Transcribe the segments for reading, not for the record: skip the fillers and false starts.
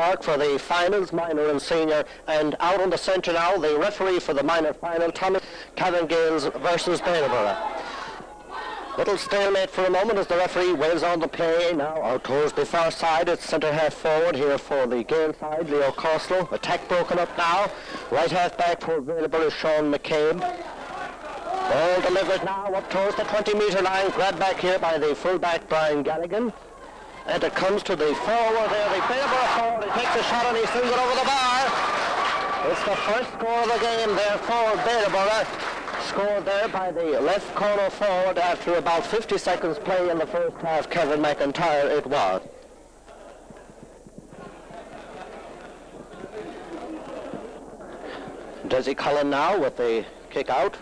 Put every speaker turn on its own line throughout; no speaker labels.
Park for the finals, minor and senior. And out on the centre now, the referee for the minor final, Thomas, Cavan Gaels versus Baileboro. Little stalemate for a moment as the referee waves on the play now out towards the far side. It's centre half forward here for the Gale side, Leo Costello. Attack broken up now. Right half back for Baileboro is Sean McCabe. Ball delivered now up towards the 20-metre line. Grabbed back here by the full-back Brian Galligan. And it comes to the forward there, the Baileboro forward. He takes a shot and he swings it over the bar. It's the first score of the game there for Baileboro. Scored there by the left corner forward after about 50 seconds play in the first half. Kevin McIntyre it was. Desi Cullen now with the kick out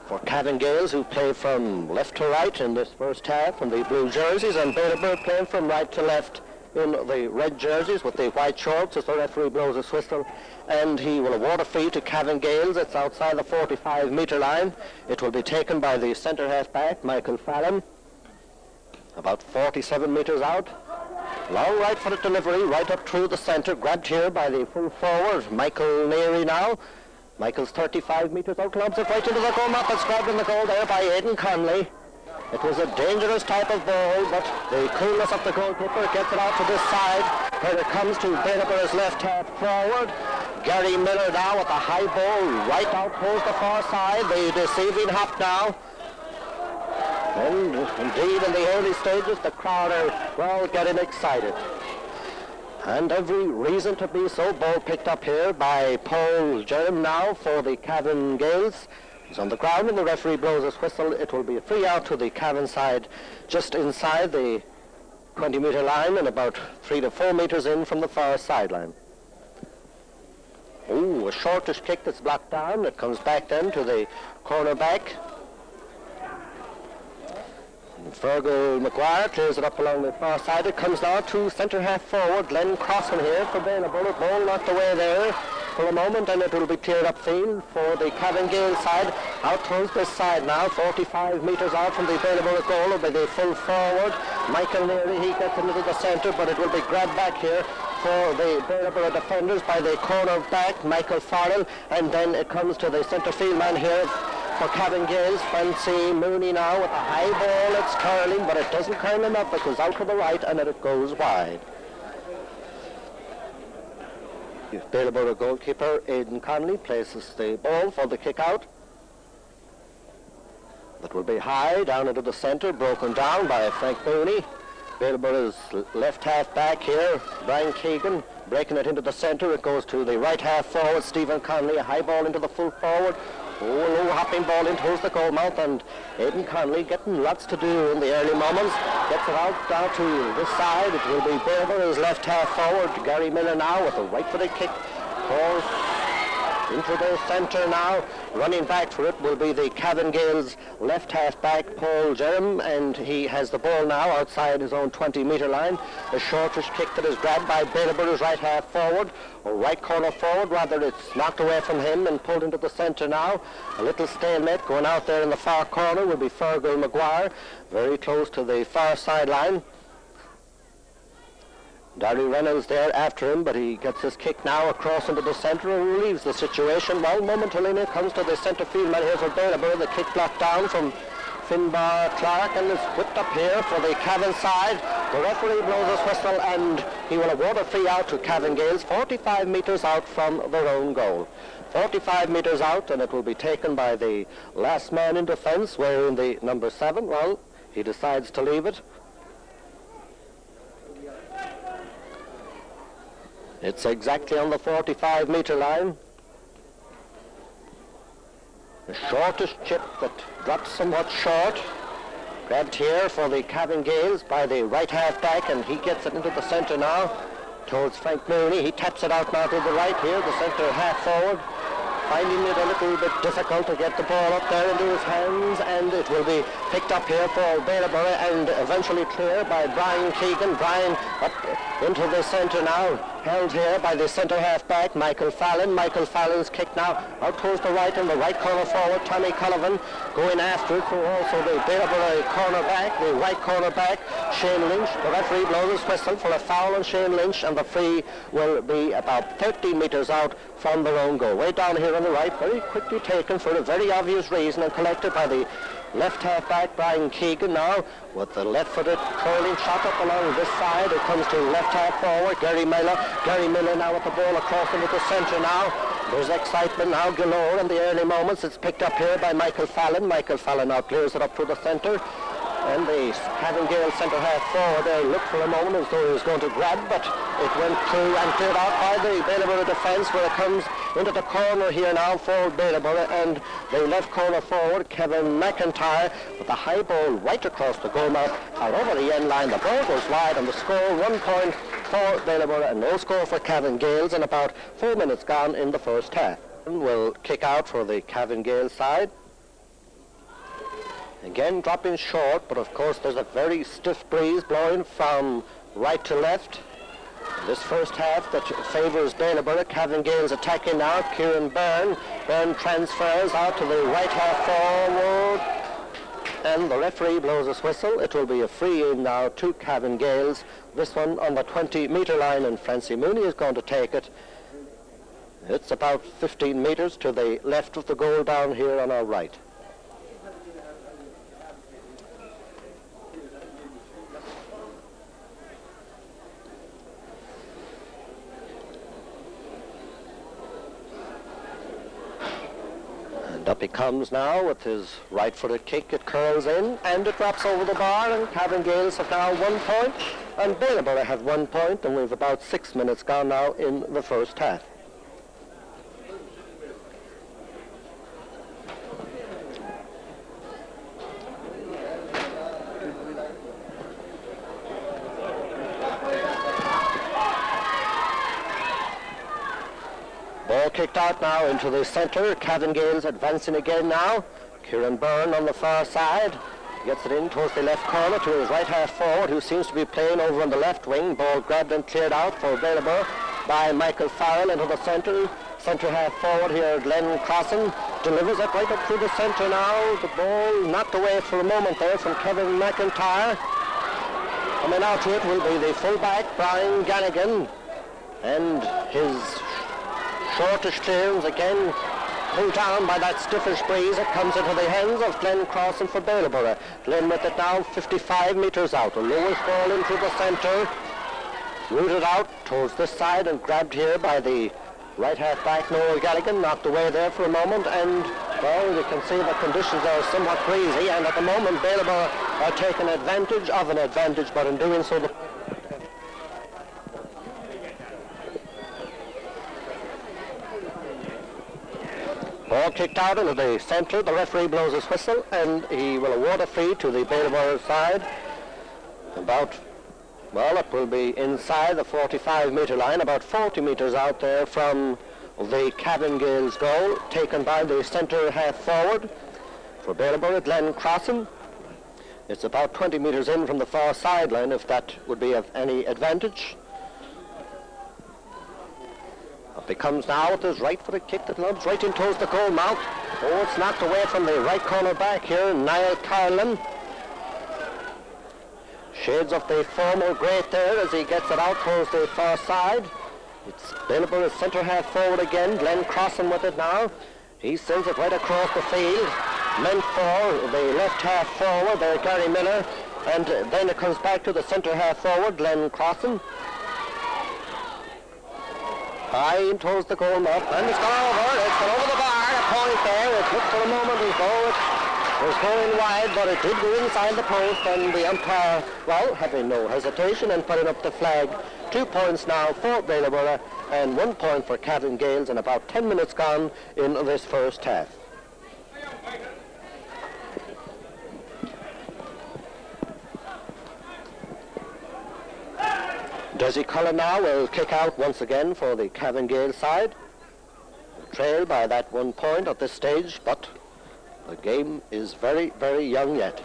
for Cavan Gaels, who play from left to right in this first half in the blue jerseys, and Baileboro playing from right to left in the red jerseys with the white shorts as the referee blows his whistle, and he will award a free to Cavan Gaels. It's outside the 45-metre line. It will be taken by the centre half back, Michael Fallon, about 47 metres out. Long right-footed delivery right up through the centre, grabbed here by the full forward, Michael Leary now. Michael's 35 metres out, lobs it right into the goal map. It's grabbed in the goal there by Aidan Conley. It was a dangerous type of ball, but the coolness of the goalkeeper gets it out to this side, where it comes to Baileboro's left half forward. Gary Miller now with a high ball right out towards the far side. The deceiving hop now. And indeed, in the early stages, the crowd are, well, getting excited. And every reason to be so. Ball picked up here by Paul Jerem now for the Cavan Gaels. He's on the ground and the referee blows his whistle. It will be a free out to the Cavan side just inside the 20-metre line and about 3 to 4 metres in from the far sideline. Oh, a shortish kick that's blocked down. It comes back then to the corner back. Fergal Maguire clears it up along the far side. It comes now to centre half forward. Glenn Crossan here for Baileboro. Ball knocked away there for a moment, and it will be cleared upfield for the Cavan Gaels side. Out towards this side now, 45 metres out from the Baileboro goal will be the full forward, Michael Leary. He gets into the centre, but it will be grabbed back here for the Baileboro defenders by the corner back, Michael Farrell, and then it comes to the centre field man here for Cavan Gaels, Francie Mooney now with a high ball. It's curling, but it doesn't curl enough. It goes out to the right and it goes wide. Baileboro goalkeeper Aidan Conley places the ball for the kick out. That will be high down into the centre, broken down by Frank Mooney. Baileboro's left half back here, Brian Keegan, breaking it into the centre. It goes to the right half forward, Stephen Conley, a high ball into the full forward. Oh, a low hopping ball in towards the goal mouth, and Aidan Conley getting lots to do in the early moments. Gets it out down to this side. It will be Baileboro's left half forward, Gary Miller now with a right-footed kick. Calls into the centre now. Running back for it will be the Cavan Gaels left half back, Paul Jerem, and he has the ball now outside his own 20-metre line. A shortish kick that is grabbed by Baileboro's right half forward, or right corner forward rather. It's knocked away from him and pulled into the centre now. A little stalemate going out there in the far corner will be Fergal Maguire, very close to the far sideline. Darry Reynolds there after him, but he gets his kick now across into the centre and relieves the situation. Well, momentarily comes to the centre field man here for Baileboro. The kick blocked down from Finbar Clark and is whipped up here for the Cavan side. The referee blows his whistle and he will award a free out to Cavan Gaels, 45 metres out from their own goal. 45 metres out, and it will be taken by the last man in defence, wearing the number 7. Well, he decides to leave it. It's exactly on the 45-metre line. The shortest chip that drops somewhat short. Grabbed here for the Cavan Gaels by the right half back, and he gets it into the centre now towards Frank Mooney. He taps it out now to the right here, the centre half forward, finding it a little bit difficult to get the ball up there into his hands, and it will be picked up here for Baileboro and eventually clear by Brian Keegan. Brian up into the centre now. held here by the centre half-back, Michael Fallon. Michael Fallon's kick now out towards the right, in the right corner forward, Tommy Cullivan going after it for also the Baileboro cornerback, the right cornerback, Shane Lynch. The referee blows his whistle for a foul on Shane Lynch, and the free will be about 13 metres out from their own goal. Way down here on the right, very quickly taken for a very obvious reason and collected by the left half-back, Brian Keegan, now with the left-footed curling shot up along this side. It comes to left half-forward, Gary Miller. Gary Miller now with the ball across into the centre now. There's excitement now galore in the early moments. It's picked up here by Michael Fallon. Michael Fallon now clears it up to the centre. And the Cavan Gaels centre half forward there looked for a moment as though he was going to grab, but it went through and cleared out by the Baileboro defence, where it comes into the corner here now for Baileboro, and the left corner forward, Kevin McIntyre, with the high ball right across the goal mouth, out over the end line. The ball goes wide, and the score 1 point for Baileboro and no score for Cavan Gaels, and about 4 minutes gone in the first half. Will kick out for the Cavan Gaels side. Again dropping short, but of course there's a very stiff breeze blowing from right to left. This first half that favours Baileboro. Cavan Gaels attacking now. Kieran Byrne. Byrne transfers out to the right half forward. And the referee blows his whistle. It will be a free in now to Cavan Gaels. This one on the 20-metre line, and Francie Mooney is going to take it. It's about 15 metres to the left of the goal down here on our right. Up he comes now with his right-footed kick. It curls in and it drops over the bar, and Cavan Gaels have now 1 point and Baileboro have 1 point, and we've about 6 minutes gone now in the first half. Ball kicked out now into the centre. Cavan Gaels advancing again now. Kieran Byrne on the far side. Gets it in towards the left corner to his right half forward, who seems to be playing over on the left wing. Ball grabbed and cleared out for Baileboro by Michael Farrell into the centre. Centre half forward here, Glenn Crossan delivers it right up through the centre now. The ball knocked away for a moment there from Kevin McIntyre. Coming out to it will be the fullback, Brian Gannigan, and his shortish clearance again pulled down by that stiffish breeze. It comes into the hands of Glenn Crossan for Baileboro. Glenn with it now 55 metres out. A lowest ball into the centre. Rooted out towards this side and grabbed here by the right half-back Noel Galligan. Knocked away there for a moment, and well, you can see the conditions are somewhat breezy, and at the moment Baileboro are taking advantage of an advantage, but in doing so the ball kicked out into the centre. The referee blows his whistle and he will award a free to the Baileboro side. It will be inside the 45-metre line, about 40 metres out there from the Cavan Gaels goal, taken by the centre half forward for Baileboro, Glenn Crossan. It's about 20 metres in from the far sideline, if that would be of any advantage. Up he comes now with his right-footed kick that lobs right in towards the goal mouth. Oh, it's knocked away from the right corner back here, Niall Carlin. Shades of the former great there as he gets it out towards the far side. It's Baileboro's centre half forward again, Glenn Crossan with it now. He sends it right across the field, meant for the left half forward there, Gary Miller, and then it comes back to the centre half forward, Glenn Crossan. High in towards the goal mouth, and it's gone over the bar, a point there. It looked for a moment as though it was going wide, but it did go inside the post, and the umpire, well, having no hesitation and putting up the flag. 2 points now for Baileboro and 1 point for Cavan Gaels, and about 10 minutes gone in this first half. Desi Cullen now will kick out once again for the Cavan Gaels side. Trailed by that 1 point at this stage, but the game is very, very young yet.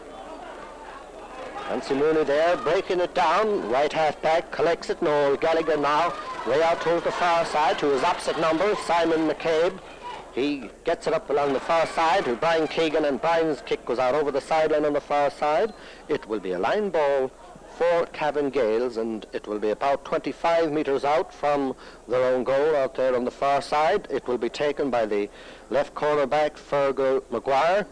Nancy Mooney there, breaking it down. Right half back, collects it. Noel Gallagher now, way out towards the far side to his opposite number, Simon McCabe. He gets it up along the far side to Brian Keegan, and Brian's kick goes out over the sideline on the far side. It will be a line ball for Cavan Gaels, and it will be about 25 metres out from their own goal out there on the far side. It will be taken by the left cornerback, Fergal Maguire.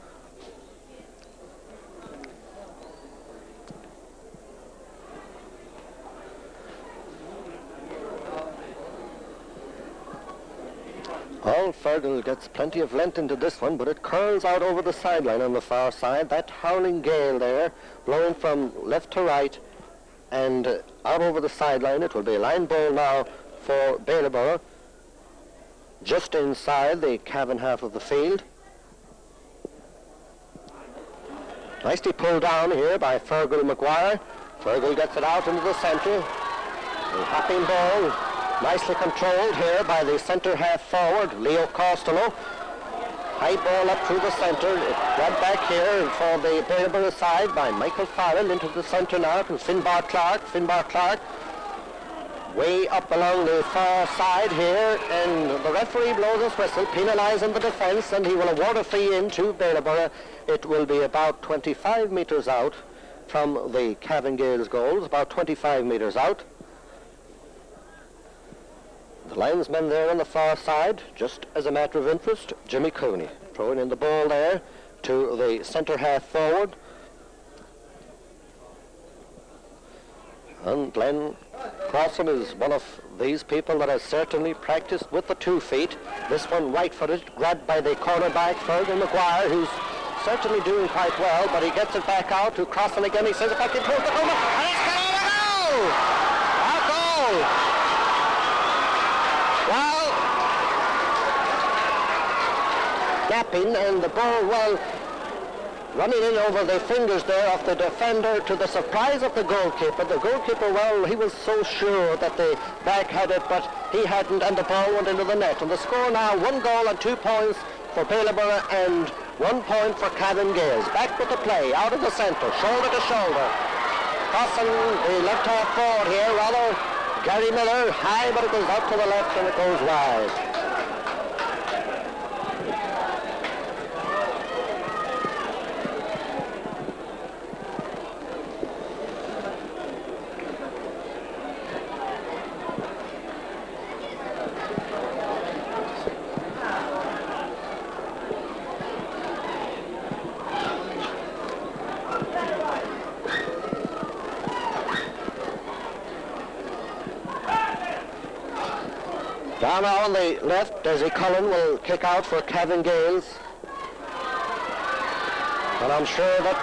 Well, Fergal gets plenty of length into this one, but it curls out over the sideline on the far side. That howling gale there, blowing from left to right and out over the sideline. It will be a line ball now for Baileboro, just inside the Cavan half of the field. Nicely pulled down here by Fergal Maguire. Fergal gets it out into the centre. A hopping ball. Nicely controlled here by the centre half forward, Leo Costello. High ball up through the centre. It grabbed back here for the Baileboro side by Michael Farrell into the centre now to Finbar Clark. Finbar Clark way up along the far side here, and the referee blows his whistle, penalising the defence, and he will award a free in to Baileboro. It will be about 25 metres out from the Cavan Gaels goals, about 25 metres out. The linesman there on the far side, just as a matter of interest, Jimmy Cooney, throwing in the ball there to the centre half forward. And Glenn Crossan is one of these people that has certainly practiced with the 2 feet. This one right-footed, grabbed by the cornerback, Fergal Maguire, who's certainly doing quite well, but he gets it back out to Crossan again. He sends it back in towards the corner, and it's got a goal! A goal! Well, gapping, and the ball, well, running in over the fingers there of the defender to the surprise of the goalkeeper. The goalkeeper, well, he was so sure that the back had it, but he hadn't, and the ball went into the net. And the score now, 1 goal and 2 points for Baileboro and 1 point for Cavan Gaels. Back with the play, out of the centre, shoulder to shoulder. Crossing the left half forward here, rather. Gary Miller, high, but it goes out to the left and it goes wide. Down on the left, Desi Cullen will kick out for Cavan Gaels. And I'm sure that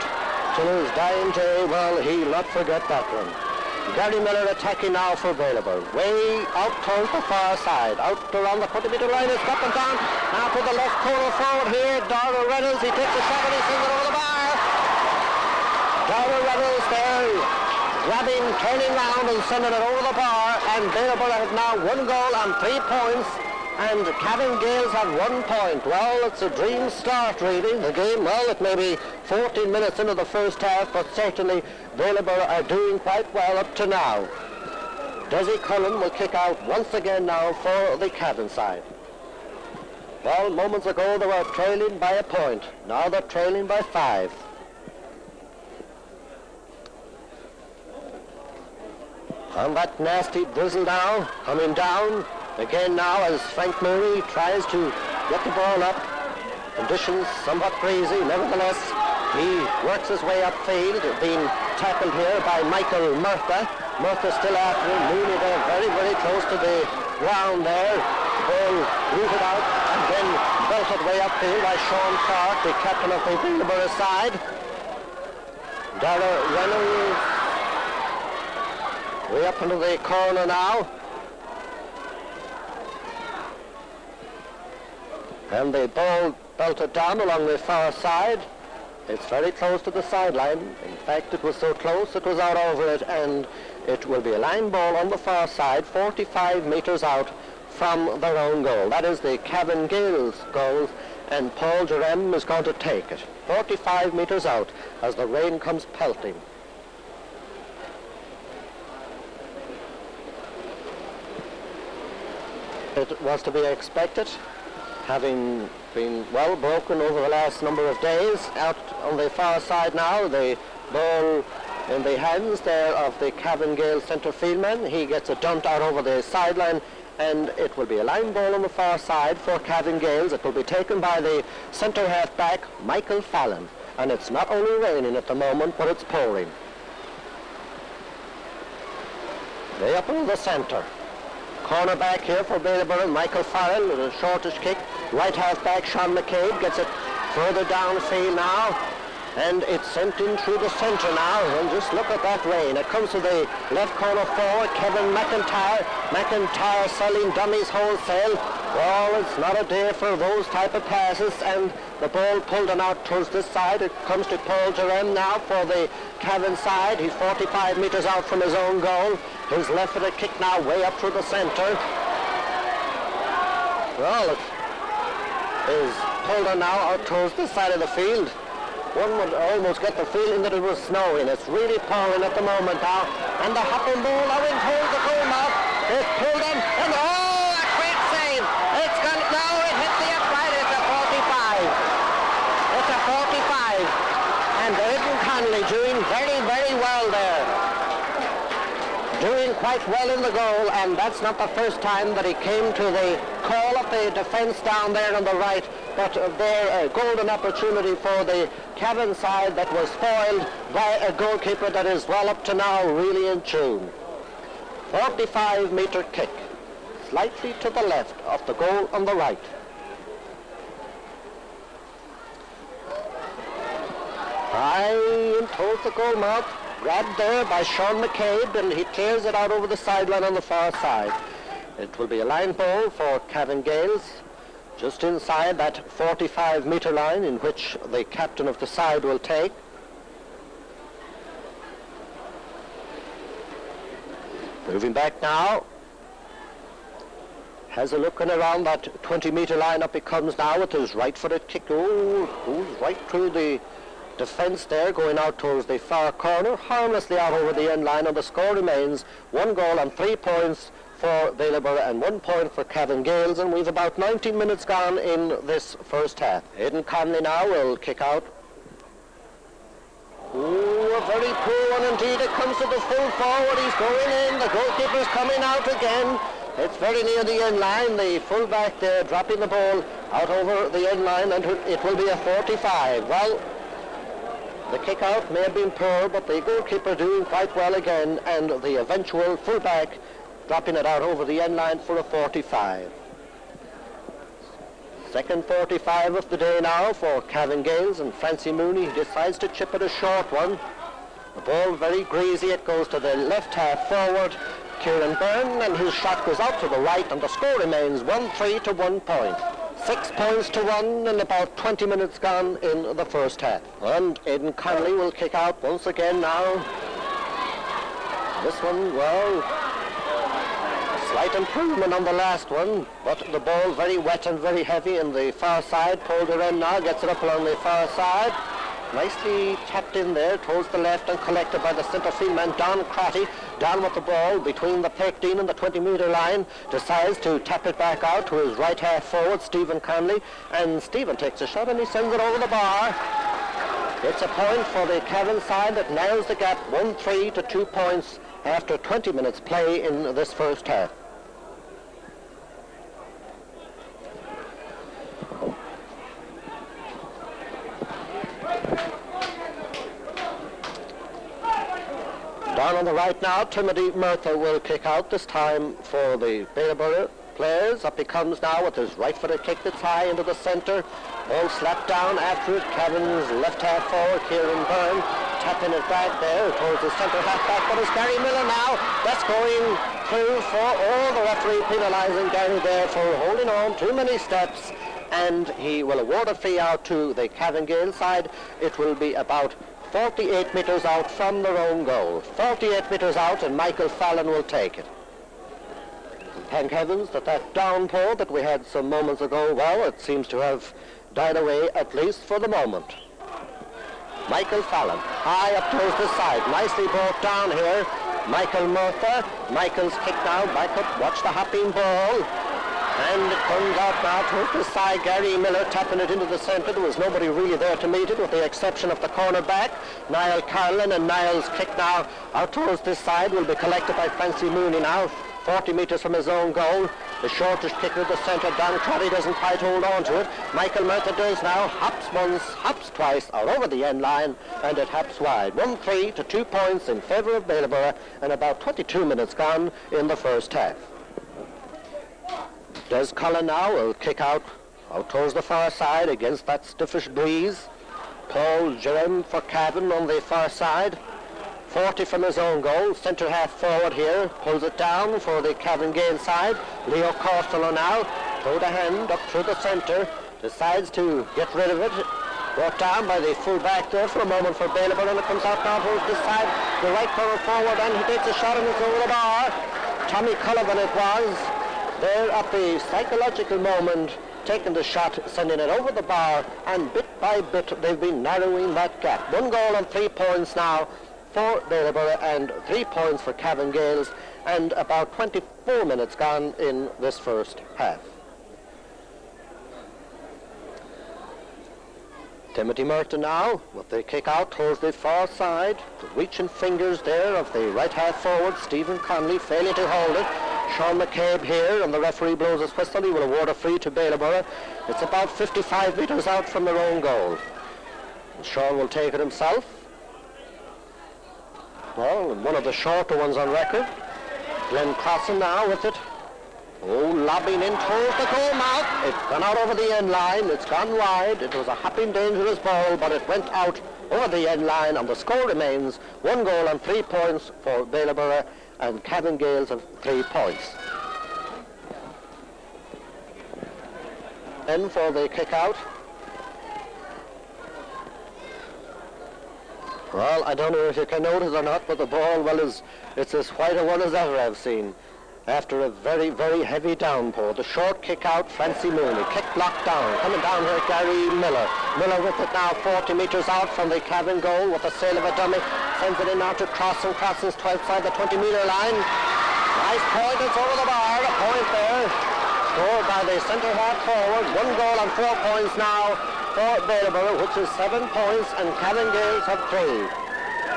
till his dying day, well, he'll not forget that one. Gary Miller attacking now for Baileboro. Way out towards the far side. Out around the 40-metre line, it's up and down. Now to the left corner forward here. Dara Reynolds, he takes a shot and he sends it over the bar. Dara Reynolds there, grabbing, turning round and sending it over the bar, and Baileboro have now 1 goal and 3 points, and Cavan Gaels have 1 point. Well, it's a dream start, really. The game, well, it may be 14 minutes into the first half, but certainly Baileboro are doing quite well up to now. Desi Cullen will kick out once again now for the Cavan side. Well, moments ago they were trailing by a point. Now they're trailing by 5. And that nasty drizzle now, coming down again now as Frank Murray tries to get the ball up. Conditions somewhat breezy, nevertheless, he works his way upfield, being tackled here by Michael Murtha. Murtha still after him, Mooney there very, very close to the ground there. The ball rooted out and then belted way upfield by Sean Clark, the captain of the Baileboro side. Dara Reynolds way up into the corner now. And the ball belted down along the far side. It's very close to the sideline. In fact, it was so close it was out over it, and it will be a line ball on the far side, 45 metres out from their own goal. That is the Cavan Gaels goal, and Paul Jerem is going to take it. 45 metres out as the rain comes pelting. It was to be expected, having been well broken over the last number of days. Out on the far side now, the ball in the hands there of the Cavan Gaels centre fieldman. He gets it dumped out over the sideline, and it will be a line ball on the far side for Cavan Gaels. It will be taken by the centre half-back, Michael Fallon. And it's not only raining at the moment, but it's pouring. Way up in the centre. Corner back here for Baileboro, Michael Farrell with a shortish kick. Right half back, Sean McCabe gets it further downfield now. And it's sent in through the centre now. And just look at that rain. It comes to the left corner forward, Kevin McIntyre. McIntyre selling dummies wholesale. Well, it's not a day for those type of passes. And the ball pulled and out towards this side. It comes to Paul Jerem now for the Cavan side. He's 45 metres out from his own goal. His left-footed kick now way up through the centre. Well, it is pulled on now out towards this side of the field. One would almost get the feeling that it was snowing. It's really pouring at the moment now. And the hopping ball now in towards the goal mouth. It's pulled in. And oh, a great save. It's gone. No, it hit the upright. It's a 45. It's a 45. And Aidan Connolly doing very, very well there. Doing quite well in the goal, and that's not the first time that he came to the call of the defence down there on the right, but there a golden opportunity for the Cavan side that was spoiled by a goalkeeper that is well up to now really in tune. 45-metre kick, slightly to the left of the goal on the right. High in towards the goal mouth. Grabbed there by Sean McCabe, and he clears it out over the sideline on the far side. It will be a line ball for Cavan Gaels, just inside that 45-metre line in which the captain of the side will take. Moving back now. Has a looking around that 20-metre line. Up he comes now with his right-footed kick. Oh, goes right through the defence there, going out towards the far corner, harmlessly out over the end line, and the score remains 1 goal and 3 points for Baileboro and 1 point for Cavan Gaels, and we've about 19 minutes gone in this first half. Aidan Connolly now will kick out. Ooh, a very poor one indeed. It comes to the full forward. He's going in. The goalkeeper's coming out again. It's very near the end line. The full-back there dropping the ball out over the end line, and it will be a 45. Well, the kick out may have been poor, but the goalkeeper doing quite well again, and the eventual full-back dropping it out over the end line for a 45. Second 45 of the day now for Cavan Gaels, and Francie Mooney decides to chip it a short one. The ball very greasy. It goes to the left half forward, Kieran Byrne, and his shot goes out to the right, and the score remains 1-3 to 1 point. 6 points to 1 and about 20 minutes gone in the first half. And Aidan Connolly will kick out once again now. This one, well, slight improvement on the last one, but the ball very wet and very heavy in the far side. Paul Duren now gets it up along the far side. Nicely tapped in there towards the left and collected by the centre field man, Don Crotty. Down with the ball between the 13 and the 20-metre line. Decides to tap it back out to his right half forward, Stephen Connolly. And Stephen takes a shot and he sends it over the bar. It's a point for the Cavan side that narrows the gap 1-3 to 2 points after 20 minutes play in this first half. Down on the right now, Timothy Murtha will kick out, this time for the Baileboro players. Up he comes now with his right-footed kick that's high into the centre. Ball slapped down after it. Cavan's left half forward, Kieran Byrne, tapping it back there towards the centre half-back. But it's Gary Miller now. That's going through for all the referee penalising Gary there for holding on too many steps. And he will award a free out to the Cavan Gaels side. It will be about 48 metres out from their own goal. 48 metres out, and Michael Fallon will take it. Thank heavens that downpour that we had some moments ago, well, it seems to have died away, at least for the moment. Michael Fallon, high up towards the side, nicely brought down here. Michael Murtha, Michael's kick now, back up, watch the hopping ball. And it comes out now towards the side. Gary Miller tapping it into the centre. There was nobody really there to meet it with the exception of the cornerback, Niall Carlin, and Niall's kick now out towards this side will be collected by Francie Mooney now, 40 metres from his own goal. The shortest kicker at the centre, Don Crotty, doesn't quite hold on to it. Michael Murtha does now, hops once, hops twice, out over the end line, and it hops wide. 1-3 to 2 points in favour of Baileboro, and about 22 minutes gone in the first half. Des Cullen now will kick out towards the far side against that stiffish breeze. Paul Jerem for Cavan on the far side. 40 from his own goal. Centre half forward here. Pulls it down for the Cavan Gaels side. Leo Costello now. Throw the hand up through the centre. Decides to get rid of it. Brought down by the full back there for a moment for Baileboro, and it comes out now towards this side. The right corner forward, and he takes a shot and it's over the bar. Tommy Cullivan it was. There at the psychological moment, taking the shot, sending it over the bar, and bit by bit they've been narrowing that gap. 1 goal and 3 points now for Baileboro and 3 points for Cavan Gaels, and about 24 minutes gone in this first half. Timothy Merton now with the kick out towards the far side. The reaching fingers there of the right half forward, Stephen Conley, failing to hold it. Sean McCabe here, and the referee blows his whistle. He will award a free to Baileboro. It's about 55 metres out from their own goal. And Sean will take it himself. Well, one of the shorter ones on record. Glenn Crossan now with it. Oh, lobbing in towards the goal mouth. It's gone out over the end line. It's gone wide. It was a hopping, dangerous ball, but it went out over the end line, and the score remains 1 goal and 3 points for Baileboro, and Cavan Gaels have 3 points. Then for the kick out. Well, I don't know if you can notice or not, but the ball, well, it's as white a one as ever I've seen. After a very, very heavy downpour, the short kick out, Francie Mooney, kick blocked down, coming down here, Gary Miller. Miller with it now, 40 metres out from the Cavan goal with the sail of a dummy, sends it in now to Crossan. Crossan's outside the 20-metre line. Nice point, it's over the bar, a point there. Scored by the centre half forward, 1 goal and 4 points now for Baileboro, which is 7 points, and Cavan Gaels have 3.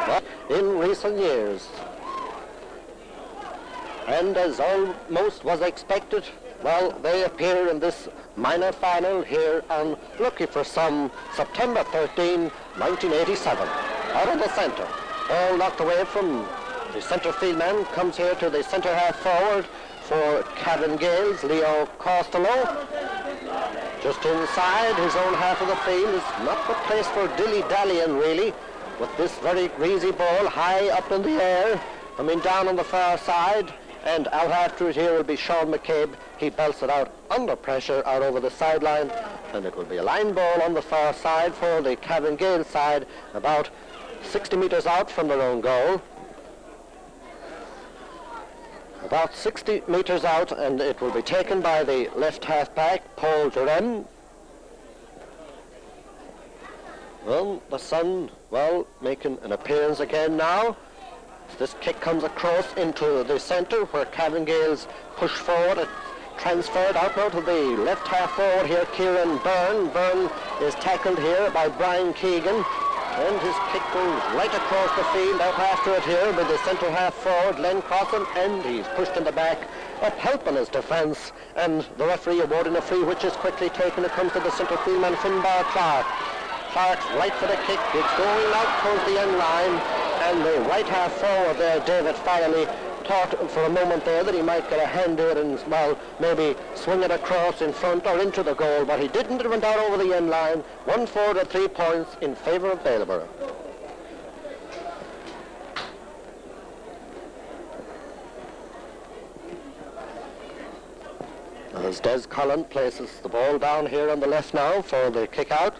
But in recent years, and as almost was expected, well, they appear in this minor final here on Lucky for some September 13, 1987. Out of the centre, all knocked away from the centre field man, comes here to the centre half forward for Cavan Gaels, Leo Costello. Just inside his own half of the field is not the place for dilly-dallying really, with this very greasy ball high up in the air, coming down on the far side. And out after it here will be Sean McCabe. He belts it out under pressure out over the sideline, and it will be a line ball on the far side for the Cavan Gaels side, about 60 metres out from their own goal. About 60 metres out, and it will be taken by the left half-back, Paul Jerem. Well, the sun, well, making an appearance again now. This kick comes across into the centre where Cavan Gaels push forward. It transferred out now to the left half forward here, Kieran Byrne. Byrne is tackled here by Brian Keegan, and his kick goes right across the field. Out after it here with the centre half forward, Len Crossan, and he's pushed in the back, up helping his defence, and the referee awarding a free, which is quickly taken. It comes to the centre field man, Finbar Clark. Clark's right for the kick. It's going out towards the end line. And the right half forward there, David Farrelly, thought for a moment there that he might get a hand to it and, well, maybe swing it across in front or into the goal, but he didn't. It went out over the end line. 1-4 to 3 points in favour of Baileboro. As Des Cullen places the ball down here on the left now for the kick out.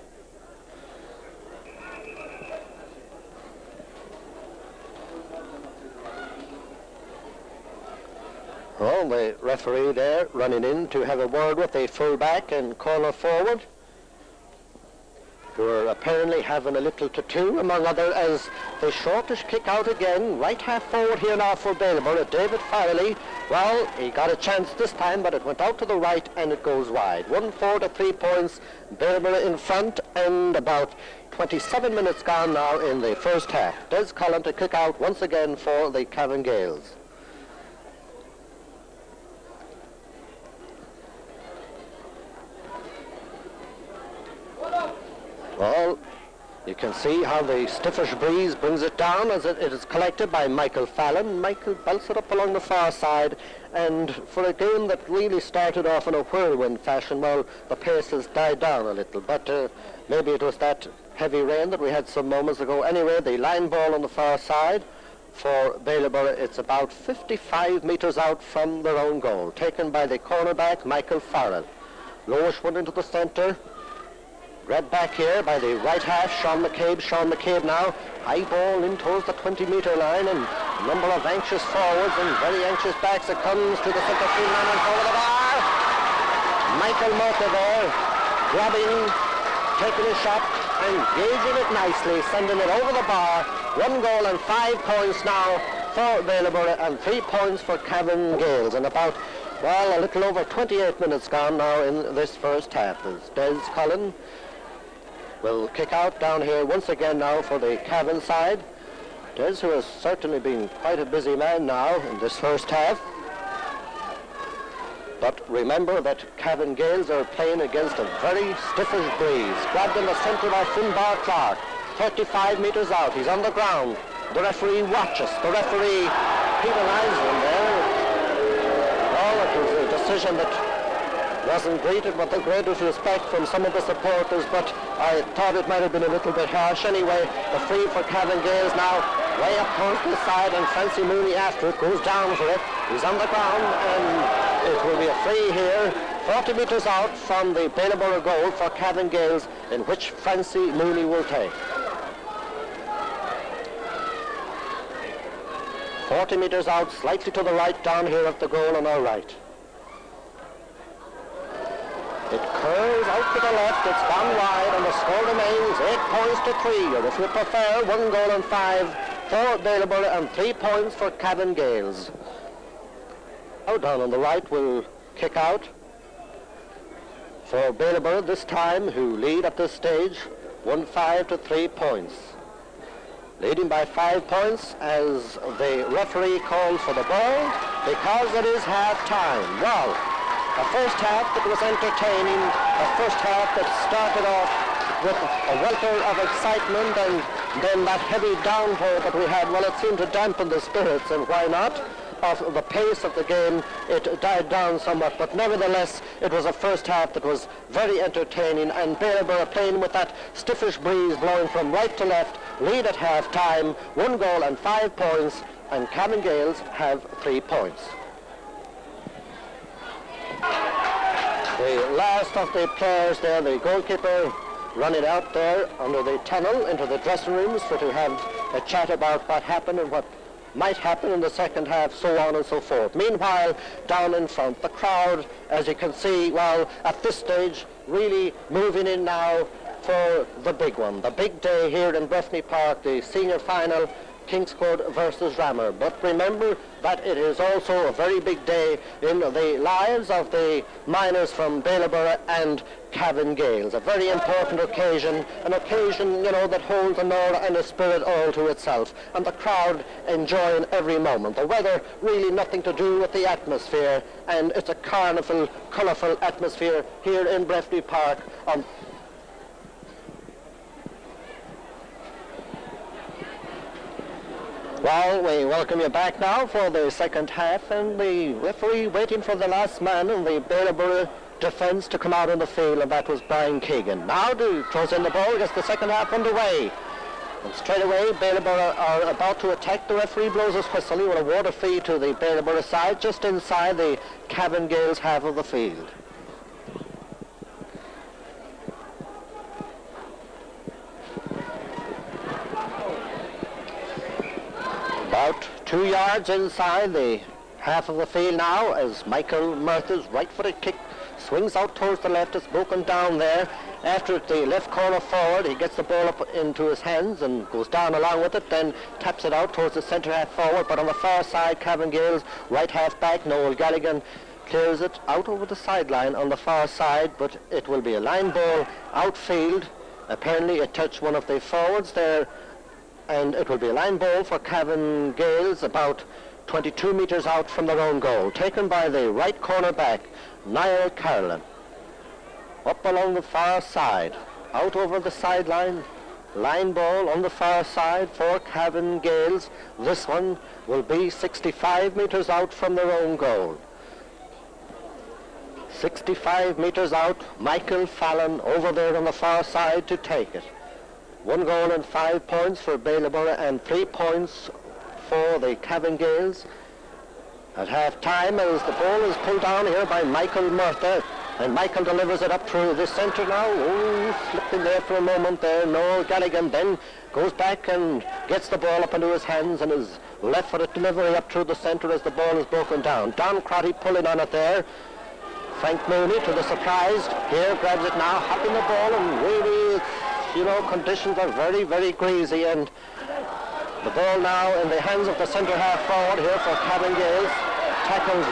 Well, the referee there running in to have a word with the full-back and corner forward. who are apparently having a little to-do, among others, as the shortish kick out again, right half forward here now for Baileboro. David Farrelly, well, he got a chance this time, but it went out to the right and it goes wide. 1-4 to 3 points, Baileboro in front, and about 27 minutes gone now in the first half. Des Cullen to kick out once again for the Cavan Gaels. Well, you can see how the stiffish breeze brings it down as it is collected by Michael Fallon. Michael belts it up along the far side, and for a game that really started off in a whirlwind fashion, well, the pace has died down a little, but maybe it was that heavy rain that we had some moments ago. Anyway, the line ball on the far side for Baileboro, it's about 55 metres out from their own goal, taken by the cornerback Michael Farrell. Lowish one into the centre. Read back here by the right half, Sean McCabe now. High ball in towards the 20-metre line, and a number of anxious forwards and very anxious backs. It comes to the centre field man and over the bar. Michael Murphy there, grabbing, taking a shot, engaging it nicely, sending it over the bar. 1 goal and 5 points now for Baileboro and 3 points for Cavan Gaels. And about, well, a little over 28 minutes gone now in this first half as Des Cullen will kick out down here once again now for the Cavan side. Des, who has certainly been quite a busy man now in this first half. But remember that Cavan Gaels are playing against a very stiffish breeze. Grabbed in the centre by Finbar Clark. 35 metres out. He's on the ground. The referee watches. The referee penalises him there. Well, it was a decision that wasn't greeted with the greatest respect from some of the supporters, but I thought it might have been a little bit harsh. Anyway, the free for Cavan Gaels now, way up towards the side, and Francie Mooney after it, goes down for it. He's on the ground, and it will be a free here, 40 metres out from the Baileboro goal for Cavan Gaels, in which Francie Mooney will take. 40 metres out, slightly to the right, down here at the goal on our right. It curls out to the left, it's gone wide, and the score remains 8 points to 3, or if you prefer, 1 goal and 5 for Baileboro and 3 points for Cavan Gaels. Now down on the right will kick out for Baileboro this time, who lead at this stage 1-5 to 3 points. Leading by 5 points as the referee calls for the ball because it is half-time. Well, a first half that was entertaining, a first half that started off with a welter of excitement, and then that heavy downpour that we had, well, it seemed to dampen the spirits, and why not? Of the pace of the game, it died down somewhat, but nevertheless, it was a first half that was very entertaining, and Baileboro playing with that stiffish breeze blowing from right to left, lead at half-time, 1 goal and 5 points, and Cavan Gaels have 3 points. The last of the players there, the goalkeeper, running out there under the tunnel into the dressing rooms for to have a chat about what happened and what might happen in the second half, so on and so forth. Meanwhile, down in front, the crowd, as you can see, well, at this stage, really moving in now for the big one, the big day here in Breffni Park, the senior final, Kingscourt versus Rammer. But remember that it is also a very big day in the lives of the miners from Baileboro and Cavan Gaels. A very important occasion, an occasion, you know, that holds an aura and a spirit all to itself, and the crowd enjoying every moment. The weather really nothing to do with the atmosphere, and it's a carnival, colourful atmosphere here in Breffni Park on Well, we welcome you back now for the second half, and the referee waiting for the last man in the Baileboro defence to come out on the field, and that was Brian Keegan. Now throws in the ball, gets the second half underway. And straight away, Baileboro are about to attack. The referee blows his whistle. He will award a free to the Baileboro side, just inside the Cavan Gaels half of the field. About 2 yards inside the half of the field now as Michael Murtha's right-footed kick swings out towards the left. It's broken down there. After the left corner forward, he gets the ball up into his hands and goes down along with it, then taps it out towards the centre half forward. But on the far side, Cavan Gaels, right half back, Noel Galligan clears it out over the sideline on the far side, but it will be a line ball outfield. Apparently it touched one of the forwards there, and it will be a line ball for Cavan Gaels about 22 metres out from their own goal, taken by the right corner back, Niall Carolan. Up along the far side, out over the sideline, line ball on the far side for Cavan Gaels. This one will be 65 metres out from their own goal. 65 metres out, Michael Fallon over there on the far side to take it. 1 goal and 5 points for Baileboro and 3 points for the Cavan Gaels. At half-time, as the ball is pulled down here by Michael Murtha, and Michael delivers it up through the centre now. Oh, slipping there for a moment there. Noel Galligan then goes back and gets the ball up into his hands, and his left-footed delivery up through the centre as the ball is broken down. Don Crotty pulling on it there. Frank Mooney, to the surprise, here grabs it now, hopping the ball, and really, conditions are very, very greasy, and the ball now in the hands of the centre half forward here for Cavan Gaels, tackled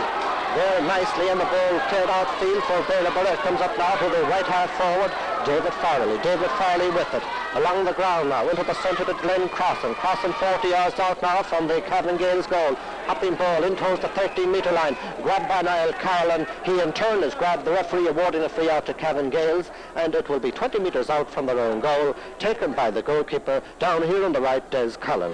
there nicely, and the ball cleared outfield for Baileboro. It comes up now to the right half forward, David Farley. David Farley with it along the ground now into the centre to Glenn Crossan. Crossan 40 yards out now from the Cavan Gaels goal. Hopping ball in towards the 13-metre line, grabbed by Niall Carolan. He in turn has grabbed the referee, awarding a free out to Cavan Gaels, and it will be 20 metres out from their own goal, taken by the goalkeeper down here on the right, Des Cullen.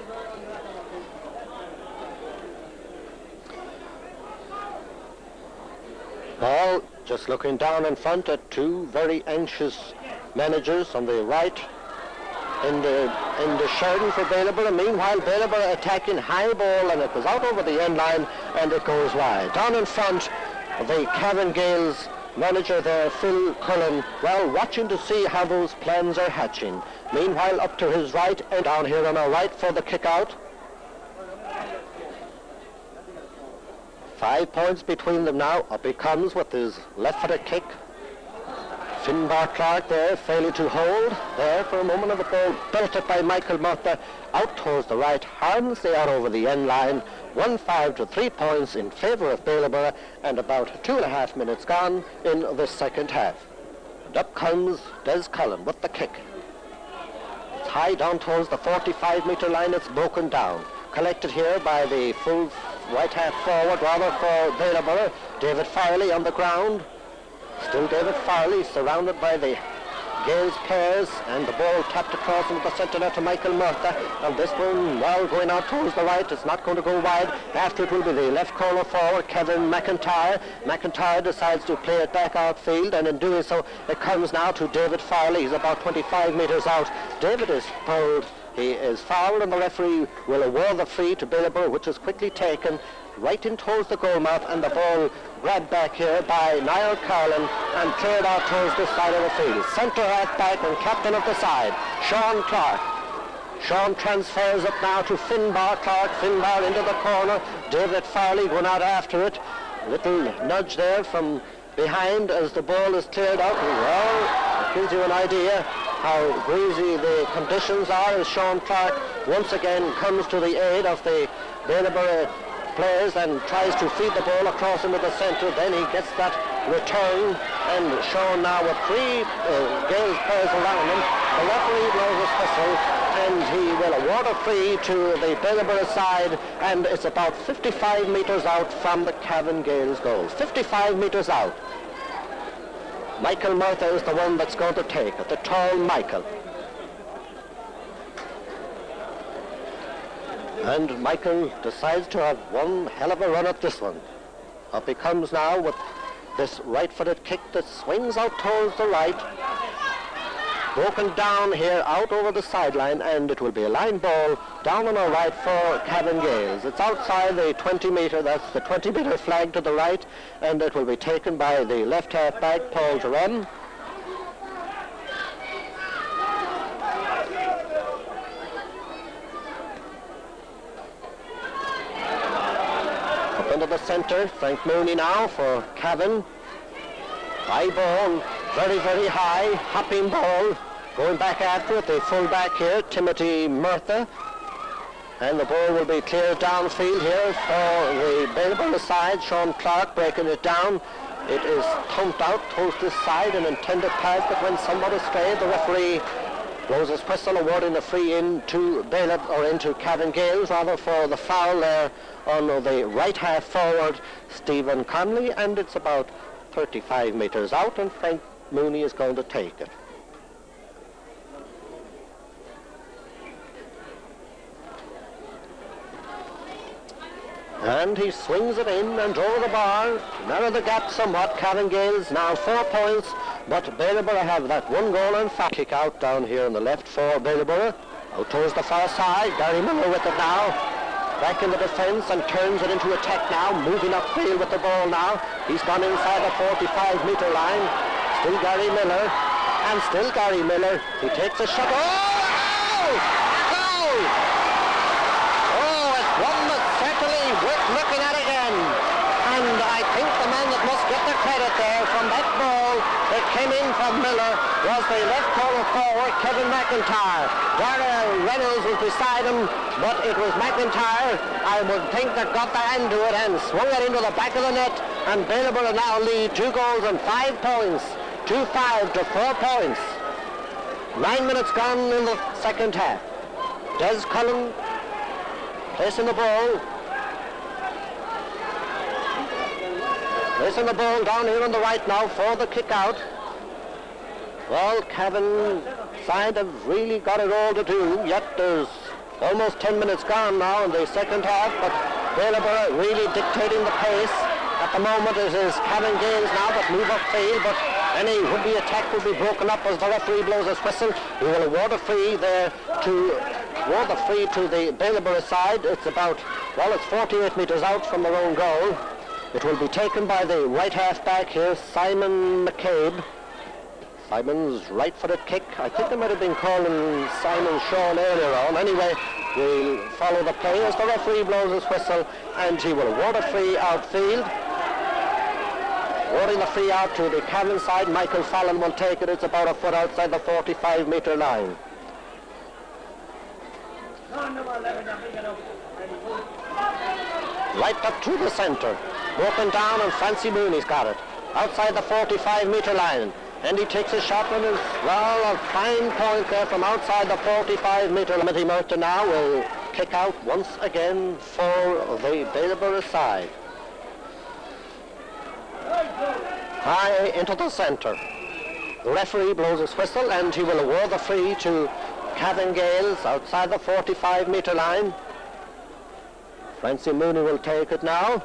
Ball just looking down in front at two very anxious managers on the right in the Sheridan for Baileboro. Meanwhile, Baileboro attacking high ball, and it goes out over the end line and it goes wide. Down in front, the Cavan Gaels manager there, Phil Cullen, well, watching to see how those plans are hatching. Meanwhile, up to his right and down here on our right for the kick out. 5 points between them now. Up he comes with his left-footed kick. Finbar Clark there, failing to hold there for a moment of the ball, belted by Michael Murtha out towards the right, harmlessly out over the end line. 1-5 to 3 points in favour of Baileboro, and about 2.5 minutes gone in the second half. And up comes Des Cullen with the kick. It's high down towards the 45-metre line. It's broken down. Collected here by the full right half forward, rather, for Baileboro, David Farley on the ground. Still David Farley surrounded by the Gaels players, and the ball tapped across into the centre net to Michael Murtha, and this one, well, going out towards the right. It's not going to go wide. After it will be the left corner forward, Kevin McIntyre. McIntyre decides to play it back outfield, and in doing so, it comes now to David Farley. He's about 25 metres out. David is pulled. He is fouled, and the referee will award the free to Baileboro, which is quickly taken right in towards the goal mouth, and the ball grabbed back here by Niall Carolan and cleared out towards this side of the field. Centre half back and captain of the side, Sean Clark. Sean transfers it now to Finbar Clark. Finbar into the corner. David Farley going out after it. Little nudge there from behind as the ball is cleared out. Well, it gives you an idea how greasy the conditions are as Sean Clark once again comes to the aid of the Baileboro players and tries to feed the ball across into the centre. Then he gets that return, and Sean now with three Gaels players around him. The referee blows his whistle, and he will award a free to the Baileboro side, and it's about 55 metres out from the Cavan Gaels goal. 55 metres out. Michael Murtha is the one that's going to take it, the tall Michael. And Michael decides to have one hell of a run at this one. Up he comes now with this right-footed kick that swings out towards the right. Broken down here out over the sideline, and it will be a line ball down on our right for Cavan Gaels. It's outside the 20-metre, that's the 20-metre flag to the right, and it will be taken by the left half-back, Paul Jerome. into the centre. Frank Mooney now for Cavan. High ball, very, very high, hopping ball. Going back after it, the full-back here, Timothy Murtha. And the ball will be cleared downfield here for the Baileboro side. Sean Clark breaking it down. It is thumped out towards this side, an intended pass, but when somewhat astray, the referee blows his whistle, awarding a free in to into Cavan Gaels, rather, for the foul there on the right half forward, Stephen Conley, and it's about 35 metres out, and Frank Mooney is going to take it. And he swings it in and over the bar, narrow the gap somewhat. Cavan Gaels now 4 points, but Baileboro have that 1 goal and foul. Kick out down here on the left for Baileboro. Out towards the far side, Gary Miller with it now. Back in the defence and turns it into attack now, moving upfield with the ball now. He's gone inside the 45-metre line. Still Gary Miller, and still Gary Miller. He takes a shot. Oh! Looking at again, and I think the man that must get the credit there from that ball that came in from Miller was the left corner forward, Kevin McIntyre. Dara Reynolds was beside him, but it was McIntyre, I would think, that got the hand to it and swung it into the back of the net, and Baileboro now lead 2 goals and 5 points, 2-5 to 4 points. 9 minutes gone in the second half. Des Cullen placing the ball. Placing the ball down here on the right now for the kick out. Well, Cavan side have really got it all to do, yet there's almost 10 minutes gone now in the second half, but Baileboro really dictating the pace. At the moment it is Cavan Gaels now that move upfield, but any would-be attack will be broken up as the referee blows his whistle. He will award a free there to the Baileboro side. It's about, well, it's 48 metres out from their own goal. It will be taken by the right half-back here, Simon McCabe. Simon's right-footed kick. I think they might have been calling Simon Sean earlier on. Anyway, we'll follow the play as the referee blows his whistle, and he will award a free outfield. Awarding the free out to the Cavan side. Michael Fallon will take it. It's about a foot outside the 45-metre line. Right up to the centre. Broken down, and Francie Mooney's got it. Outside the 45-metre line. And he takes a shot and is, well, a fine point there from outside the 45-metre line. Timothy Murtha now will kick out once again for the Baileboro side. High into the centre. The referee blows his whistle and he will award the free to Cavan Gaels outside the 45-metre line. Francie Mooney will take it now.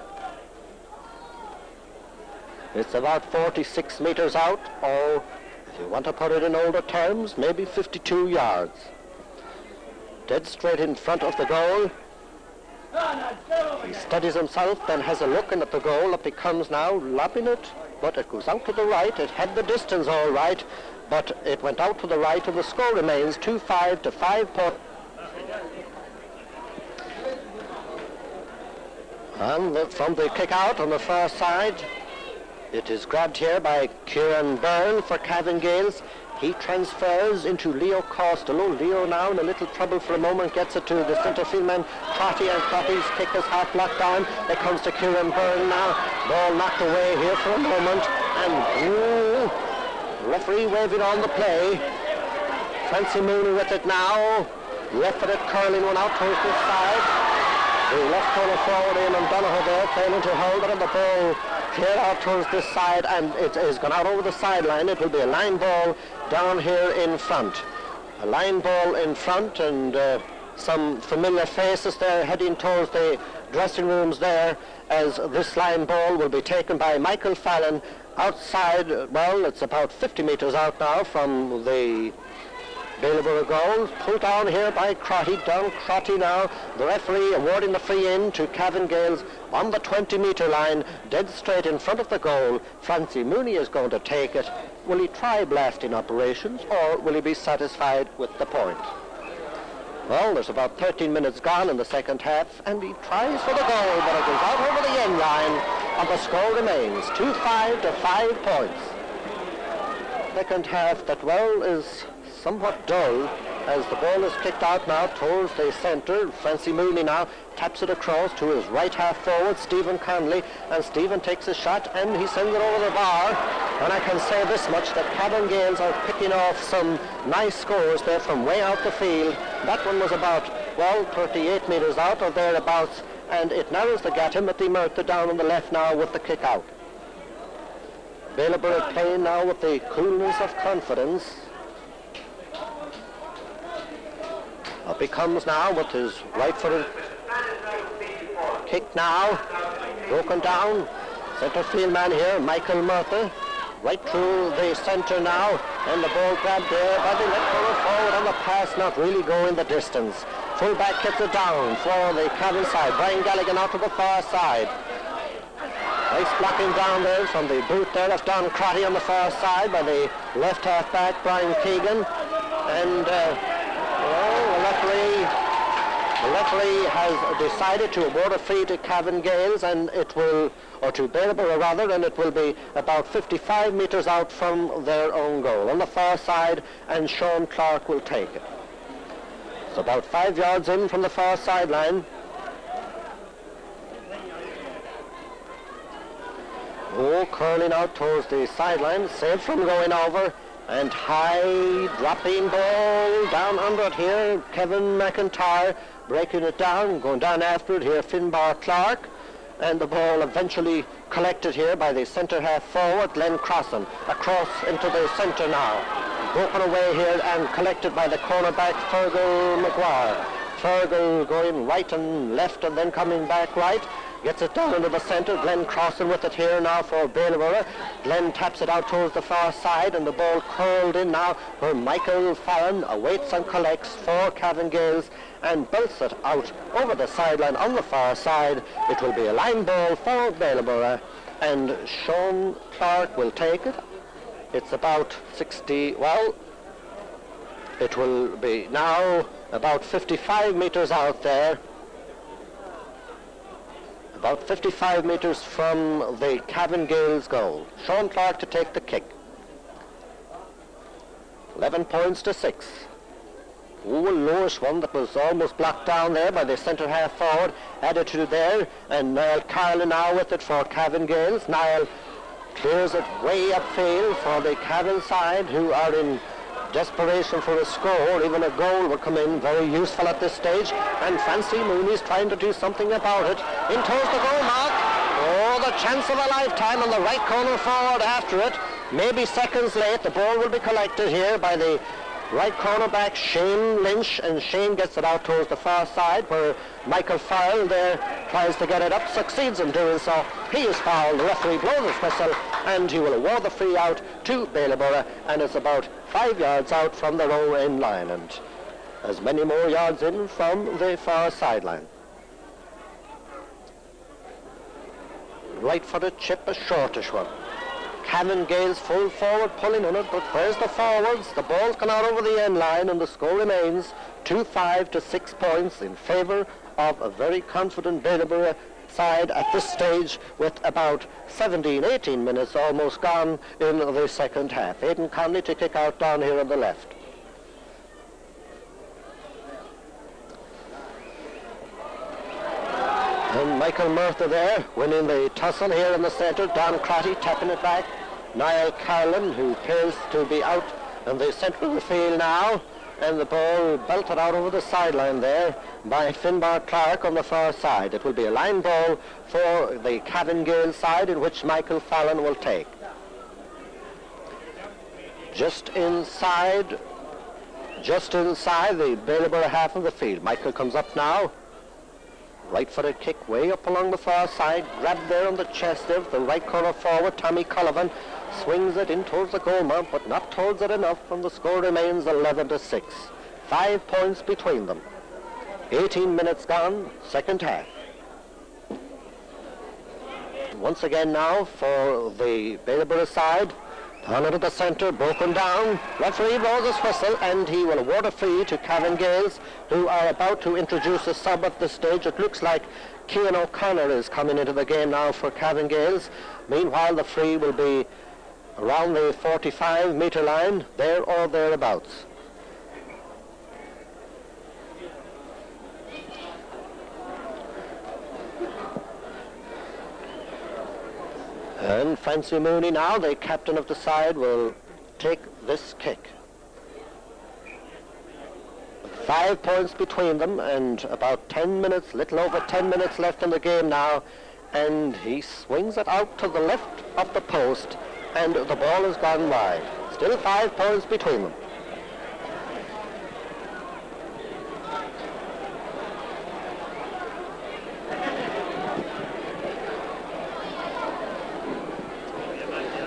It's about 46 metres out, or if you want to put it in older terms, maybe 52 yards. Dead straight in front of the goal. He steadies himself, then has a look in at the goal. Up he comes now, lobbing it, but it goes out to the right. It had the distance all right, but it went out to the right, and the score remains 2-5 to 5 points. And from the kick out on the far side, it is grabbed here by Kieran Byrne for Cavan Gaels. He transfers into Leo Costello. Leo now in a little trouble for a moment, gets it to the centre field man, Crotty, and Crotty's kick is half blocked down. It comes to Kieran Byrne now. Ball knocked away here for a moment, and referee waving on the play. Francie Mooney with it now. Left it curling one out towards this side. The left corner forward, Eamon Donoghue there, failing to hold it, and the ball cleared out towards this side, and it has gone out over the sideline. It will be a line ball down here in front. A line ball in front, and some familiar faces there heading towards the dressing rooms there, as this line ball will be taken by Michael Fallon outside. Well, it's about 50 metres out now from the Baileboro goal. Pulled down here by Crotty. Down Crotty now. The referee awarding the free in to Cavan Gaels on the 20-metre line, dead straight in front of the goal. Francie Mooney is going to take it. Will he try blasting operations, or will he be satisfied with the point? Well, there's about 13 minutes gone in the second half, and he tries for the goal, but it goes out over the end line, and the score remains 2-5 to 5 points. Second half that, well, is somewhat dull as the ball is kicked out now towards the centre. Francie Mooney now taps it across to his right half forward, Stephen Conley, and Stephen takes a shot and he sends it over the bar. And I can say this much, that Cavan Gaels are picking off some nice scores there from way out the field. That one was about, well, 38 metres out or thereabouts, and it narrows the gap. Timothy Murtha down on the left now with the kick out. Baileboro playing now with the coolness of confidence. Up he comes now with his right-footed kick now. Broken down. Centre field man here, Michael Murtha. Right through the centre now. And the ball grabbed there by the left corner forward, and the pass not really going the distance. Full-back gets it down for the Cavan side. Brian Gallagher out to the far side. Nice blocking down there from the boot there of Don Crotty on the far side by the left half-back, Brian Keegan. And the referee has decided to award a free to Cavan Gaels, and it will, or to Baileboro rather, and it will be about 55 metres out from their own goal on the far side, and Sean Clark will take it. It's about 5 yards in from the far sideline. Oh, curling out towards the sideline, saved from going over. And high dropping ball down under it here. Kevin McIntyre breaking it down, going down after it here. Finbar Clark. And the ball eventually collected here by the centre half forward, Glenn Crossan. Across into the centre now. Broken away here and collected by the cornerback, Fergal Maguire. Fergal going right and left and then coming back right. Gets it down into the centre. Glenn Crossan with it here now for Baileboro. Glenn taps it out towards the far side, and the ball curled in now where Michael Fallon awaits and collects for Cavan Gaels and belts it out over the sideline on the far side. It will be a line ball for Baileboro, and Sean Clark will take it. It's about 60, well, it will be now about 55 metres out there. About 55 metres from the Cavan Gaels goal. Sean Clark to take the kick. 11 points to 6. Ooh, a lowish one that was almost blocked down there by the centre half forward. Added to there, and Niall Carlin now with it for Cavan Gaels. Niall clears it way upfield for the Cavan side, who are in desperation for a score. Even a goal will come in, very useful at this stage, and Francie Mooney's trying to do something about it. In towards the goal mark. Oh, the chance of a lifetime on the right corner forward after it. Maybe seconds late. The ball will be collected here by the right cornerback, Shane Lynch, and Shane gets it out towards the far side where Michael Farrell there tries to get it up, succeeds in doing so. He is fouled. The referee blows his whistle, and he will award the free out to Baileboro, and it's about 5 yards out from their own end line, and as many more yards in from the far sideline. Right-footed chip, a shortish one. Cavan Gaels full forward pulling on it, but where's the forwards? The ball's gone out over the end line, and the score remains 2-5 to 6 points in favour of a very confident Baileboro side at this stage, with about 17-18 minutes almost gone in the second half. Aidan Conley to kick out down here on the left. And Michael Murtha there, winning the tussle here in the centre. Don Crotty tapping it back. Niall Carlin, who appears to be out in the centre of the field now. And the ball belted out over the sideline there by Finbar Clark on the far side. It will be a line ball for the Cavan Gaels side, in which Michael Fallon will take. Just inside the Baileboro half of the field. Michael comes up now. Right-footed kick way up along the far side, grabbed there on the chest of the right corner forward, Tommy Cullivan, swings it in towards the goal mount, but not towards it enough, and the score remains 11 to 6. 5 points between them. 18 minutes gone, second half. Once again now for the Baileboro side, On into the centre, broken down. Referee blows his whistle and he will award a free to Cavan Gaels, who are about to introduce a sub at this stage. It looks like Cian O'Connor is coming into the game now for Cavan Gaels. Meanwhile, the free will be around the 45-metre line, there or thereabouts. And Francie Mooney now, the captain of the side, will take this kick. 5 points between them and about 10 minutes, little over 10 minutes left in the game now. And he swings it out to the left of the post and the ball has gone wide. Still 5 points between them.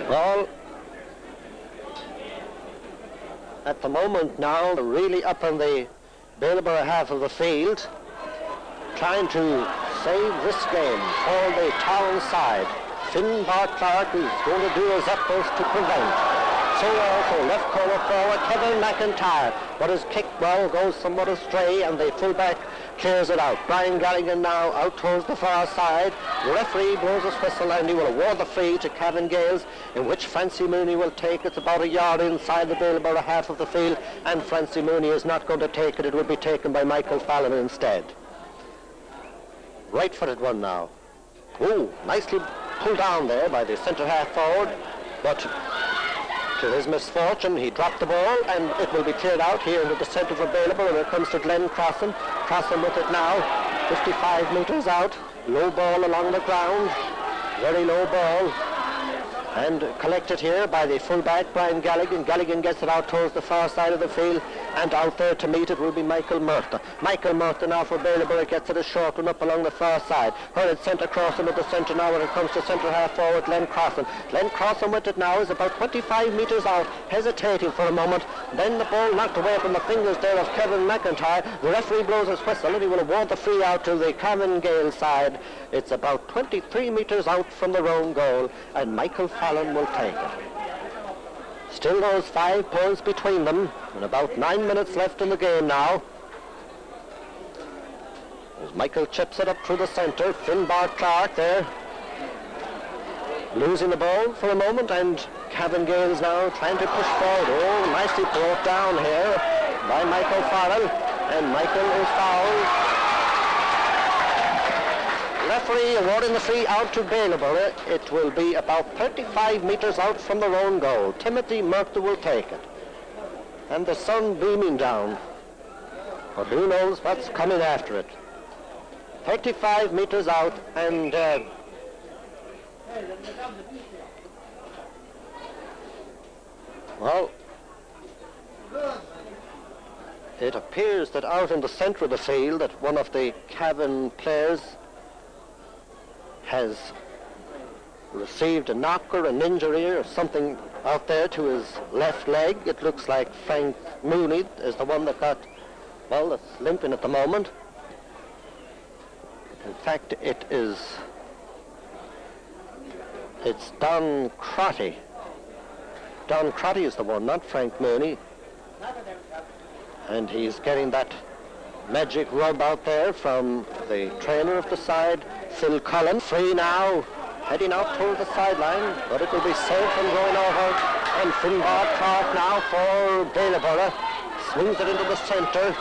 Well, at the moment now, really up in the Baileboro half of the field, trying to save this game for the town side. Finbar Clark is going to do his utmost to prevent. So also left corner forward, Kevin McIntyre, but his kick well goes somewhat astray and the fullback clears it out. Brian Galligan now out towards the far side. The referee blows his whistle and he will award the free to Cavan Gaels, in which Francie Mooney will take. It's about a yard inside the Baileboro half of the field, and Francie Mooney is not going to take it. It will be taken by Michael Fallon instead. Right-footed one now. Oh, nicely pulled down there by the centre half forward, but to his misfortune, he dropped the ball and it will be cleared out here into the centre of the Baileboro, and it comes to Glenn Crossan. Crossan with it now, 55 metres out, low ball along the ground, very low ball, and collected here by the fullback, Brian Galligan. Galligan gets it out towards the far side of the field, and out there to meet it will be Michael Murtha. Michael Murtha now for Baileboro gets it a short one up along the far side. Hurled centre cross into the centre now when it comes to centre half forward, Glenn Crossan. Glenn Crossan with it now is about 25 metres out, hesitating for a moment. Then the ball knocked away from the fingers there of Kevin McIntyre. The referee blows his whistle and he will award the free out to the Cavan Gaels side. It's about 23 metres out from their own goal, and Michael Fallon will take it. Still those 5 points between them, and about 9 minutes left in the game now. As Michael chips it up through the centre, Finbar Clark there, losing the ball for a moment, and Cavan Gaels now trying to push forward. Oh, nicely brought down here by Michael Farrell, and Michael is fouled. Referee awarding the free out to Baileboro. It will be about 35 metres out from their own goal. Timothy Murtha will take it. And the sun beaming down. But who knows what's coming after it. 35 metres out, and well, it appears that out in the centre of the field that one of the Cavan players has received a knock or an injury or something out there to his left leg. It looks like Frank Mooney is the one that got, well, that's limping at the moment. In fact, it's Don Crotty. Don Crotty is the one, not Frank Mooney. And he's getting that magic rub out there from the trainer of the side, Phil Cullen. Free now, heading out toward the sideline, but it will be safe from going over. And Finbar Clark now for Baileboro. Swings it into the centre.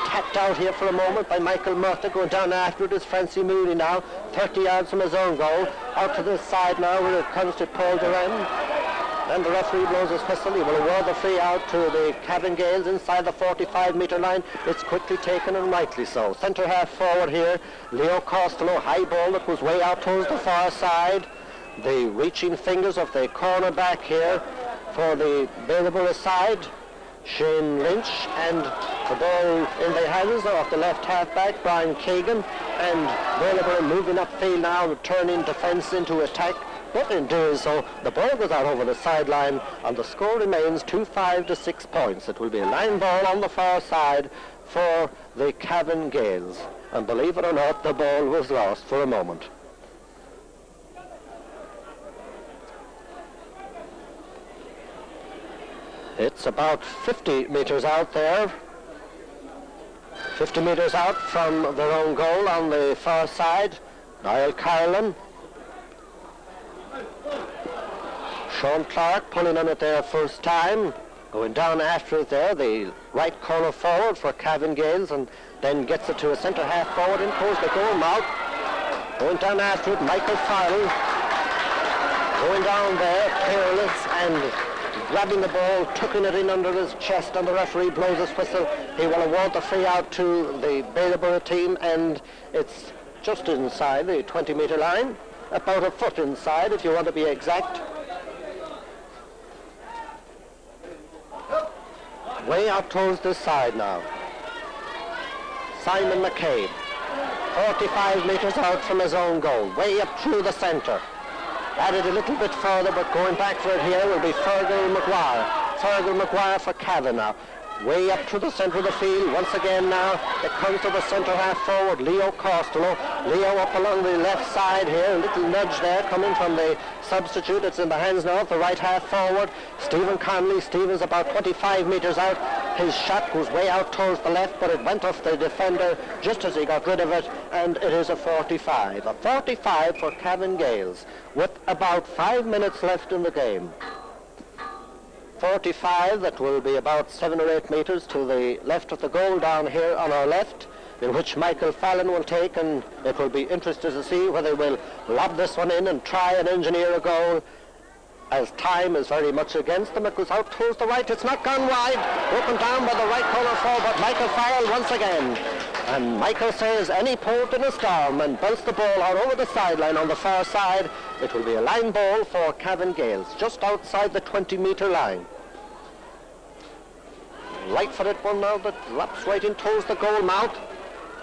Tapped out here for a moment by Michael Murtha. Going down after it is Francie Mooney now, 30 yards from his own goal. Out to this side now where it comes to Paul Duran. And the referee blows his whistle. He will award the free out to the Cavan Gaels inside the 45-metre line. It's quickly taken, and rightly so. Centre half forward here, Leo Costello, high ball that was way out towards the far side. The reaching fingers of the cornerback here for the Baileboro side, Shane Lynch, and the ball in the hands of the left halfback, Brian Keegan, and Baileboro moving upfield now, turning defence into attack. But in doing so, the ball goes out over the sideline, and the score remains 2-5 to 6 points. It will be a line ball on the far side for the Cavan Gaels. And believe it or not, the ball was lost for a moment. It's about 50 metres out there. 50 metres out from their own goal on the far side. Niall Carolan. Sean Clark pulling on it there first time. Going down after it there, the right corner forward for Cavan Gaels, and then gets it to a centre half forward in towards the goal mouth. Going down after it, Michael Farrell. Going down there, careless and grabbing the ball, tucking it in under his chest, and the referee blows his whistle. He will award the free out to the Baileboro team, and it's just inside the 20-metre line, about a foot inside if you want to be exact. Way out towards this side now. Simon McCabe, 45 metres out from his own goal, way up through the centre. Added a little bit further, but going back for it here will be Fergal Maguire. Fergal Maguire for Cavan now. Way up to the centre of the field. Once again now, it comes to the centre half forward, Leo Costello. Leo up along the left side here. A little nudge there coming from the substitute. It's in the hands now of the right half forward, Stephen Conley. Stephen's about 25 metres out. His shot goes way out towards the left, but it went off the defender just as he got rid of it, and it is a 45. A 45 for Cavan Gaels, with about 5 minutes left in the game. 45, that will be about 7 or 8 metres to the left of the goal down here on our left, in which Michael Fallon will take, and it will be interesting to see whether he will lob this one in and try and engineer a goal, as time is very much against them. It goes out towards the right. It's not gone wide. Open down by the right corner forward, Michael Farrell once again. And Michael says any port in a storm, and belts the ball out over the sideline on the far side. It will be a line ball for Cavan Gaels, just outside the 20-metre line. Right-footed one now that drops right in towards the goal mouth.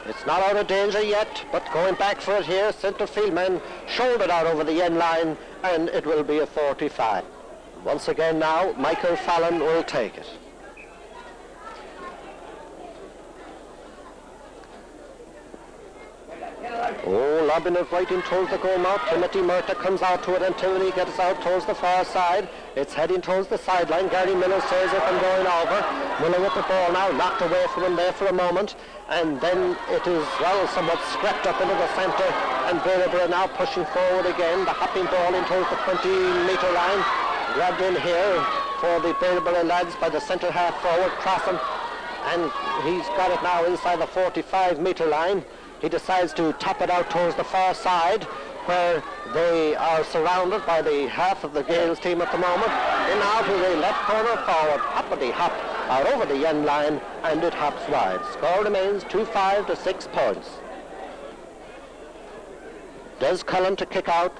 It's not out of danger yet, but going back for it here, centre field man shouldered out over the end line, and it will be a 45. Once again now, Michael Fallon will take it. Oh, lobbing it right in towards the goal mouth. Timothy Murtagh comes out to it, and Timothy gets out towards the far side. It's heading towards the sideline. Gary Miller says it and going over. Miller with the ball now, knocked away from him there for a moment, and then it is, well, somewhat scrapped up into the centre, and Baileboro now pushing forward again. The hopping ball in towards the 20-metre line. Grabbed in here for the Baileboro lads by the centre half forward, crossing, and he's got it now inside the 45-metre line. He decides to tap it out towards the far side, where they are surrounded by the half of the Gaels team at the moment. In now to the left corner forward, hoppity hop, out over the end line, and it hops wide. Score remains 2-5 to 6 points. Des Cullen to kick out,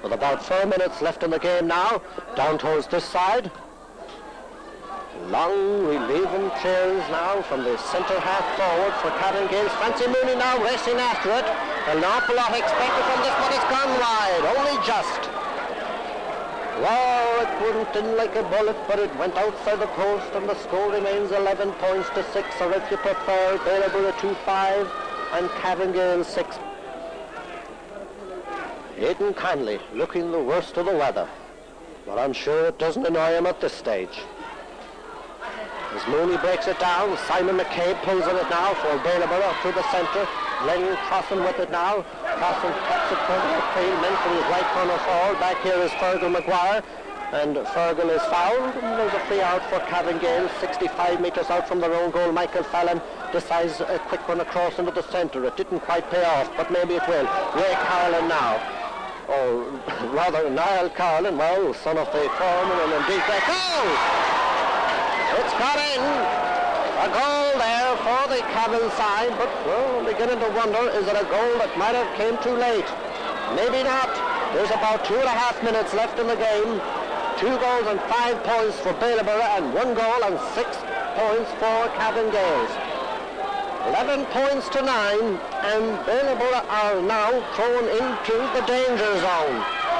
with about 4 minutes left in the game now, down towards this side. Long relieving clears now from the centre half forward for Cavan Gaels. Francie Mooney now racing after it. An awful lot expected from this, but it's gone wide, only just. Well, it went in like a bullet, but it went outside the post, and the score remains 11 points to 6, or if you prefer, Baileboro 2-5 and Cavan Gaels 6. Aidan Conley looking the worst of the weather, but I'm sure it doesn't annoy him at this stage. As Mooney breaks it down, Simon McCabe pulls on it now for Baileboro through the centre. Glenn Crossan with it now. Crossan cuts it further upfield, meant for his right corner forward. Back here is Fergal Maguire, and Fergal is fouled. And there's a free out for Cavan Gaels, 65 metres out from their own goal. Michael Fallon decides a quick one across into the centre. It didn't quite pay off, but maybe it will. Ray Carolan now. Or rather, Niall Carolan, well, son of the foreman, and indeed that goal! It's got in. A goal there for the Cavan side, but well, I'm beginning to wonder, is it a goal that might have came too late? Maybe not. There's about 2.5 minutes left in the game. 2 goals and 5 points for Baileboro, and 1 goal and 6 points for Cavan Gaels. 11 points to 9, and Baileboro are now thrown into the danger zone.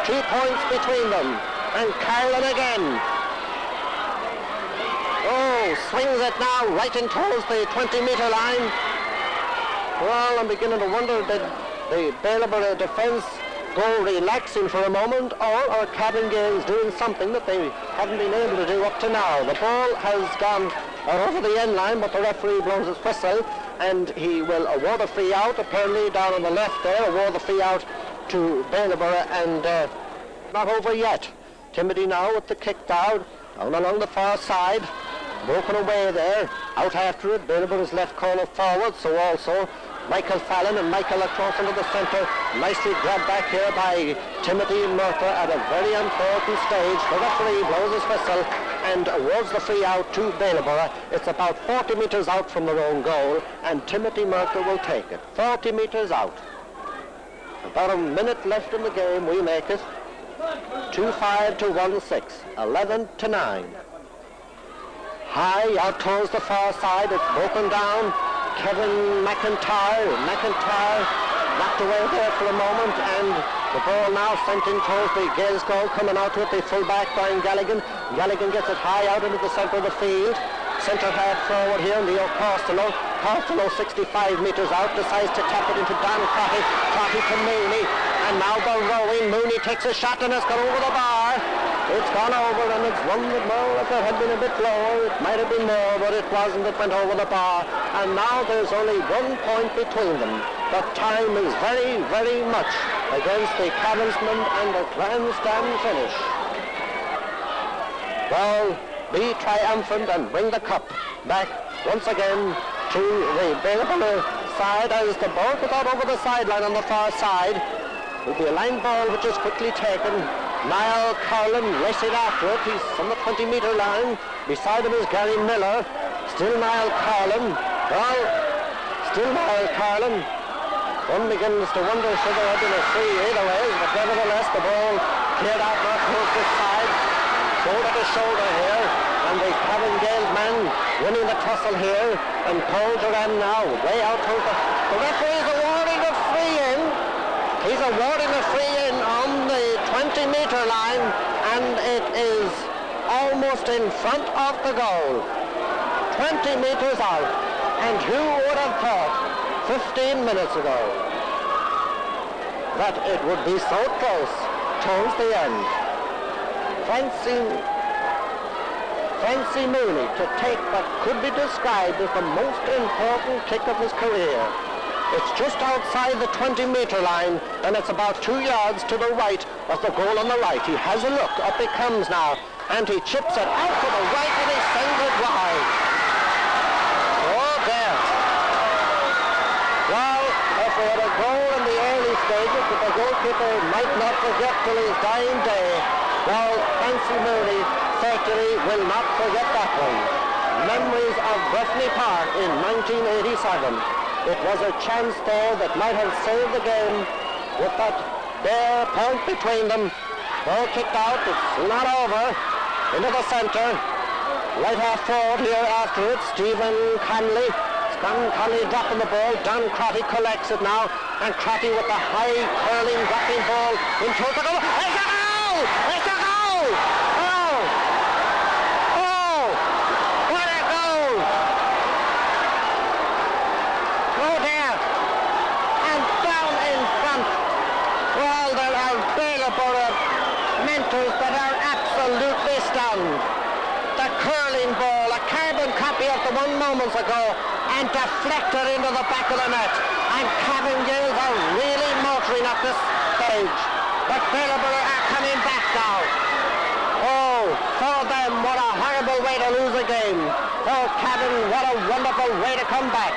2 points between them, and Carolan again. Oh, swings it now right in towards the 20-metre line. Well, I'm beginning to wonder, did the Baileboro defence goal relaxing for a moment, or are Cavan Gaels doing something that they haven't been able to do up to now? The ball has gone over the end line, but the referee blows his whistle, and he will award a free out, apparently down on the left there, award the free out to Baileboro, and not over yet. Timothy now with the kick down along the far side, broken away there, out after it. Baileboro's left corner forward, so also Michael Fallon and Michael across into the centre, nicely grabbed back here by Timothy Murtha at a very important stage. The referee blows his whistle and awards the free out to Baileboro. It's about 40 metres out from their own goal, and Timothy Murtha will take it. 40 metres out. About a minute left in the game, we make it 2-5 to 1-6, 11-9. High out towards the far side, it's broken down. Kevin McIntyre knocked away there for a moment, and the ball now sent in towards the Gaels goal, coming out with the full-back Brian Galligan. Galligan gets it high out into the centre of the field. Centre half forward here, Leo Costello. Costello 65 metres out, decides to tap it into Dan Crotty. Crotty to Mooney, and now the rowing. Mooney takes a shot and it's gone over the bar. It's gone over, and it's one that, well, if it had been a bit lower, it might have been more, but it wasn't. It went over the bar, and now there's only 1 point between them. But time is very, very much against the Cavensmen and the grandstand finish. Well, be triumphant and bring the cup back once again to the Baileboro side as the ball put out over the sideline on the far side. Will be a line ball which is quickly taken. Niall Carlin racing after it. He's on the 20-metre line. Beside him is Gary Miller. Still Niall Carlin. Well, still Niall Carlin. One begins to wonder should there have been a free either way, but nevertheless the ball cleared out now towards this side. Shoulder to shoulder here, and the Cavan Gaels man winning the tussle here, and Paul Duran now way out towards the referee is awarding a free in. He's awarding a free in on the 20-metre line, and it is almost in front of the goal. 20 metres out, and who would have thought 15 minutes ago that it would be so close towards the end. Fancy Mooney to take what could be described as the most important kick of his career. It's just outside the 20-metre line, and it's about 2 yards to the right of the goal on the right. He has a look, up he comes now, and he chips it out to the right, and he sends it wide. Oh, there. Well, if we had a goal in the early stages that the goalkeeper might not forget till his dying day, well, Fancy Mooney certainly will not forget that one. Memories of Breffni Park in 1987. It was a chance there that might have saved the game with that bare point between them. Ball kicked out, it's not over. Into the centre. Right half forward here after it, Stephen Conley. Conley dropping the ball. Don Crotty collects it now. And Crotty with the high curling dropping ball into the goal. It's a goal! It's a goal! Oh! Oh! What a goal! Oh dear! And down in front. Well, there are Baileboro mentors that are absolutely stunned. The curling ball, a carbon copy of the one moments ago, and deflected into the back of the net. And Cavan Gaels are really motoring at this stage. But Baileboro are coming back now. Oh, for them, what a horrible way to lose a game. For Cavan, what a wonderful way to come back.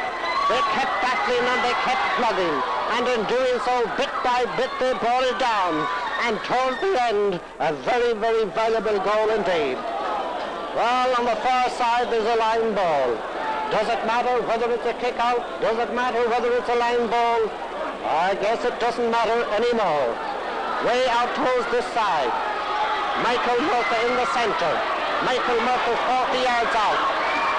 They kept battling and they kept plugging. And in doing so, bit by bit, they brought it down. And towards the end, a very, very valuable goal indeed. Well, on the far side, there's a line ball. Does it matter whether it's a kick out? Does it matter whether it's a line ball? I guess it doesn't matter anymore. Way out towards this side. Michael Murtha in the centre. Michael Murtha 40 yards out.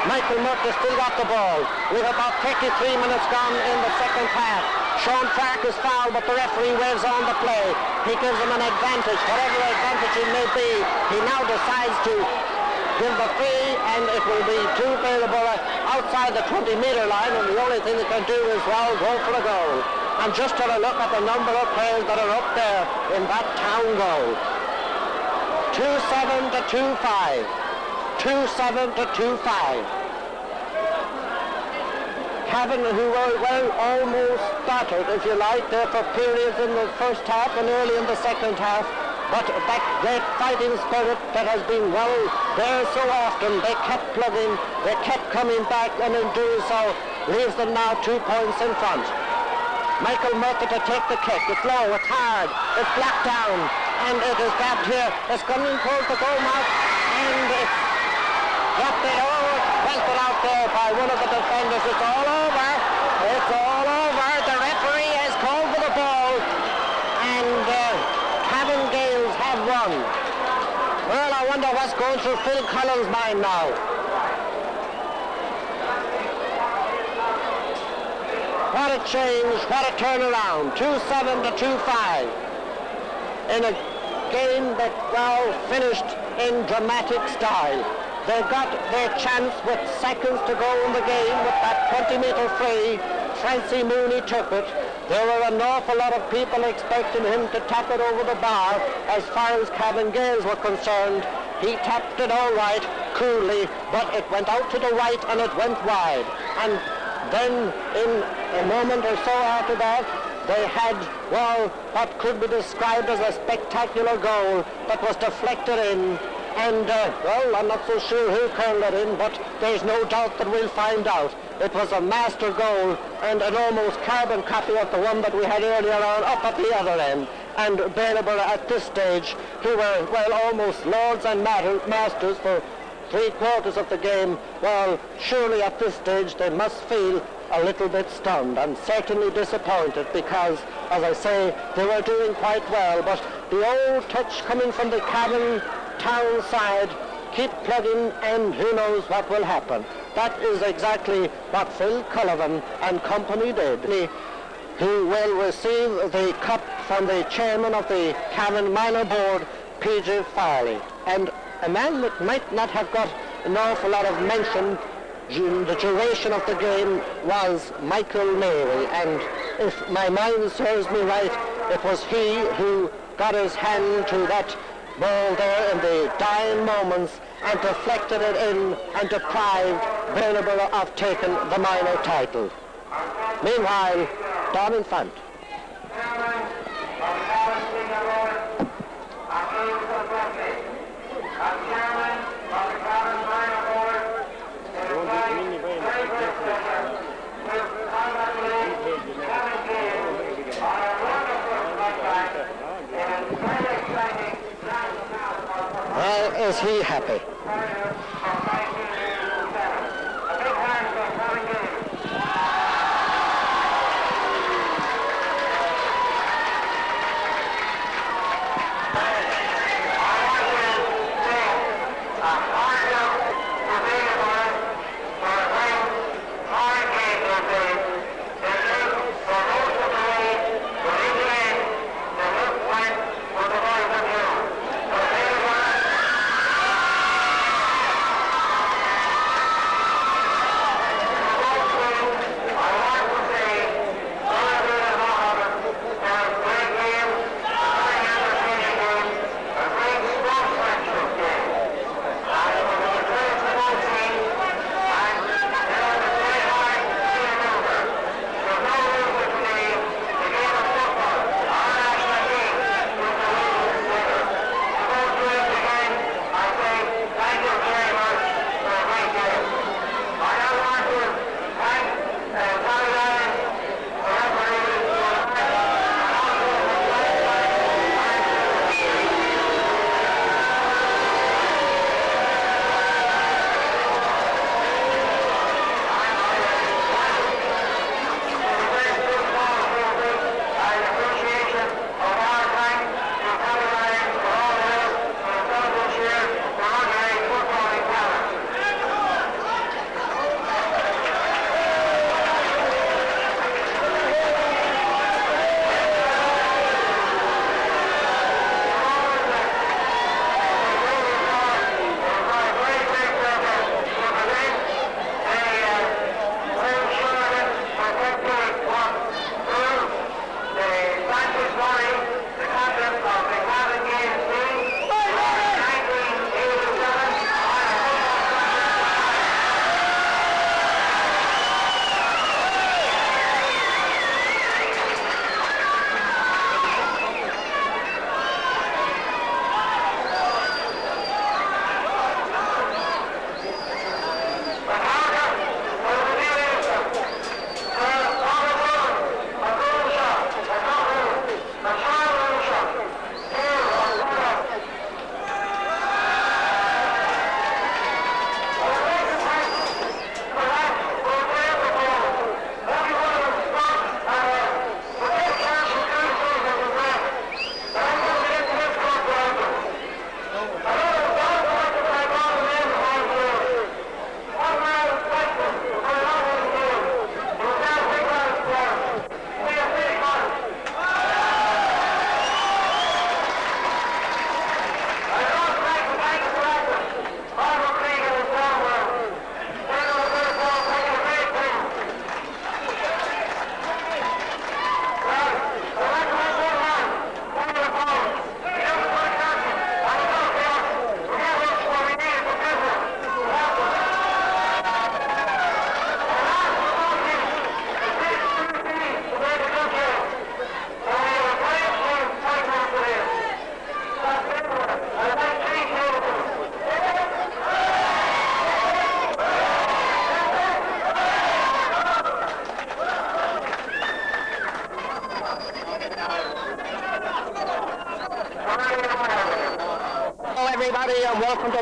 Michael Murtha still got the ball. With about 33 minutes gone in the second half. Sean Clark is fouled, but the referee waves on the play. He gives him an advantage, whatever advantage it may be. He now decides to give the free, and it will be to Baileboro outside the 20-metre line, and the only thing they can do is, well, go for a goal. And just have a look at the number of players that are up there in that town goal. 2-7 to 2-5. 2-7 to 2-5. Cavan, who were almost battered, if you like, there for periods in the first half and early in the second half, but that great fighting spirit that has been well there so often, they kept plugging, they kept coming back, and in doing so leaves them now 2 points in front. Michael Murphy to take the kick. It's low, it's hard, it's blocked down, and it is grabbed here. It's coming towards the goal mouth, and it's dropped it over, belted out there by one of the defenders. It's all over. It's all over. The referee has called for the ball, and Cavan Gaels have won. Well, I wonder what's going through Phil Collins' mind now. What a change, what a turnaround. 2-7 to 2-5. In a game that now finished in dramatic style. They got their chance with seconds to go in the game with that 20-meter free. Francie Mooney took it. There were an awful lot of people expecting him to tap it over the bar. As far as Cavan Gaels were concerned, he tapped it all right, coolly, but it went out to the right and it went wide. And then in a moment or so after that, they had, well, what could be described as a spectacular goal that was deflected in. And, well, I'm not so sure who curled it in, but there's no doubt that we'll find out. It was a master goal and an almost carbon copy of the one that we had earlier on up at the other end. And Baileboro at this stage, who were, well, almost lords and masters for 3/4 of the game, well, surely at this stage they must feel a little bit stunned and certainly disappointed because, as I say, they were doing quite well. But the old touch coming from the Cavan town side, keep plugging and who knows what will happen. That is exactly what Phil Cullivan and company did, who will receive the cup from the chairman of the Cavan Minor Board, P.J. Farley. And a man that might not have got an awful lot of mention during the duration of the game was Michael Mary, and if my mind serves me right, it was he who got his hand to that ball there in the dying moments and deflected it in and deprived Baileboro of taking the minor title. Meanwhile, down in front. Well, is he happy?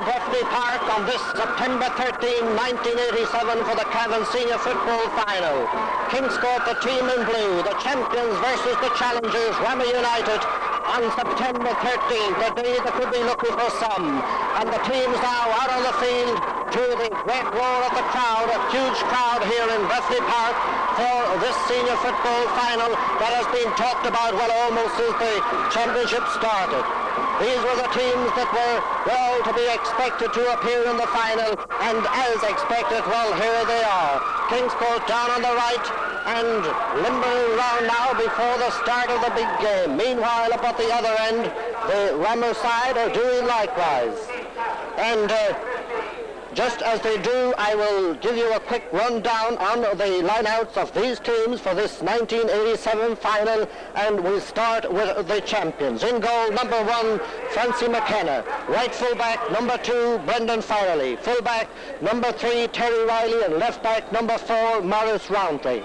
Breffni Park on this September 13, 1987 for the Cavan Senior Football Final. Kingscourt, the team in blue, the champions versus the challengers, Rammer United, on September 13th, the day that could be looking for some. And the teams now out on the field to the great roar of the crowd, a huge crowd here in Breffni Park for this senior football final that has been talked about, well, almost since the championship started. These were the teams that were, well, to be expected to appear in the final, and as expected, well, here they are. Kingscourt down on the right and limbering round now before the start of the big game. Meanwhile, up at the other end, the Rammer side are doing likewise. And just as they do, I will give you a quick rundown on the lineouts of these teams for this 1987 final, and we'll start with the champions. In goal, number 1, Francie McKenna. Right fullback, number 2, Brendan Farrelly. Fullback, number 3, Terry Riley, and left back, number 4, Maurice Roundtree.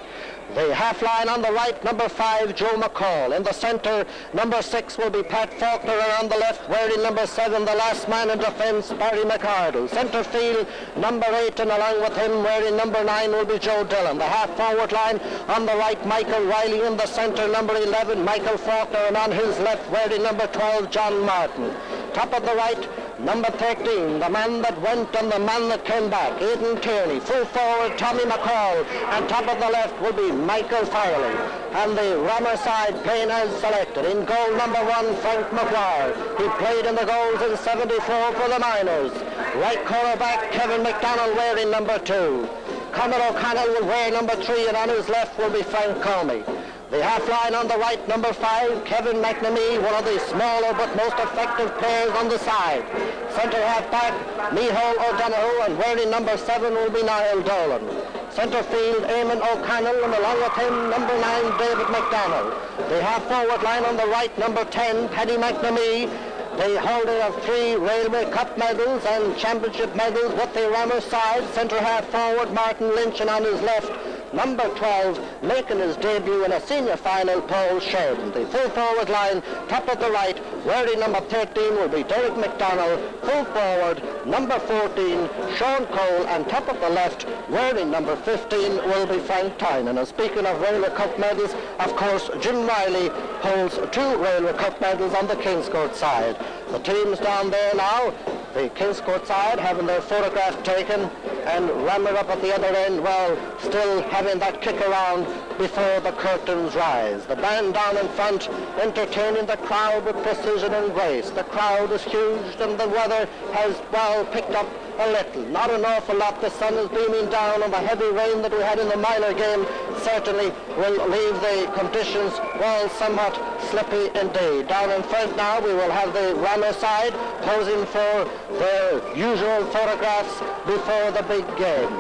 The half line on the right, number 5, Joe McCall. In the centre, number 6 will be Pat Faulkner, and on the left, wearing number 7, the last man in defence, Barry McArdle. Centre field, number 8, and along with him, wearing number 9, will be Joe Dillon. The half forward line on the right, Michael Riley. In the centre, number 11, Michael Faulkner, and on his left, wearing number 12, John Martin. Top of the right, number 13, the man that went and the man that came back, Aidan Tierney. Full forward, Tommy McCall, and top of the left will be Michael Farrelly. And the Rammer side playing as selected. In goal, number 1, Frank McGuire. He played in the goals in 74 for the Miners. Right cornerback, Kevin McDonald, wearing number 2. Conor O'Connell will wear number 3, and on his left will be Frank Comey. The half line on the right, number 5, Kevin McNamee, one of the smaller but most effective players on the side. Centre half back, Micheál O'Donoghue, and wearing number 7 will be Niall Dolan. Centre field, Eamon O'Connell, and along with him, number 9, David McDonald. The half forward line on the right, number 10, Paddy McNamee, the holder of 3 Railway Cup medals and championship medals with the Rammer side. Centre half forward, Martin Lynch, and on his left, number 12, making his debut in a senior final, Paul Sheridan. The full forward line, top of the right, wearing number 13 will be Derek McDonald. Full forward, number 14, Sean Cole, and top of the left, wearing number 15 will be Frank Tynan. And speaking of Railway Cup medals, of course, Jim Riley holds 2 Railway Cup medals on the Kingscourt side. The teams down there now, the Kingscourt side having their photograph taken, and Rammer up at the other end, well, still having that kick around before the curtains rise. The band down in front entertaining the crowd with precision and grace. The crowd is huge, and the weather has, well, picked up a little. Not an awful lot. The sun is beaming down, and the heavy rain that we had in the minor game certainly will leave the conditions, well, somewhat slippy indeed. Down in front now we will have the Rammer side posing for their usual photographs before the big game.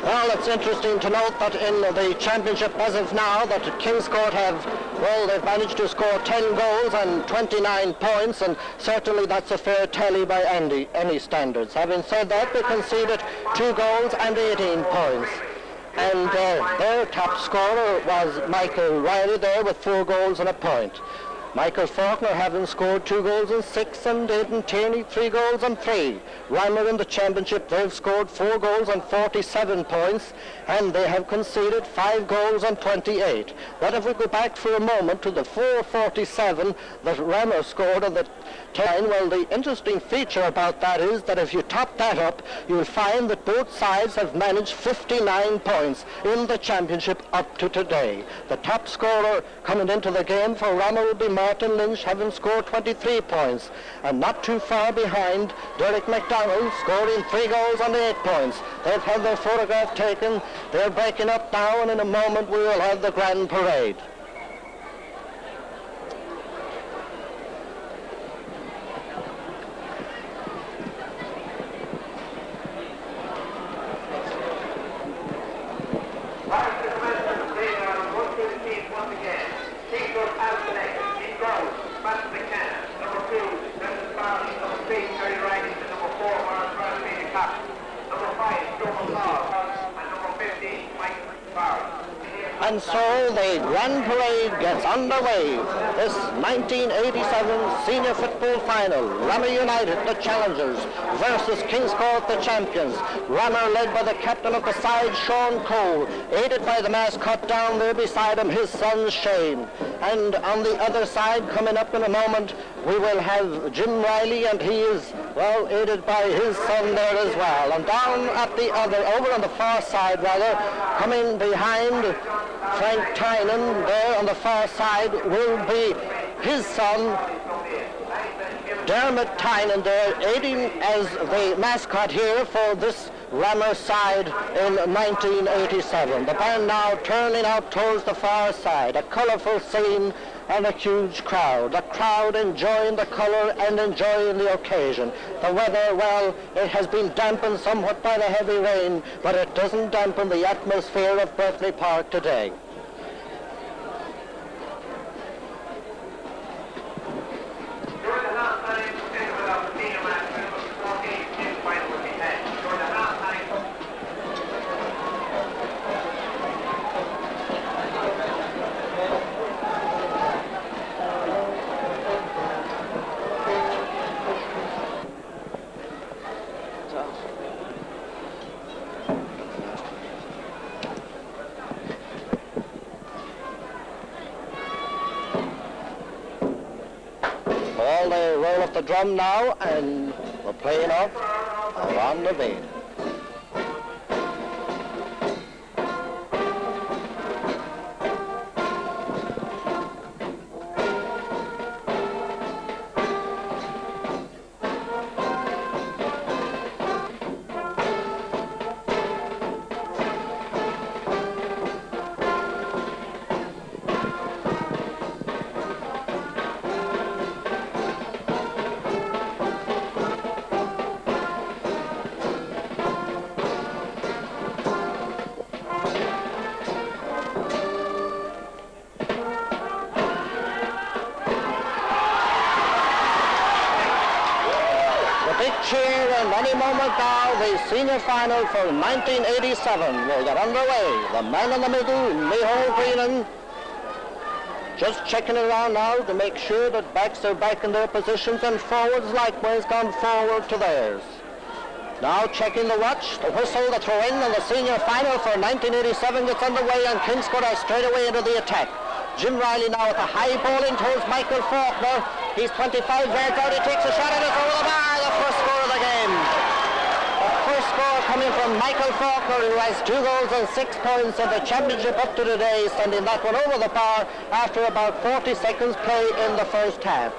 Well, it's interesting to note that in the championship as of now that Kingscourt have, well, they've managed to score 10 goals and 29 points, and certainly that's a fair tally by any standards. Having said that, they conceded 2 goals and 18 points. And their top scorer was Michael Riley there with 4 goals and a point. Michael Faulkner having scored 2 goals and 6, and Aidan Tierney 3 goals and 3. Rammer in the championship, they've scored 4 goals and 47 points, and they have conceded 5 goals and 28. But if we go back for a moment to the 447 that Rammer scored on the 10, well, the interesting feature about that is that if you top that up, you'll find that both sides have managed 59 points in the championship up to today. The top scorer coming into the game for Rammer will be Martin Lynch, having scored 23 points, and not too far behind, Derek McDonald scoring 3 goals and 8 points. They've had their photograph taken. They're breaking up now, and in a moment we will have the grand parade. And so the grand parade gets underway. this 1987 Senior Football Final. Rammer United, the challengers, versus Kingscourt, the champions. Rammer led by the captain of the side, Sean Cole, aided by the mascot down there beside him, his son Shane. And on the other side, coming up in a moment, we will have Jim Riley, and he is, well, aided by his son there as well. And down at the other, over on the far side rather, coming behind Frank Tynan there on the far side will be his son Dermot Tynan there, aiding as the mascot here for this Rammer side in 1987. The band now turning out towards the far side, a colourful scene and a huge crowd. The crowd enjoying the colour and enjoying the occasion. The weather, well, it has been dampened somewhat by the heavy rain, but it doesn't dampen the atmosphere of Breffni Park today. They roll up the drum now, and we're playing off around the vein. Cheer, and any moment now the senior final for 1987 will get underway. The man in the middle, Micheál Greenan, just checking around now to make sure that backs are back in their positions and forwards likewise gone forward to theirs. Now checking the watch, the whistle, the throw-in, and the senior final for 1987 gets underway, and Kingscourt are straight away into the attack. Jim Riley now with a high ball in towards Michael Faulkner. He's 25 yards out, he takes a shot and it's over the bar, the first score of the game. The first score coming from Michael Faulkner, who has 2 goals and 6 points in the championship up to today, sending that one over the bar after about 40 seconds play in the first half.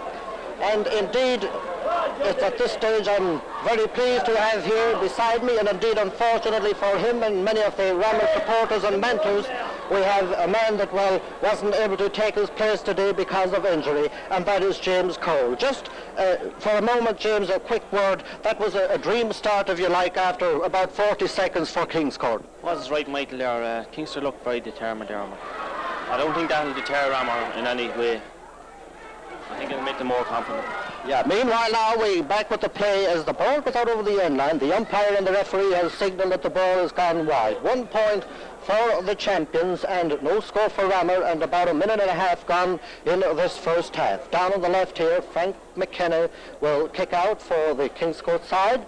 And indeed, it's at this stage I'm very pleased to have here beside me, and indeed unfortunately for him and many of the Rammer supporters and mentors, we have a man that, well, wasn't able to take his place today because of injury, and that is James Cole. Just for a moment, James, a quick word. That was a dream start, if you like, after about 40 seconds for Kingscourt.
Was right, Michael, there. Kingscourt looked very determined there. I don't think that'll deter Rammer in any way. I think it'll make them more confident.
Yeah, meanwhile now we back with the play as the ball goes out over the end line. The umpire and the referee has signalled that the ball has gone wide. 1 point for the champions and no score for Rammer, and about a minute and a half gone in this first half. Down on the left here, Frank McKenna will kick out for the Kingscourt side.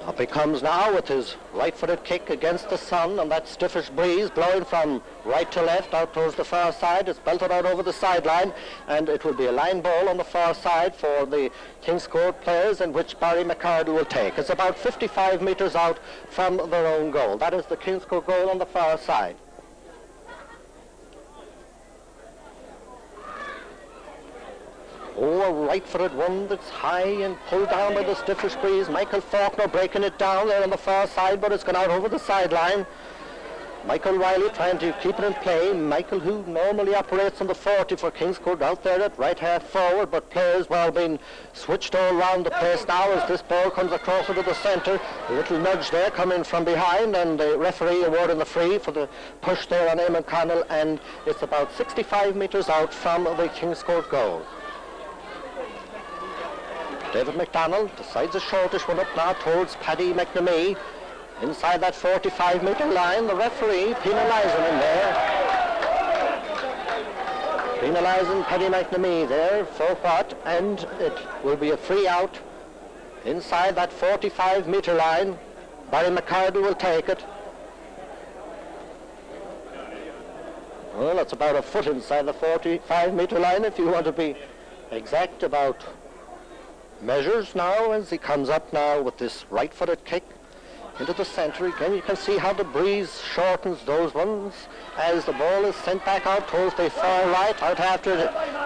Up he comes now with his right-footed kick against the sun, and that stiffish breeze blowing from right to left out towards the far side. It's belted out over the sideline, and it will be a line ball on the far side for the Kingscourt players, in which Barry McCardle will take. It's about 55 metres out from their own goal. That is the Kingscourt goal on the far side. Oh, a right-footed one that's high and pulled down by the stiffish breeze. Michael Faulkner breaking it down there on the far side, but it's gone out over the sideline. Michael Riley trying to keep it in play. Michael, who normally operates on the 40 for Kingscourt, out there at right half forward, but players, well, being switched all around the place now as this ball comes across into the centre. A little nudge there coming from behind, and the referee awarding the free for the push there on Eamon Connell, and it's about 65 metres out from the Kingscourt goal. David McDonald decides a shortish one up now towards Paddy McNamee. Inside that 45-meter line, the referee penalising him there. Penalising Paddy McNamee there for what? And it will be a free out inside that 45-meter line. Barry McCarty will take it. Well, it's about a foot inside the 45-meter line if you want to be exact about measures now as he comes up now with this right-footed kick into the centre. Again, you can see how the breeze shortens those ones as the ball is sent back out towards the far right, out after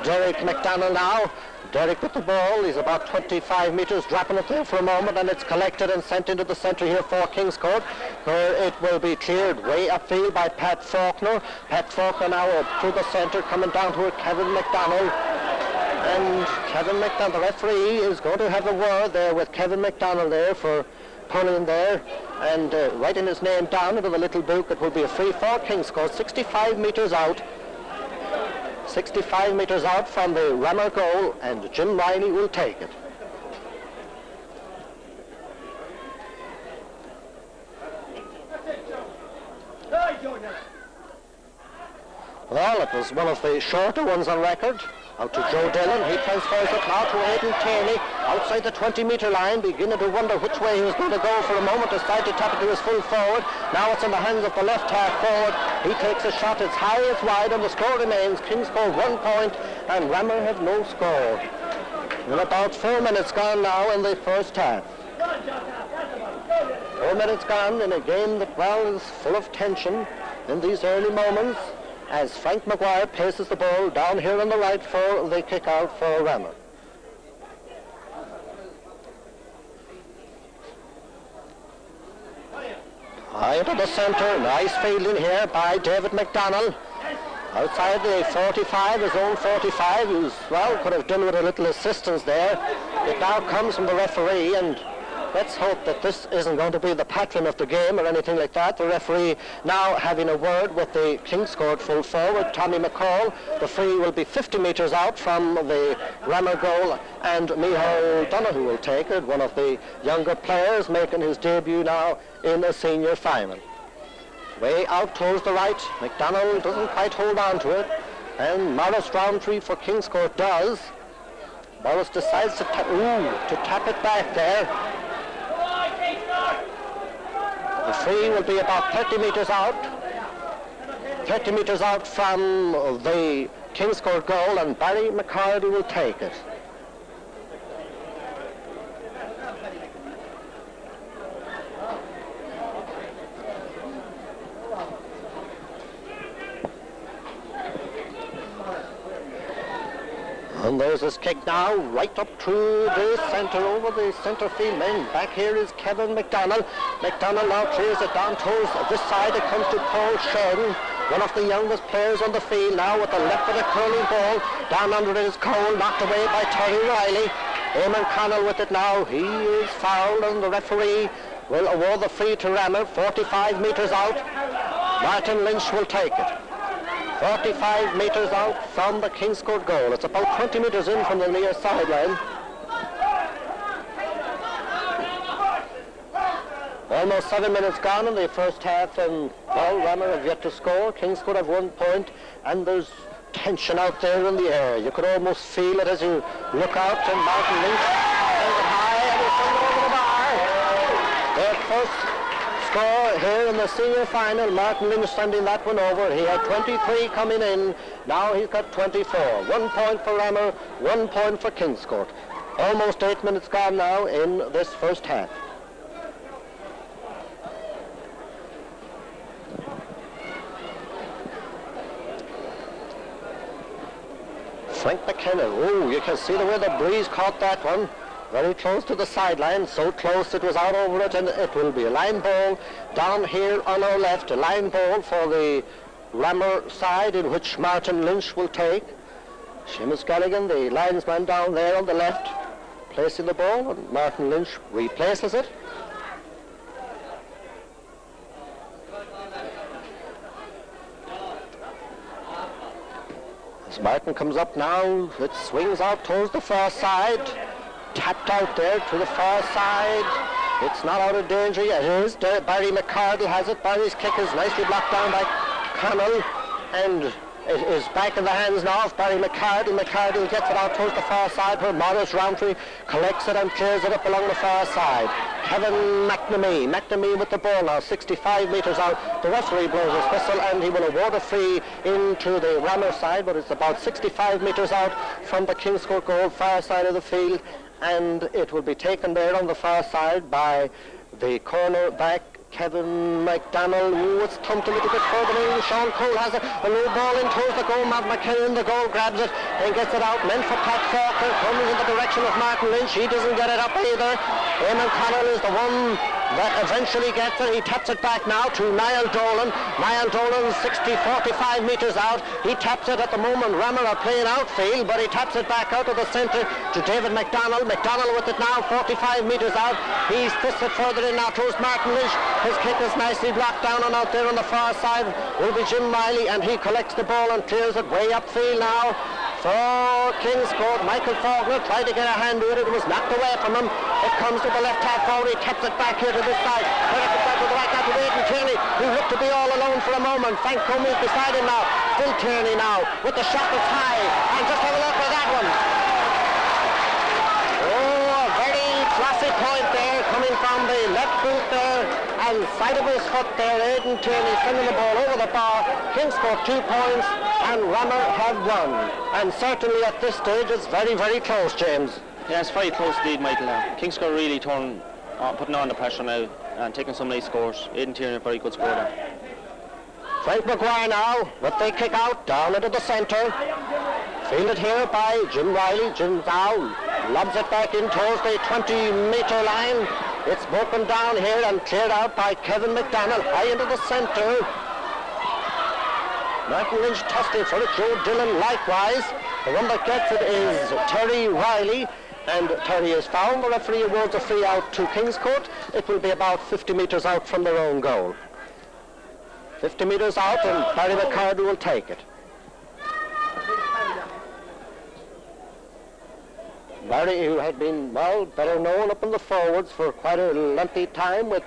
Derek McDonald now. Derek with the ball, he's about 25 metres, dropping it there for a moment, and it's collected and sent into the centre here for Kingscourt, where it will be cleared way upfield by Pat Faulkner. Pat Faulkner now up through the centre, coming down to Kevin McDonald. And Kevin McDonald, the referee, is going to have a word there with Kevin McDonald there for pulling there, and writing his name down into the little book. It will be a free for Kingscourt, 65 metres out. 65 metres out from the Rammer goal, and Jim Riley will take it. Well, it was one of the shorter ones on record. Out to Joe Dillon, he transfers it now to Aidan Taney, outside the 20-metre line, beginning to wonder which way he was going to go for a moment, decided to tap it to his full forward. Now it's in the hands of the left half forward. He takes a shot, it's high, it's wide, and the score remains Kingscourt 1 point, and Rammer have no score. And about 4 minutes gone now in the first half. 4 minutes gone in a game that, well, is full of tension in these early moments, as Frank Maguire paces the ball down here on the right for the kick out for Rammer. High into the centre, nice fielding here by David McDonald. Outside the 45, his own 45, who's, well, could have done with a little assistance there. It now comes from the referee, and let's hope that this isn't going to be the pattern of the game or anything like that. The referee now having a word with the Kingscourt full forward, Tommy McCall. The free will be 50 metres out from the Rammer goal, and Micheál Donoghue will take it, one of the younger players making his debut now in a senior final. Way out towards the right, McDonald doesn't quite hold on to it, and Morris Roundtree for Kingscourt does. Morris decides to tap it back there. The free will be about 30 metres out. 30 metres out from the Kingscourt goal, and Barry McCarty will take it. And there's this kick now, right up through the centre, over the centre field men. Back here is Kevin McDonald. McDonald now clears it down towards this side. It comes to Paul Sheridan, one of the youngest players on the field now, with the left of the curling ball. Down under it is Cole, knocked away by Terry Riley. Eamon Connell with it now. He is fouled, and the referee will award the free to Rammer, 45 metres out. Martin Lynch will take it. 45 metres out from the Kingscourt goal. It's about 20 metres in from the near sideline. Almost 7 minutes gone in the first half, and all Rammer have yet to score. Kingscourt have 1 point, and there's tension out there in the air. You could almost feel it as you look out, and Martin Lynch sends it high, and it's over the bar. Their first score here in the senior final. Martin Lynch sending that one over. He had 23 coming in. Now he's got 24. 1 point for Rammer, 1 point for Kingscourt. Almost 8 minutes gone now in this first half. Frank McKenna. Oh, you can see the way the breeze caught that one. Very close to the sideline, so close it was out over it, and it will be a line ball down here on our left, a line ball for the Rammer side, in which Martin Lynch will take. Seamus Galligan, the linesman down there on the left, placing the ball, and Martin Lynch replaces it. As Martin comes up now, it swings out towards the far side. Tapped out there to the far side. It's not out of danger yet. It is. Barry McCardle has it. Barry's kick is nicely blocked down by Connell, and it is back in the hands now of Barry McCardle. McCardle gets it out towards the far side where Morris Roundtree collects it and clears it up along the far side. Kevin McNamee with the ball now, 65 metres out. The referee blows his whistle and he will award a free into the Rammer side, but it's about 65 metres out from the Kingscourt goal, far side of the field, and it will be taken there on the far side by the corner back Kevin McDonald. It's thumped a little bit further in. Sean Cole has a low ball in towards the goal. Matt McKinnon, the goal, grabs it and gets it out. Meant for Pat Faulkner, comes in the direction of Martin Lynch. He doesn't get it up either. Eamon Connell is the one that eventually gets it. He taps it back now to Niall Dolan. Niall Dolan 45 metres out. He taps it at the moment. Rammer are playing outfield, but he taps it back out of the centre to David McDonald. McDonald with it now, 45 metres out. He's twists it further in now towards Martin Lynch. His kick is nicely blocked down and out there on the far side will be Jim Riley, and he collects the ball and clears it way upfield now for Kingscourt. Michael Faulkner tried to get a hand to it. It was knocked away from him. It comes to the left half forward. He taps it back here to this side. Collects it back to the right now to Aidan Tierney, who looked to be all alone for a moment. Frank Comey is beside him now. Still Tierney now with the shot that's high. And just have a look at that one. Oh, a very classy point there coming from the left boot there. And side of his foot there, Aidan Tierney sending the ball over the bar. Kingscourt 2 points and Rammer have 1. And certainly at this stage it's very, very close, James.
Yeah, it's very close lead, Michael. Kingscourt really putting on the pressure now and taking some nice scores. Aidan Tierney, a very good scorer there.
Frank Maguire now, with the kick out, down into the centre. Fielded here by Jim Riley. Jim now lobs it back in towards the 20-metre line. It's broken down here and cleared out by Kevin McDonald, high into the centre. Martin Lynch testing for it. Joe Dillon likewise. The one that gets it is Terry Riley, and Terry is found. The referee awards a free out to Kingscourt. It will be about 50 metres out from their own goal. 50 metres out, and Barry McCardle will take it. Barry, who had been, well, better known up in the forwards for quite a lengthy time with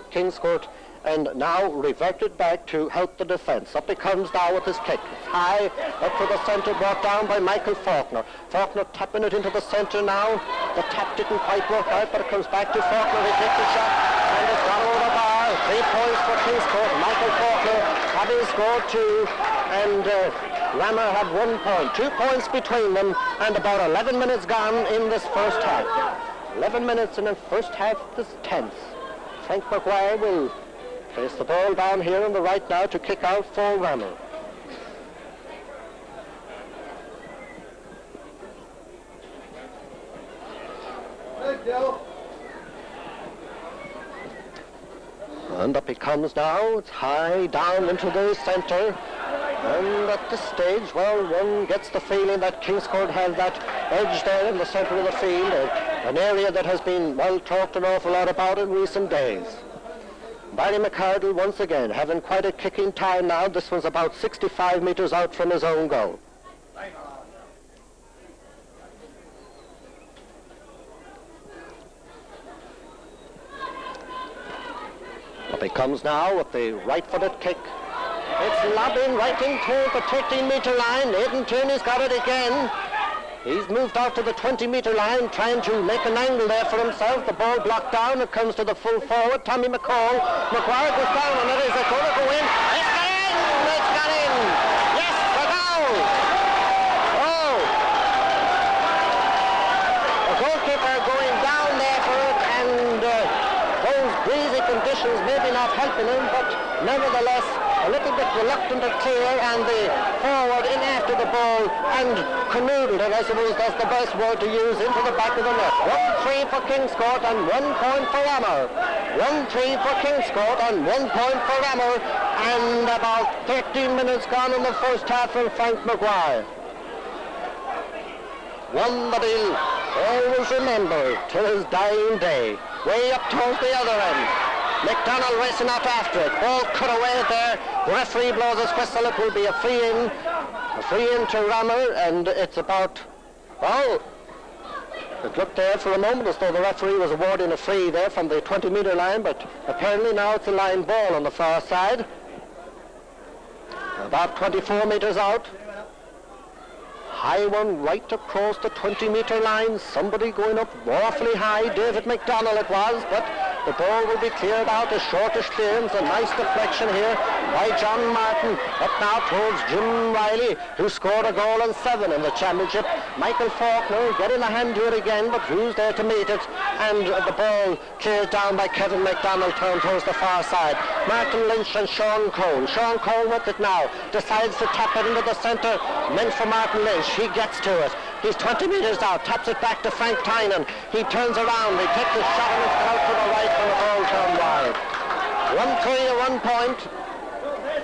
Kingscourt, and now reverted back to help the defence. Up he comes now with his kick. High up to the centre, brought down by Michael Faulkner. Faulkner tapping it into the centre now. The tap didn't quite work out, but it comes back to Faulkner. He takes the shot, and it's gone over the bar. 3 points for Kingscourt. Michael Faulkner having scored 2, and Rammer had 1 point. 2 points between them, and about 11 minutes gone in this first half. 11 minutes in the first half, this 10th. Frank Maguire will place the ball down here on the right now to kick out for Rammer. And up he comes now. It's high down into the centre. And at this stage, well, one gets the feeling that Kingscourt have that edge there in the centre of the field, an area that has been, well, talked an awful lot about in recent days. Barry McCardle once again having quite a kicking time now. This one's about 65 metres out from his own goal. Up he comes now with the right-footed kick. It's lobbing right in toward the 13-metre line. Aidan Tierney's got it again. He's moved out to the 20-metre line, trying to make an angle there for himself. The ball blocked down. It comes to the full forward, Tommy McCall. Maguire goes down, and it is going to go in. It's got in! It's got in! Yes, the goal! Oh! The goalkeeper going down there for it, and those breezy conditions maybe not helping him, but nevertheless a little bit reluctant to clear, and the forward in after the ball and canoodled it, I suppose that's the best word to use, into the back of the net. 1-3 for Kingscourt and 1 point for Rammer. 1-3 for Kingscourt and 1 point for Rammer, and about 13 minutes gone in the first half from Frank Maguire. One that he'll always remember till his dying day. Way up towards the other end. McDonald racing out after it. Ball cut away there. The referee blows his whistle. It will be a free in to Rammer, and it's about, well, It looked there for a moment as though the referee was awarding a free there from the 20-metre line, but apparently now it's a line ball on the far side. About 24 metres out. High one right across the 20-metre line. Somebody going up awfully high. David McDonnell it was, but the ball will be cleared out. A shortish clearance, a nice deflection here by John Martin. Up now towards Jim Riley, who scored a goal and 7 in the championship. Michael Faulkner getting a hand to it again, but who's there to meet it? And the ball cleared down by Kevin McDonnell, turned towards the far side. Martin Lynch and Sean Cole. Sean Cole with it now. Decides to tap it into the centre. Meant for Martin Lynch. He gets to it. He's 20 metres out. Taps it back to Frank Tynan. He turns around. He takes a shot and it's out to the right and the ball turned wide. 1-3 at 1 point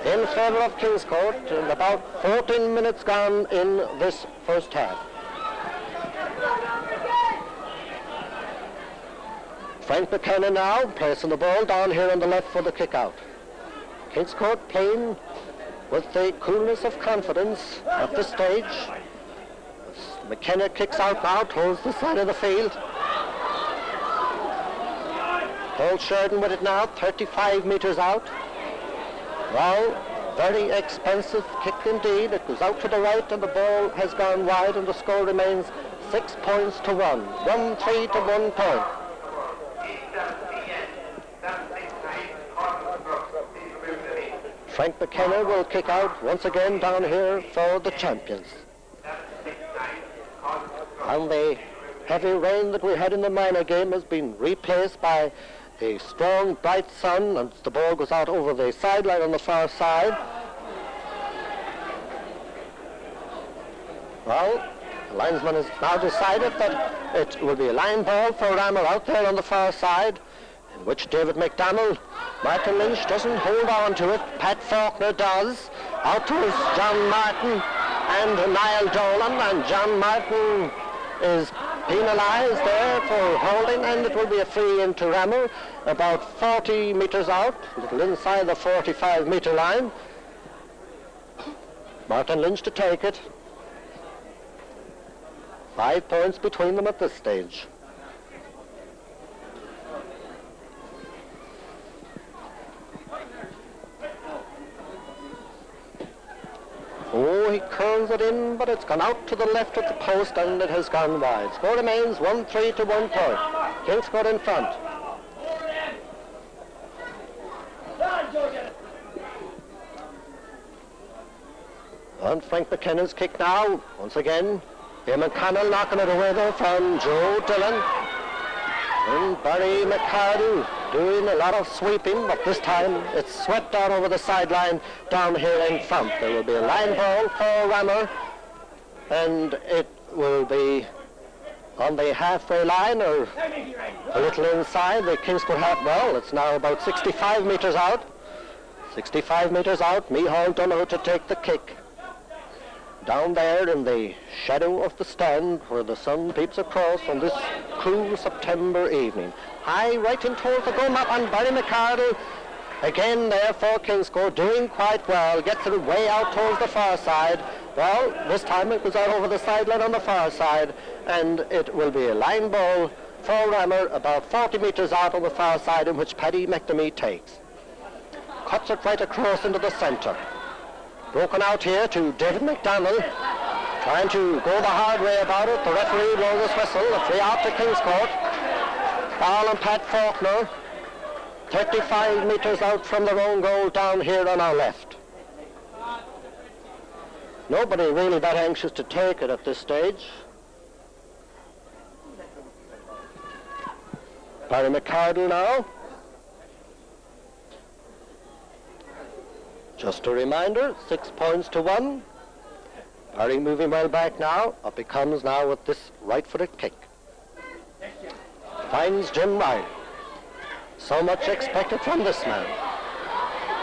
in favour of Kingscourt, and about 14 minutes gone in this first half. Frank Buchanan now placing the ball down here on the left for the kick out. Kingscourt playing with the coolness of confidence at this stage. McKenna kicks out now towards the side of the field. Paul Sheridan with it now, 35 metres out. Well, very expensive kick indeed. It goes out to the right and the ball has gone wide and the score remains 6 points to 1. 1-3 to 1 point. Frank McKenna will kick out once again down here for the champions. And the heavy rain that we had in the minor game has been replaced by a strong, bright sun, and the ball goes out over the sideline on the far side. Well, the linesman has now decided that it will be a line ball for Rammer out there on the far side, in which David McDonnell, Martin Lynch doesn't hold on to it. Pat Faulkner does. Out towards John Martin and Niall Dolan, and John Martin is penalised there for holding, and it will be a free into Rammer about 40 metres out, a little inside the 45-metre line. Martin Lynch to take it. 5 points between them at this stage. Oh, he curls it in, but it's gone out to the left of the post and it has gone wide. Score remains 1-3 to 1 point. Kingscourt in front. And Frank McKennan's kick now. Once again, Eamon Connell knocking it away there from Joe Dillon. And Barry McCarty doing a lot of sweeping, but this time it's swept out over the sideline down here in front. There will be a line ball for Rammer, and it will be on the halfway line or a little inside the Kingscourt half. Well, it's now about 65 metres out. 65 metres out. Mihal Donoghue to take the kick. Down there in the shadow of the stand where the sun peeps across on this cool September evening. High right in towards the goal map, and Barry McCardle again there for Kingscourt, doing quite well. Gets it way out towards the far side. Well, this time it goes out over the sideline on the far side, and it will be a line ball for Rammer about 40 metres out on the far side, in which Paddy McNamee takes. Cuts it right across into the centre. Broken out here to David McDonnell, trying to go the hard way about it. The referee blows his whistle. A free out to Kingscourt. Foul on Pat Faulkner, 35 metres out from their own goal down here on our left. Nobody really that anxious to take it at this stage. Barry McCardle now. Just a reminder, 6 points to 1. Barry moving well back now. Up he comes now with this right-footed kick. Finds Jim Riley. So much expected from this man.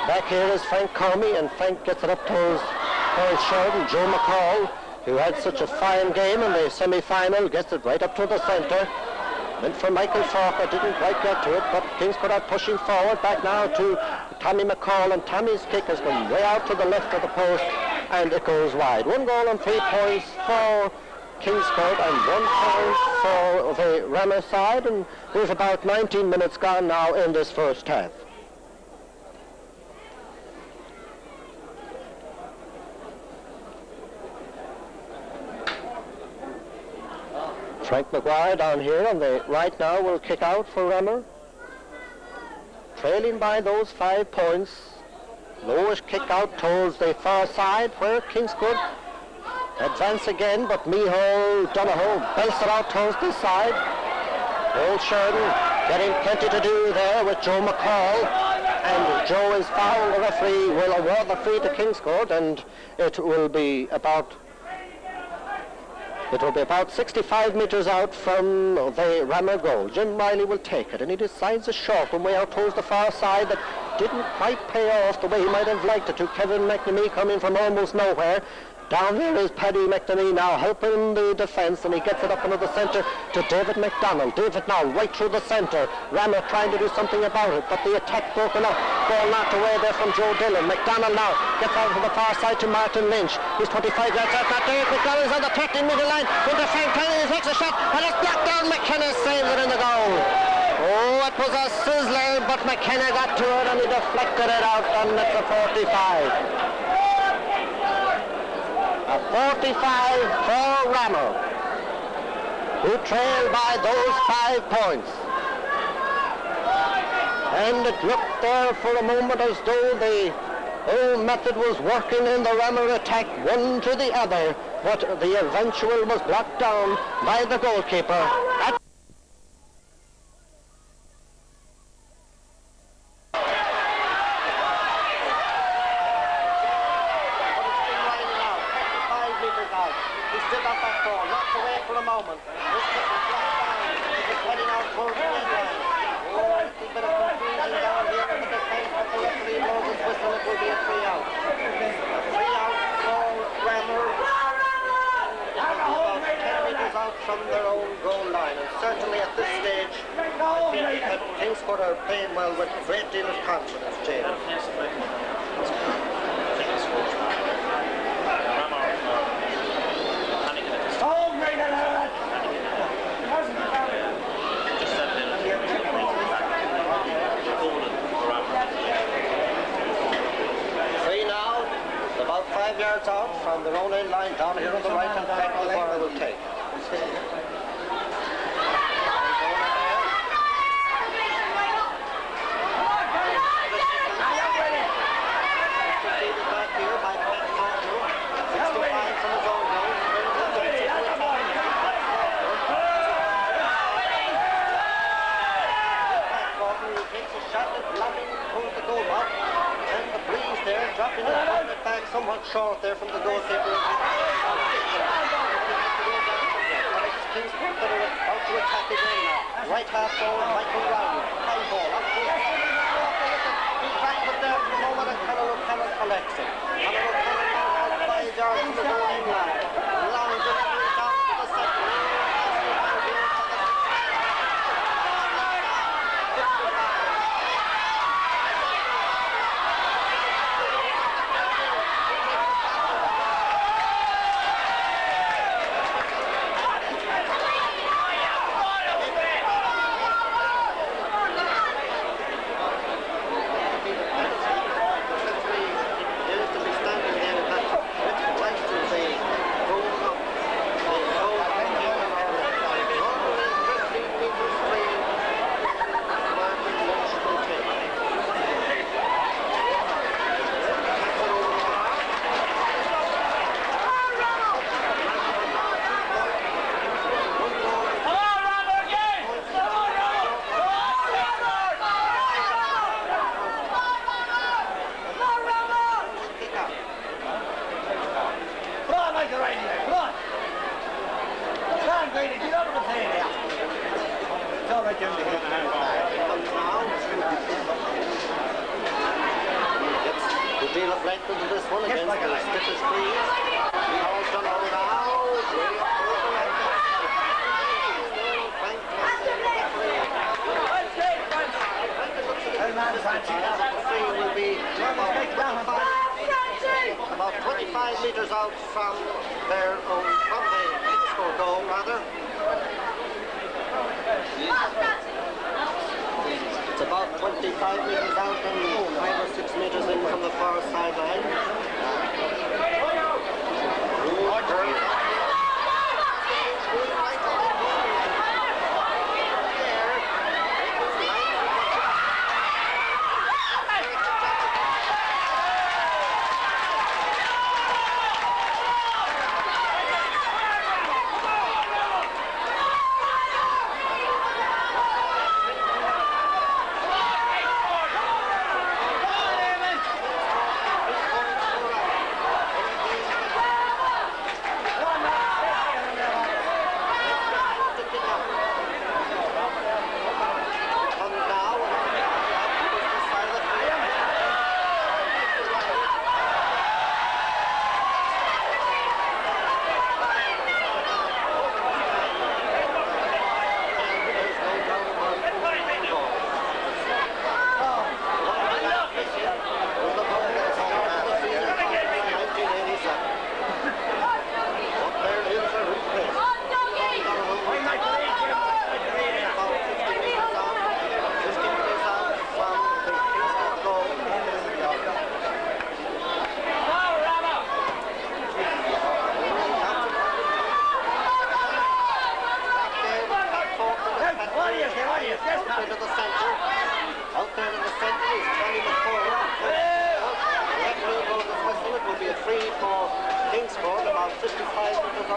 Back here is Frank Comey, and Frank gets it up towards Paul Sheridan. Joe McCall, who had such a fine game in the semi-final, gets it right up to the centre. Went for Michael Faulkner, didn't quite get to it, but Kingscourt are pushing forward. Back now to Tommy McCall, and Tommy's kick has gone way out to the left of the post, and it goes wide. 1 goal and 3 points for Kingscourt and 1 point for the Rammer side, and there's about 19 minutes gone now in this first half. Frank Maguire down here on the right now will kick out for Rammer. Trailing by those 5 points. Lowest kick out towards the far side where Kingscourt advance again, but Micheál Donoghue belts it out towards the side. Old Sheridan getting plenty to do there with Joe McCall, and Joe is fouled. The referee will award the free to Kingscourt, and it will be about 65 metres out from the Rammer goal. Jim Riley will take it, and he decides a short one way out towards the far side that didn't quite pay off the way he might have liked it to. Kevin McNamee coming from almost nowhere. Down there is Paddy McNamee now helping the defence, and he gets it up into the centre to David McDonald. David now right through the centre. Rammer trying to do something about it, but the attack broken up. Ball knocked away there from Joe Dillon. McDonald now gets out to the far side to Martin Lynch. He's 25 yards out. Not there. McDonald's on the 13-metre line. With the same time, he takes a shot, and it's blocked down. McKenna saves it in the goal. Oh, it was a sizzler, but McKenna got to it, and he deflected it out, and it's a 45. A 45 for Rammer, who trailed by those 5 points. And it looked there for a moment as though the old method was working in the Rammer attack, one to the other, but the eventual was blocked down by the goalkeeper. From their own goal line, and certainly at this stage I think that Kingscourt are playing well with a great deal of confidence, Jane. Three now, about 5 yards out from their own end line down here on the right hand side. The corner will take. Dropping it back somewhat short there from the goalkeeper. Kingscourt that are out to attack again now. Right half forward, Michael Rowley. High ball. Up to he's back with there for the moment, and Conor O'Connor collects it. Conor O'Connor now out 5 yards from the goal end line. Long delivery down to the second. About 25 metres out from their own, from the Kingscourt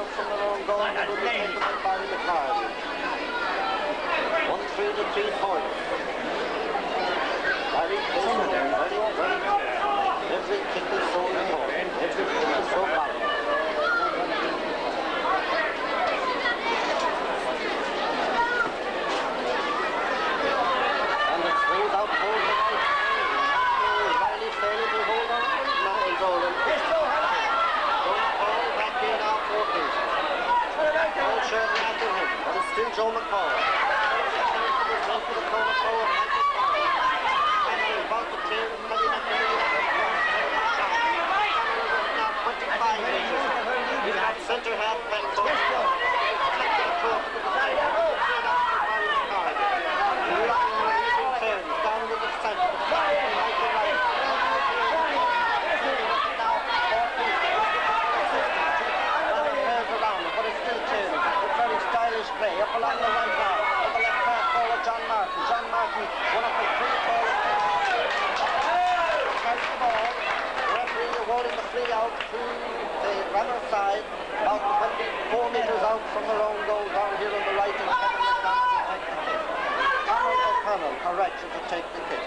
out from their own goal. It will be taken by Baileboro. 1-3 to 3 points. Very close. Every kick is so important. Every kick is so vital. And it throws out towards the right. Riley failing to hold on. Miles Olin. Don't fall back here now for Keith. All short after him. But it's still Joe McCall. Run for the corner forward. About to clear the cutting up the middle. Now 25 meters. He's got centre half back forward. Taking a throw to the side. Cleared out for Bailey's card. Looking at the easy turns. Down to the centre. Right to right. Now 40. Pairs around him, but it's still turning. It's very stylish play. Up along the right now. Up the left half forward, John Martin. John Martin, one of the three forward. Catch the ball. Referee awarding the free out to the runner side. About 24 metres out from their own goal down here on the right. And Cavan McDonald to take the kick. Conor O'Connell corrected to take the kick.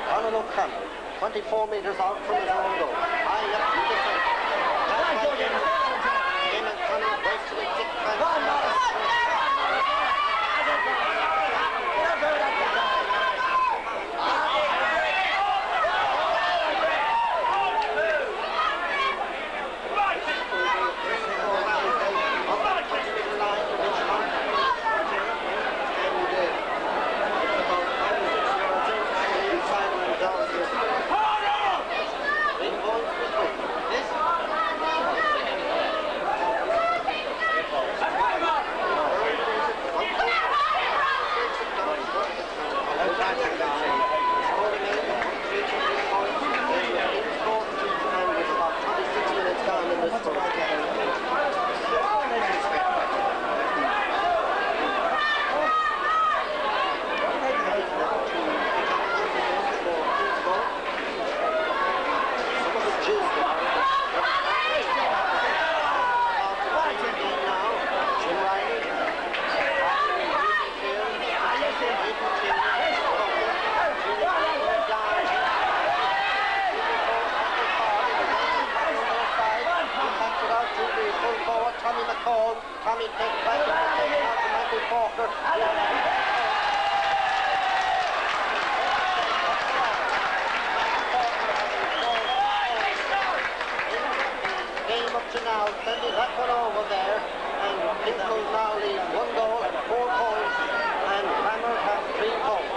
Conor O'Connell, 24 metres out from his own goal. High up to the centre. Damon Connell breaks to the kick. Tommy takes back and takes out to Michael Falker. Game up to now, sending that one over there, and Pinkle now leads 1 goal and 4 points, and Hammer has 3 points.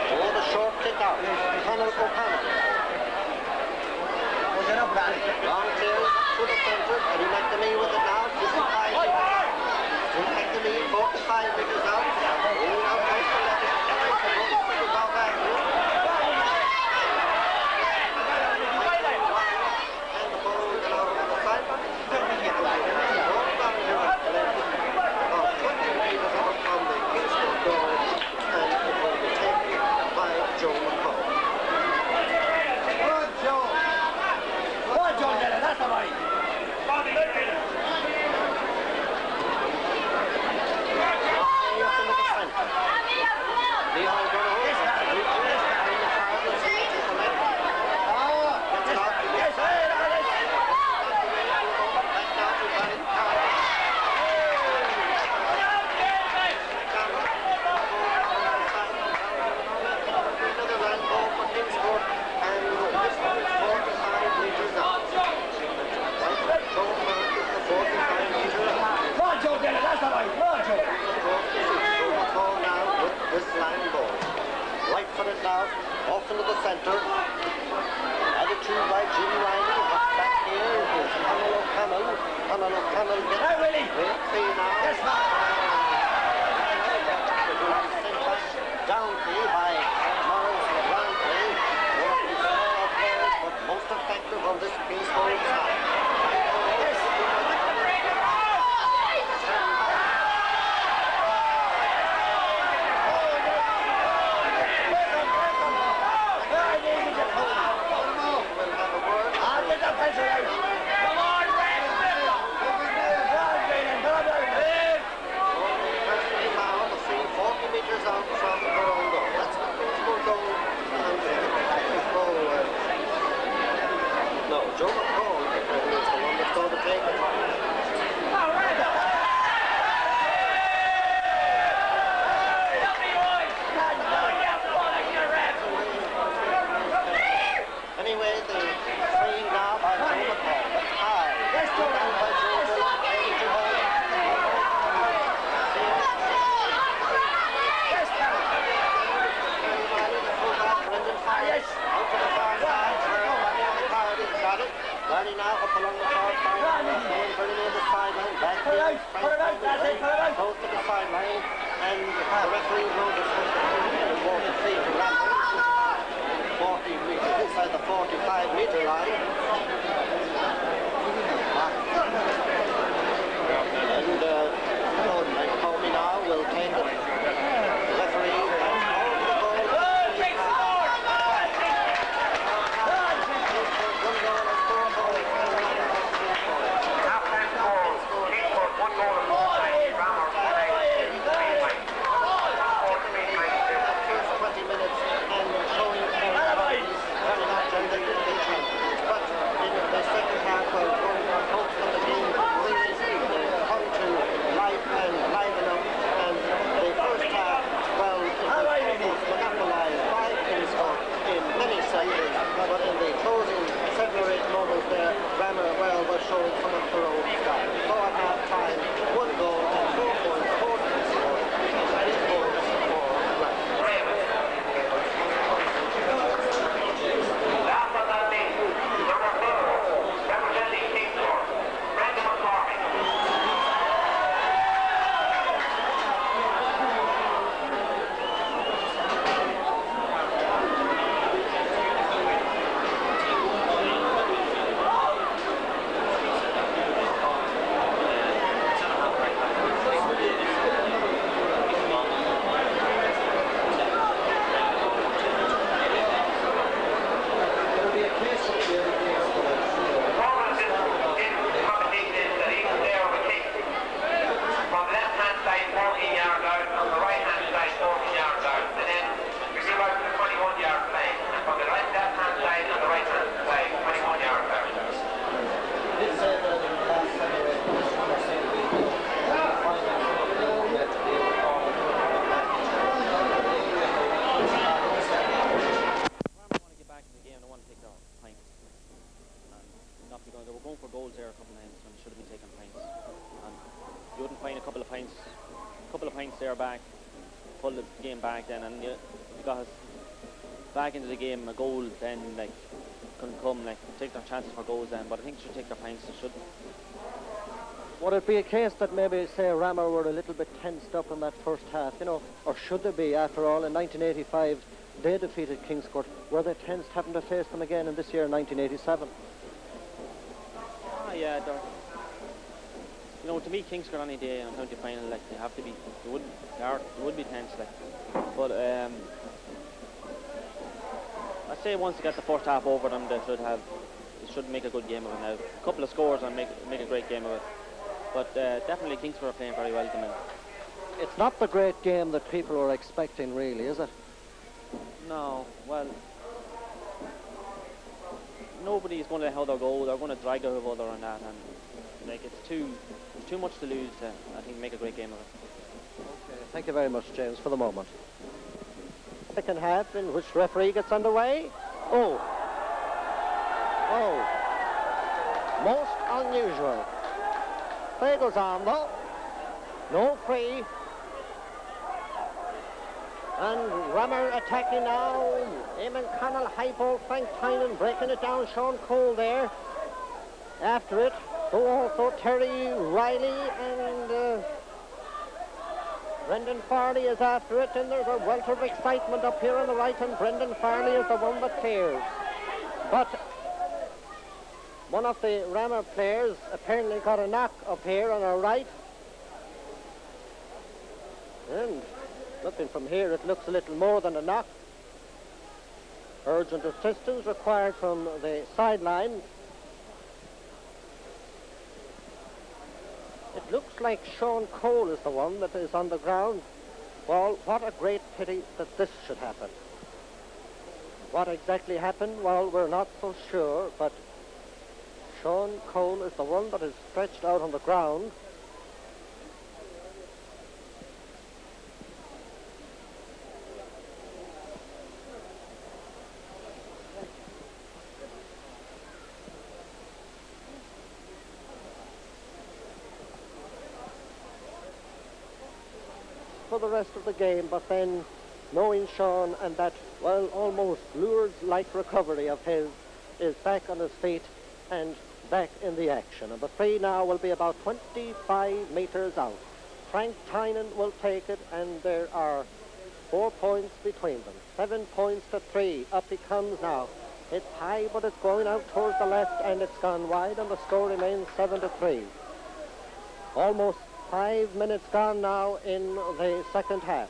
For the short kick out, Conor O'Connell. Long tail to the centre, and he McNamee with it now, 55 metres. Still McNamee, 45 metres out. Rolling out right to left, about that here. And the ball will get out on the sideline. Roll down here at the left. About 20 metres out from the Kingston goal, and it will be taken by Joe McCall.
That's the way. Off into the centre. Added to by Jim Riley. Back here is Conor O'Connell. Conor O'Connell gets it. We'll see now. Yes, down play by Morris Roundplay. One of the smaller players, but most effective on this Kingsford side. Rally now up along the far side. Going very near the sideline. Back in. Close to the sideline. And the referee knows the first 40 feet to Ramble. 40 meters inside the 45-meter line. And Comey now will take it. The referee has called the goal.
Half-time score, Kingsford 1 goal and 4 points, Rammer 4 points.
20 minutes and showing very much and the but in the second half well hopes that the game really come to life and liven up and the first half well it was almost monopolized by Kingsford in many sectors but in the closing 7 or 8 moments there Rammer well was showing some of their own style. So at half time 1 goal and 4 points for Kingsford and 8 points for Rammer.
Last of that day, number 4, representing Kingsford, Brendan McCormick.
Back then and you got us back into the game a goal then like couldn't come like take their chances for goals then but I think they should take their points. They should.
Would it be a case that maybe say Rammer were a little bit tensed up in that first half, you know, or should they be? After all, in 1985 they defeated Kingscourt. Were they tensed having to face them again in this year in 1987?
Yeah, you know, to me Kingscourt any day in a county final like they have to be they would be tense like. But I'd say once they get the first half over them, they should make a good game of it now. A couple of scores and make a great game of it. But definitely Kingsford are playing very well at the minute.
It's not the great game that people were expecting, really, is it?
No, well, nobody is going to let how they go. They're going to drag their other on that, and like it's too much to lose to, I think, make a great game of it.
Okay, thank you very much, James, for the moment. Second half in which referee gets underway. Oh, most unusual. Play goes on though. No free. And Rammer attacking now. Eamon Connell, high ball, Frank Tynan breaking it down. Sean Cole there. After it, so also Terry Riley and Brendan Farley is after it, and there's a welter of excitement up here on the right, and Brendan Farley is the one that clears. But one of the Rammer players apparently got a knock up here on our right. And looking from here, it looks a little more than a knock. Urgent assistance required from the sideline. It looks like Sean Cole is the one that is on the ground. Well, what a great pity that this should happen. What exactly happened? Well, we're not so sure, but Sean Cole is the one that is stretched out on the ground. For the rest of the game, but then knowing Sean and that, well, almost lures-like recovery of his is back on his feet,
and back in the action. And the free now will be about 25 metres out. Frank Tynan will take it, and there are 4 points between them. 7 points to 3. Up he comes now. It's high, but it's going out towards the left, and it's gone wide, and the score remains 7-3. Almost 5 minutes gone now in the second half.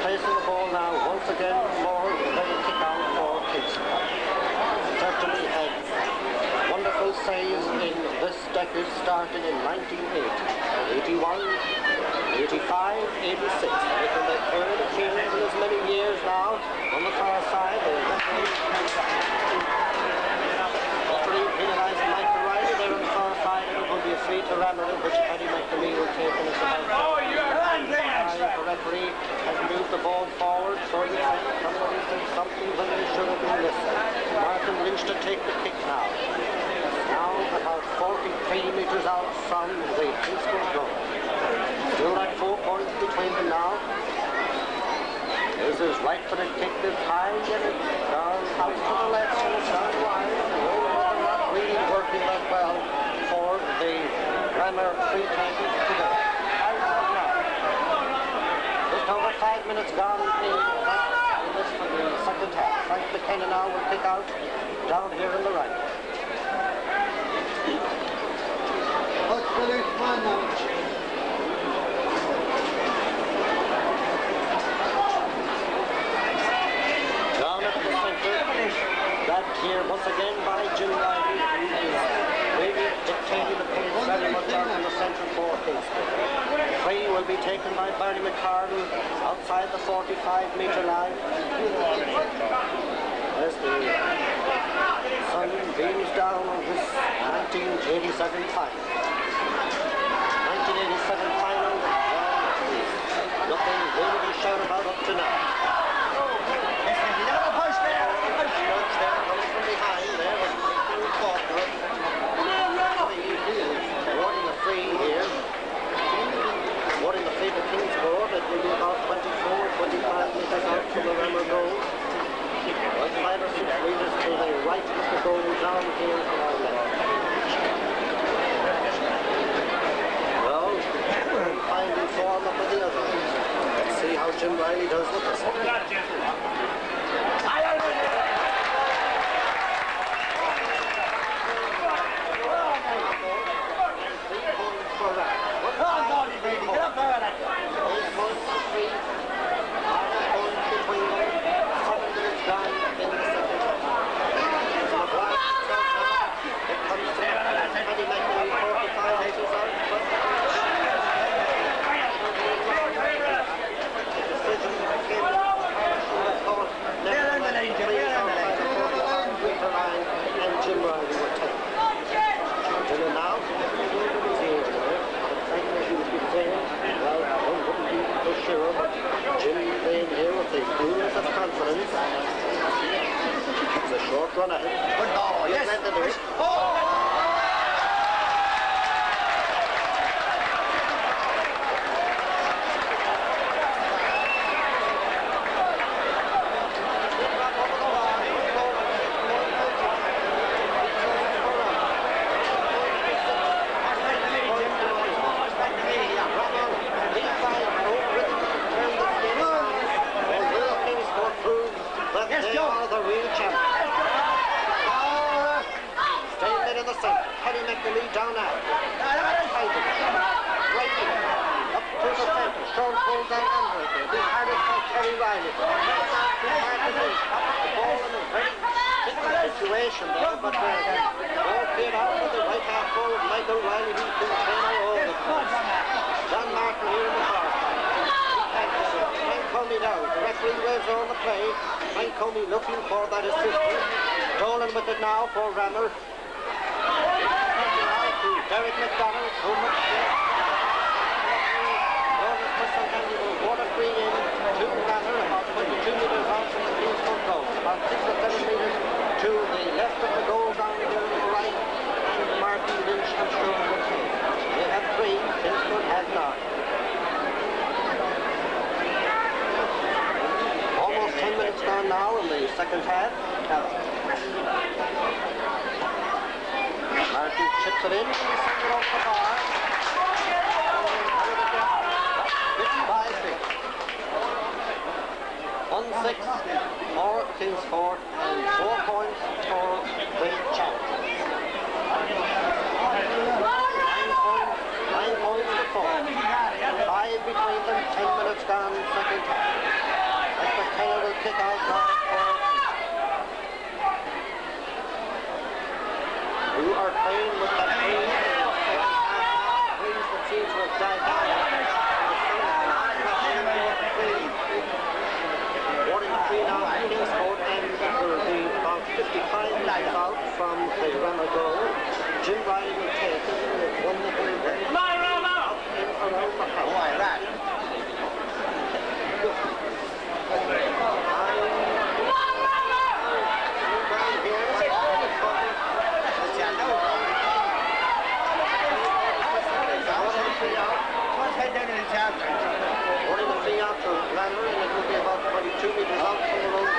Placing the ball now once again for the kick out for Kingston. Certainly had wonderful saves in this decade, starting in 1980, 81, 85, 86. Making their third appearance in as many years now. On the far side, the referee penalising Michael Riley there on the far side, and it will be a free to Rammer, which Paddy McNamee will take in his about. The referee has moved the ball forward, so you think somebody said something when they should have been listening. Martin Lynch to take the kick now. Now about 43 metres out from the Kingston goal. Still at 4 points between them now. This is right-footed kick that's high, and it's gone out to the left, and it's gone wide. They're not really working that well for the Rammer free takers today. Over 5 minutes gone in this for the second half. Frank McKenna now will kick out down here in the right. Down at the centre, back here once again by Jim Riley, who is really dictating the pace very much out in the centre for Kingston. Free will be taken by Barney McCardle outside the 45-metre line. As the sun beams down on this 1987 final. 1987 final, nothing really to shout about up to now. There coming from behind there, awarding a free here. Awarding the free to Kingsport, it will be about 24-25 metres out from the Rammer goal. About 5 or 6 metres to the right of the goal down here to our left. Well, finding form up with the others. Let's see how Jim Riley does with this one. Run ahead. Oh, yes. Oh! Down now. Right here. Up to the center. Stone pulls down under it there. Big hardest by Terry Riley. The ball in a very different situation there, but ball cleared out with the right half forward. Michael Riley, who's been training all the place. John Martin here in the far side. Frank Comey now. The referee waves on the play. Frank Comey looking for that assistant. Dolan with it now for Rammer. Derek McDonald, who much water free in to Rammer, about 22 metres out from the Kingston goal. About 6 or 7 metres to the left of the goal down here to the right, and Martin Lynch and Sean McKay. They have 3, Kingston has 9. second half. Martin chips it in, he's sent it off the bar. It's 5-6. 1-6 for Kingsport and 4 points for the champions. 9 points to 4. 5 between them, 10 minutes gone, second half. As McKenna will kick out now for who are playing with that breeze. Breeze that seems to have died down. 43 now, Kingsport, and there will be about 55 minutes out from the runner goal. Jim Ryan will take it with one little bit up in around the house. Why that? Running the thing out to Glamour, and it will be about 22 meters out from the road.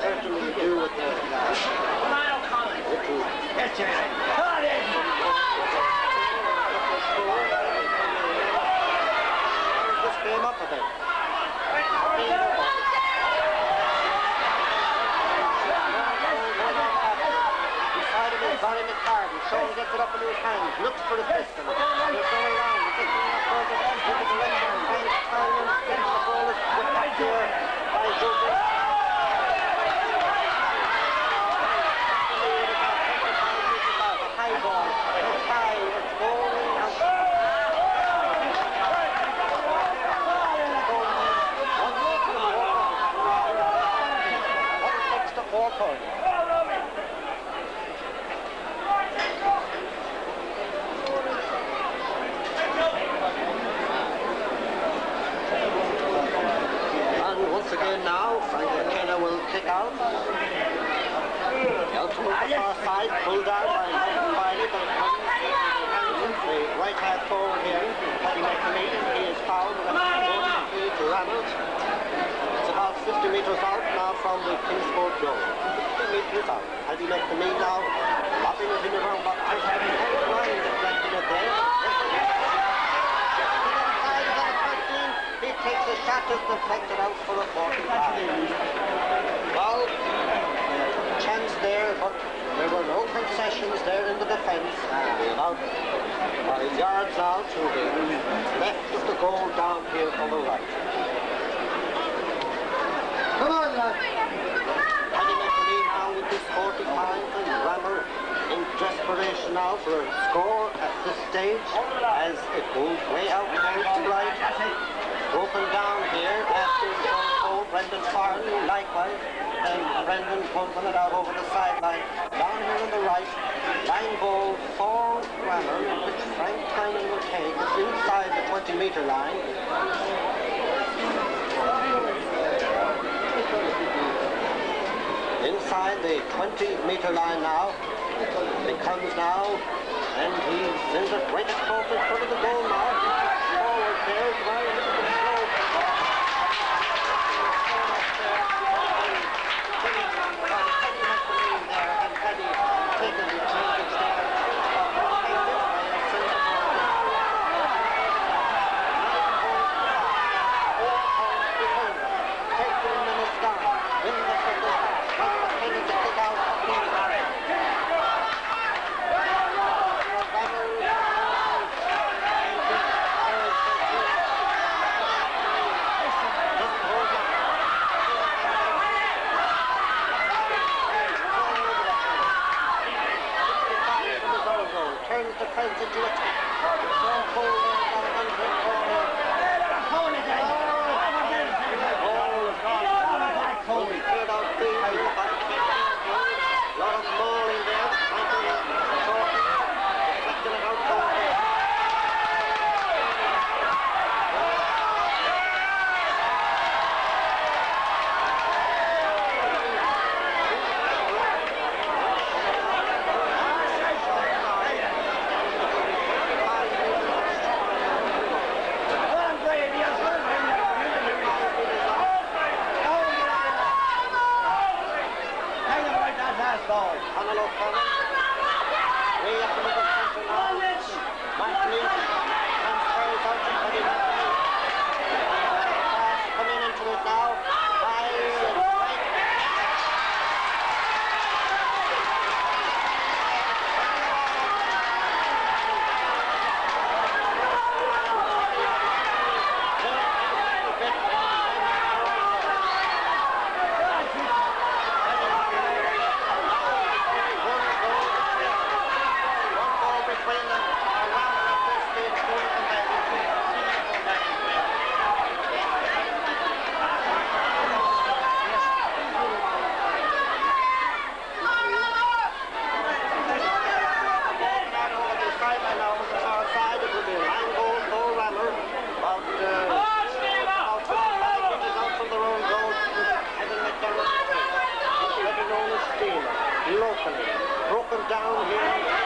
Certainly to do with the just came up a bit. Barry McCarty, Sean gets it up into his hands, looks for the pistol. He's going around, he's looking up for the direction, trying to turn and get the ball is put back here by Joseph. A high ball, it's high, it's going out. 1-6 to 4 points. Again now, Frank McKenna will kick out. Out to the far side, pulled down by Biley, but it comes the right hand forward here. Paddy McNamee, he is fouled, and that's to Reynolds. It's about 50 metres out now from the Kingsport goal. 50 metres out. Paddy McNamee now lopping it in around about 5 line, deflecting it there. He takes a shot and deflected out for a 45. Well, chance there, but there were no concessions there in the defence. About 5 yards out to the left of the goal down here on the right. Come on, lad. Paddy McNamee now with his 45 and Rammer in desperation now for a score at this stage as it goes way out towards the right. Broken down here after the Brendan Farley likewise, and Brendan pumping it out over the sideline. Down here on the right, line ball for Grammar, which Frank Tynan will take. It's inside the 20-metre line. Inside the 20-metre line now. It comes now, and he sends it right across in front of the goal now. Forward there, Ryan. Way up the middle centre now. Martley transfers out to Teddy Martley. Pass coming into it now. High and right. Locally, broken down here.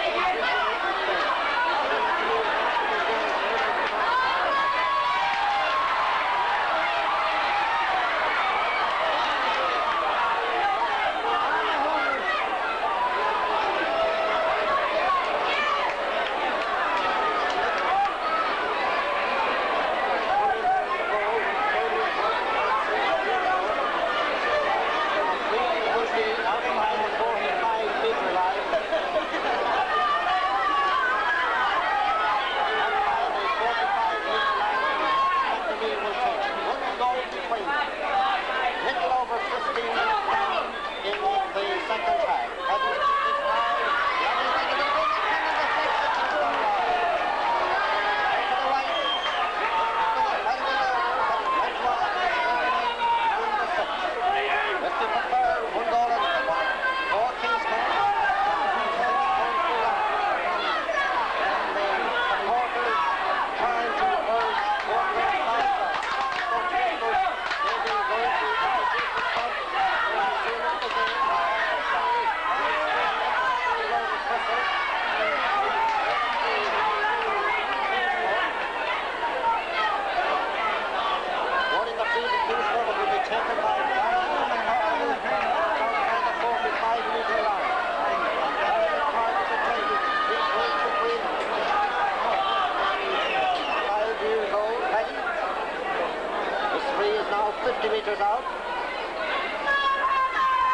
Meters out.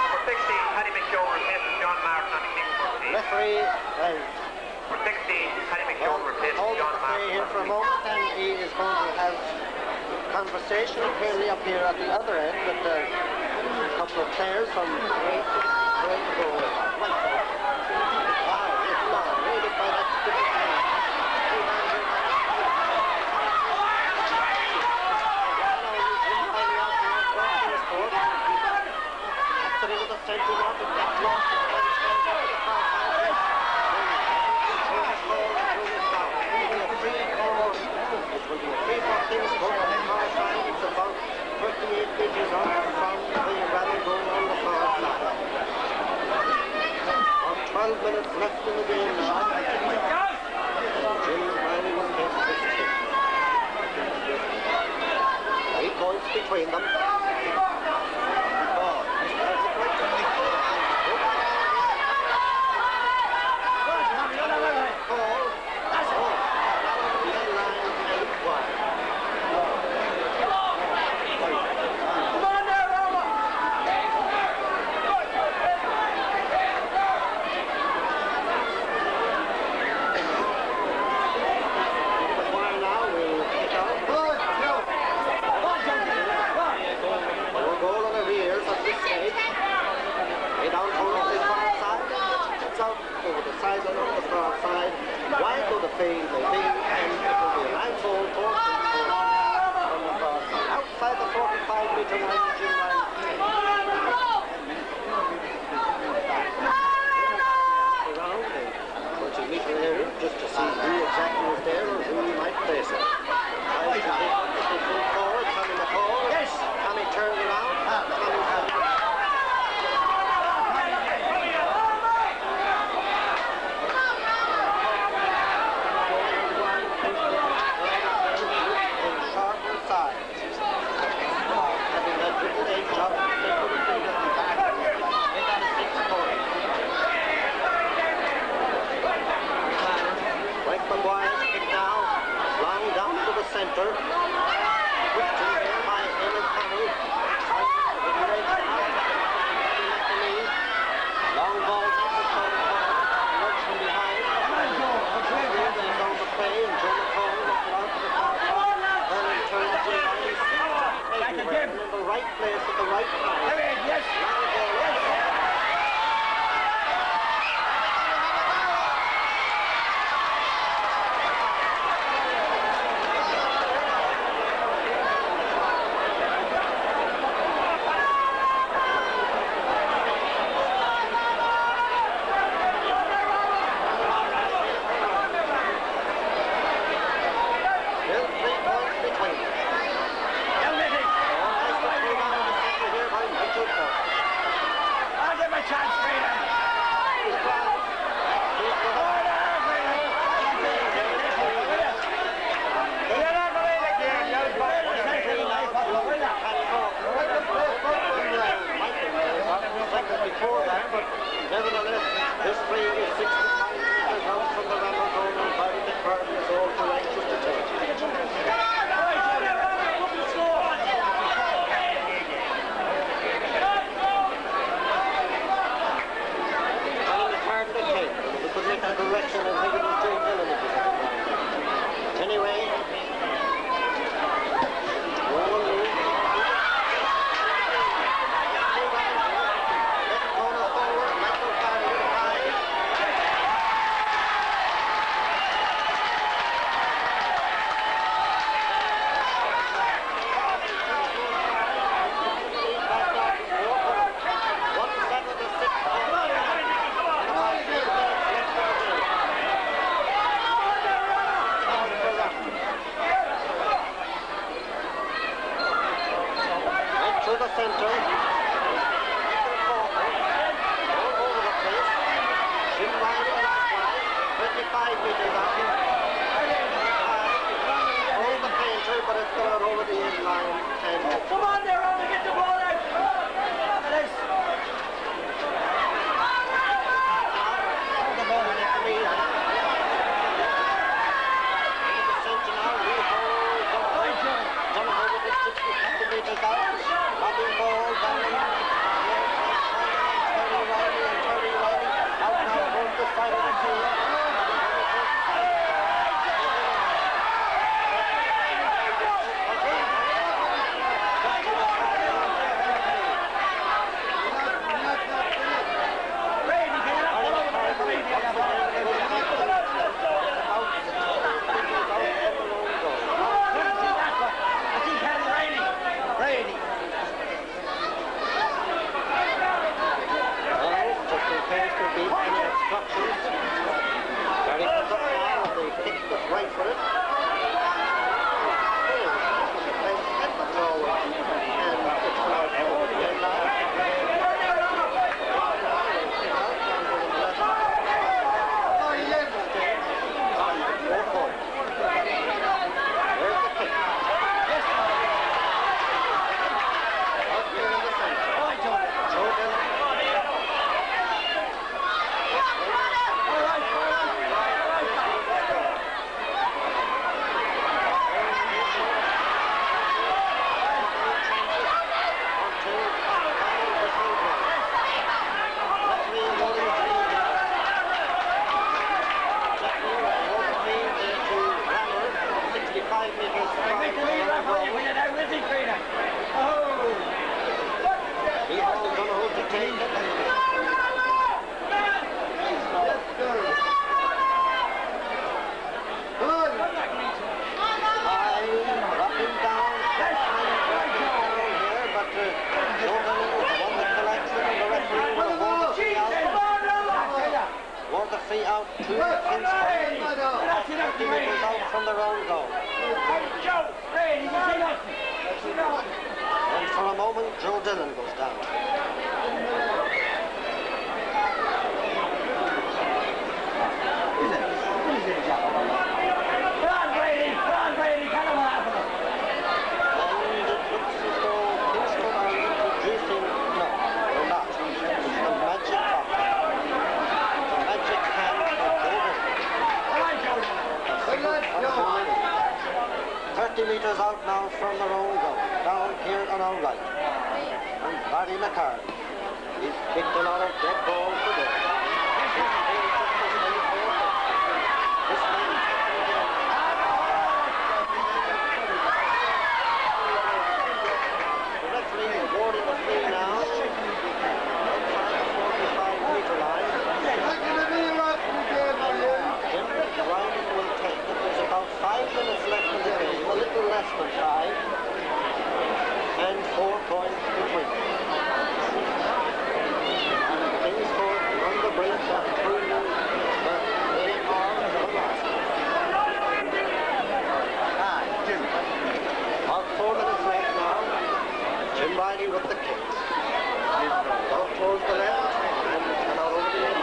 For 16, Paddy McShaw replaces John Martin on the King's 14.
Referee
For 16, Paddy McShaw replaces
hold
John
the
Martin.
here for a moment, and he is going to have conversation apparently up here at the other end with a couple of players from Great to go. Wow, it's not really by that stupid man. It's about 38 inches off from the rally going on the far side. 12 minutes left in the game now. Jim Riley will take this kick. 8 points between them. Outside the 45-meter line, Jim around the 20-meter area just to see who exactly is there or who he might place it. Tries to hit forward, Tommy McCall. Yes. Tommy turns around. centre. Whipped in there by Emmett Connell. Long ball back to Tony Cole. Looks from behind. There's on the play and Jonah Cole looking out to the far side. Vernon turns to everywhere in the right place at the right time.
Yes.
Before that, but nevertheless, this play is 65 metres out from the Ramble Zone and Breffni Park is all too anxious to take. And it's hard to take. We could make a correction and think it was Joe Dillon if he had it wrong. Anyway, to the centre, all over the place, in line and outside, 25 metres out, over the painter, but it's gone over the end line, and
Come on there, Ronnie, get the ball out!
right for it. From their own goal. And for a moment, Joe Dillon goes down. metres out now from their own goal. Down here on our right. And Barry McCarthy. He's kicked a lot of dead balls today. The referee awarding the free now. Outside the 45-metre line. Ryan will take it. There's about 5 minutes left in the game, a little less than 5, and 4 points between them. Kingscourt on the brink of proving that they are the last. Jim. About 4 minutes left now. Jim Riley with the kick. Out towards the left and out over the end.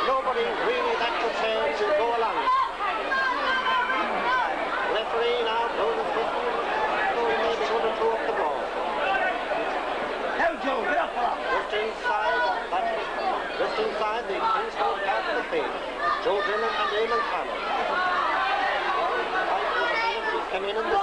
Nobody really that prepared to go along. Referee now blows his whistle, so he may be going to throw up the ball.
Now, Joe, get up, fella.
Just inside the Kingscourt half of the field. Joe Dillon and Eamon Connell. Come in and the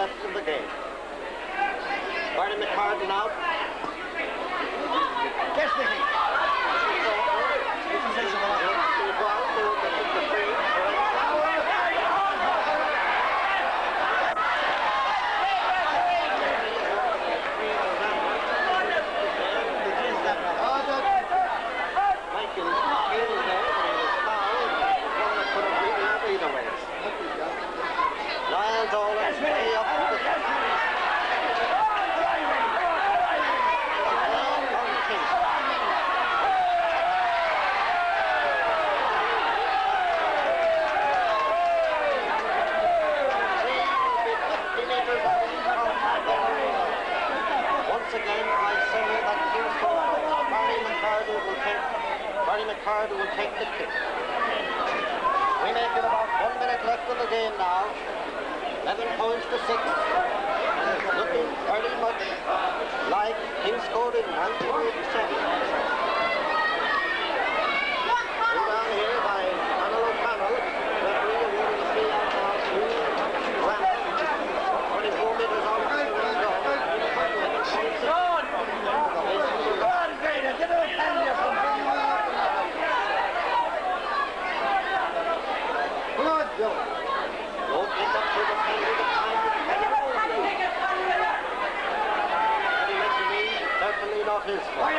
left in the game. Barney McCartan out.
Guess the heat.
McCarty will take the kick. We make it about 1 minute left in the game now. 11 points to 6. Looking very much like Kingscourt in 1987. Down here by Conal O'Connell. Referee awarding the free out now to Grant. 24 meters out to the not his fault.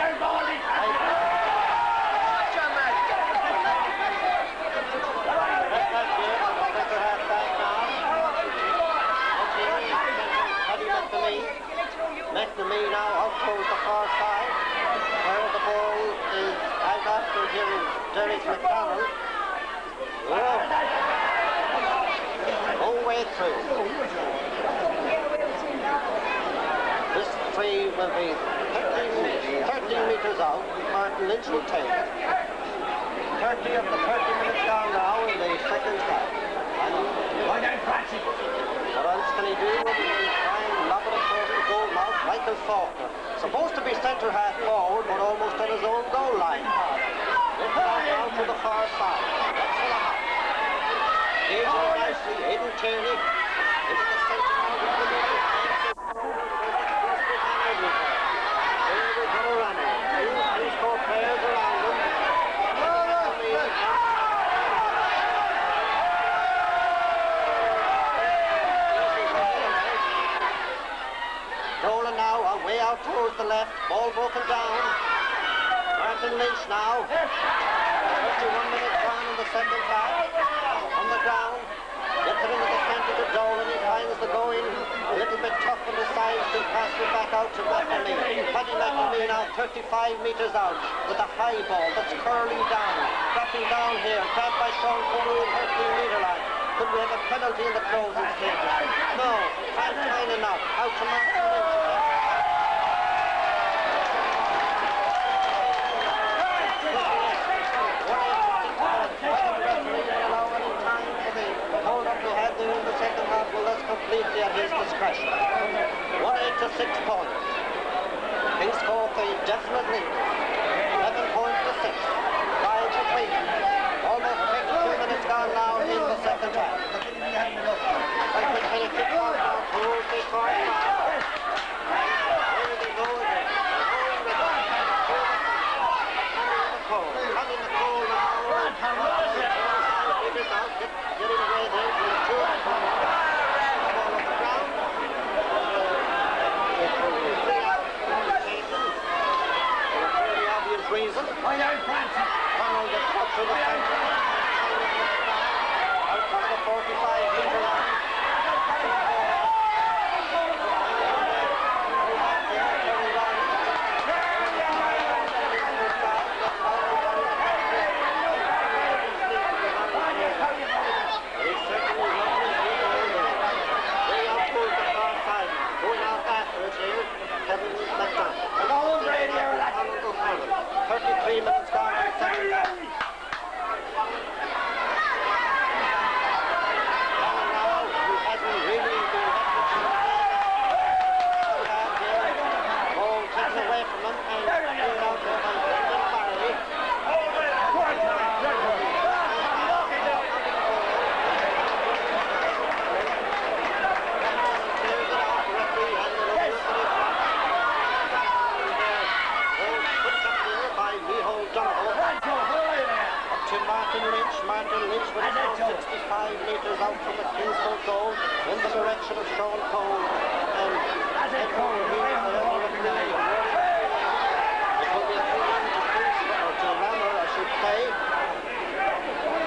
Derek McDonald. Whole way through. This tree will be 13 metres out. Martin Lynch will take it. 30 of the 30 minutes down now in the second half. What else can he do? He will try and lob it across the goal mouth. Michael Faulkner. Supposed to be centre half forward, but almost at his own goal line. It's down to the far side. That's for the half. Gaging nicely, Aidan Tierney into the centre now with the middle. There we go, running. Two score players around him. Dolan now way out towards the left. Ball broken down. Martin Lynch now. 31 minutes gone in the second half. On the ground. Gets it into the centre to Dolan. He finds the going. A little bit tough on the sides. Still passes it back out to McNamee. Paddy McNamee now 35 metres out with a high ball that's curling down. Dropping down here. Grabbed by Sean Corey in 13-metre line. Could we have a penalty in the closing stages? No. Fine enough. Out to Martin Lynch. Well, that's completely at his discretion. 1-8 to 6 points. Kings Court a definite lead. 11 points to 6. 5 to 3. Almost 22 minutes gone now in the second half. And we can kick off now towards the far side. Here they go again. Coming the goal now. Getting away there. Reason. Connell gets up to the centre. Out from the 45-metre line. Way out towards the far side. Going out after it here. Cavan Gaels. 33 minutes gone in the second half. And now, who hasn't really been ball taken away from him and going out to Barry. Martin Lynch was now 65 metres out from the Kingscourt goal in the direction of Sean Cole and Ed Cole here for the referee. It will be a 3-1 to Rammer, I should say.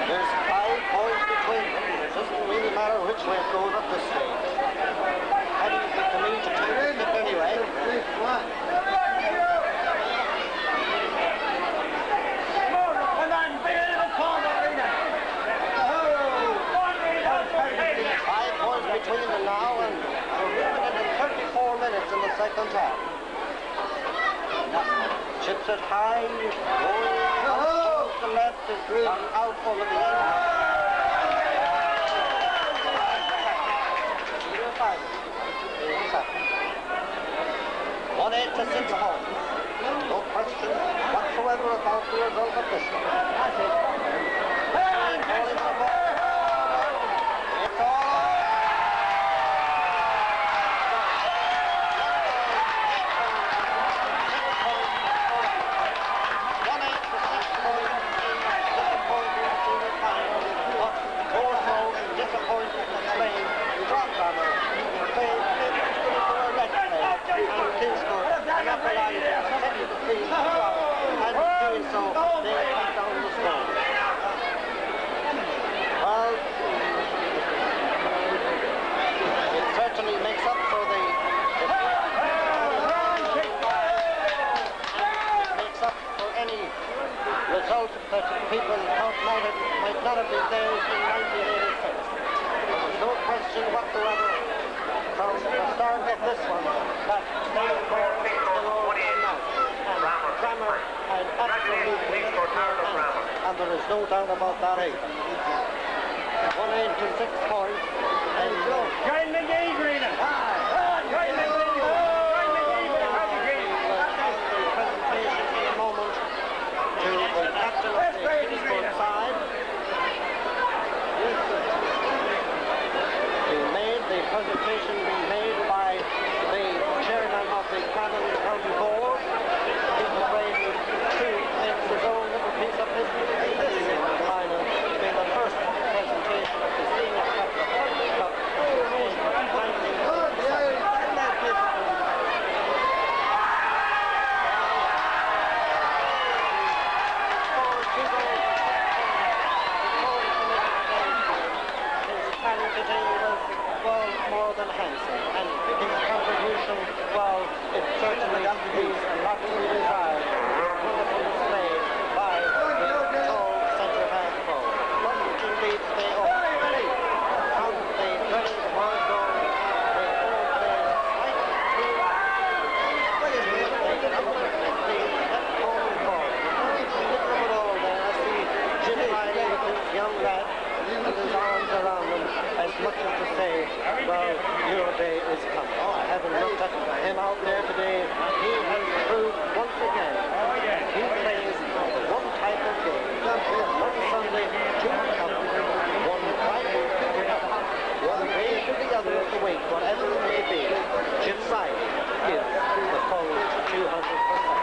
There's 5 points between them. It doesn't really matter which way it goes at this stage. How do you think to me to take the tip anyway? Between them now, and we're moving into 34 minutes in the second half. Chips it high, going towards the left, is out over the end. 1-8 to 6 home. No question whatsoever about the result of this one. That's it. Calling for ball. It's all. And doing so, they cut down result that people thought might not have been there in 1986. There was no question whatsoever from the start of this one that Baileboro is the Lord and Grammar had absolutely and there is no doubt about that either. 1 to 6 points and
Join the game, Greener. Join the game.
presentation in a moment to the captain of the Kingsford side. The presentation being made by the chairman of the Cavan County Board. He's afraid to make his own little piece of history. This is in the line of being the first presentation of the Senior Cup more than handsome, and his contribution, well, it certainly leaves a lot to be desired. Wonderful display by the tall centre-half forward. But indeed, they all on the training of our goal, they all play slightly too left forward forward. Look at all there. I see Jim Riley with his young lad with his arms around him, as much as to say, well, your day is coming. I haven't looked at him out there today. He has proved once again he plays one type of game. One Sunday, two comes, one Friday to the other, one day to the other of the week, whatever it may be. Jim Riley gives the full 200%.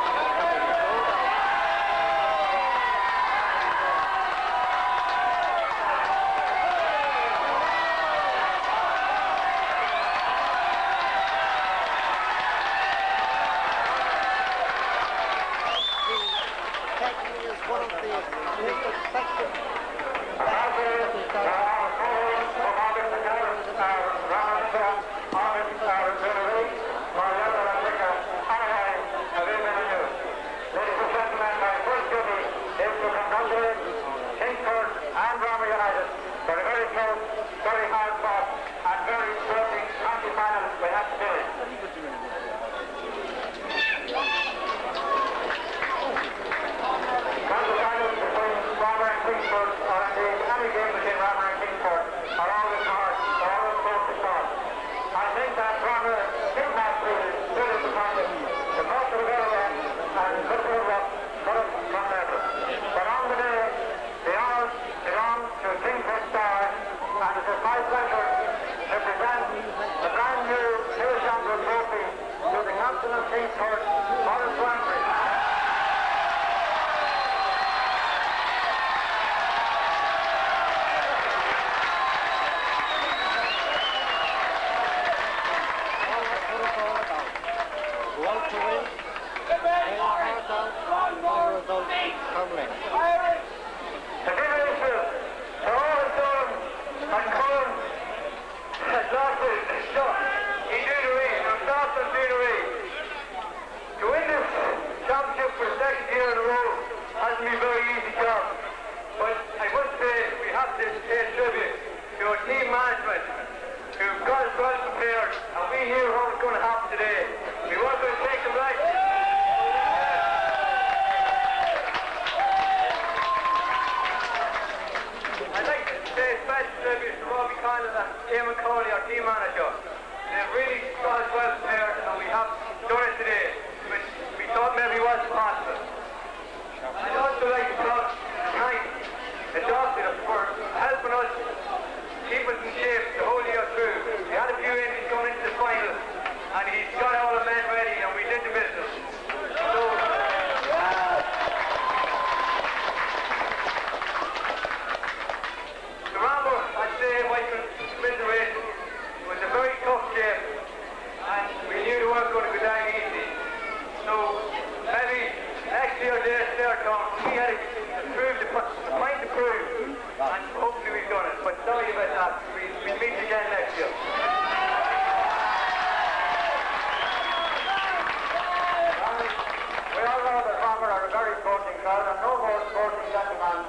We all know that Farmer are a very sporting crowd, and no more sporting gentlemen,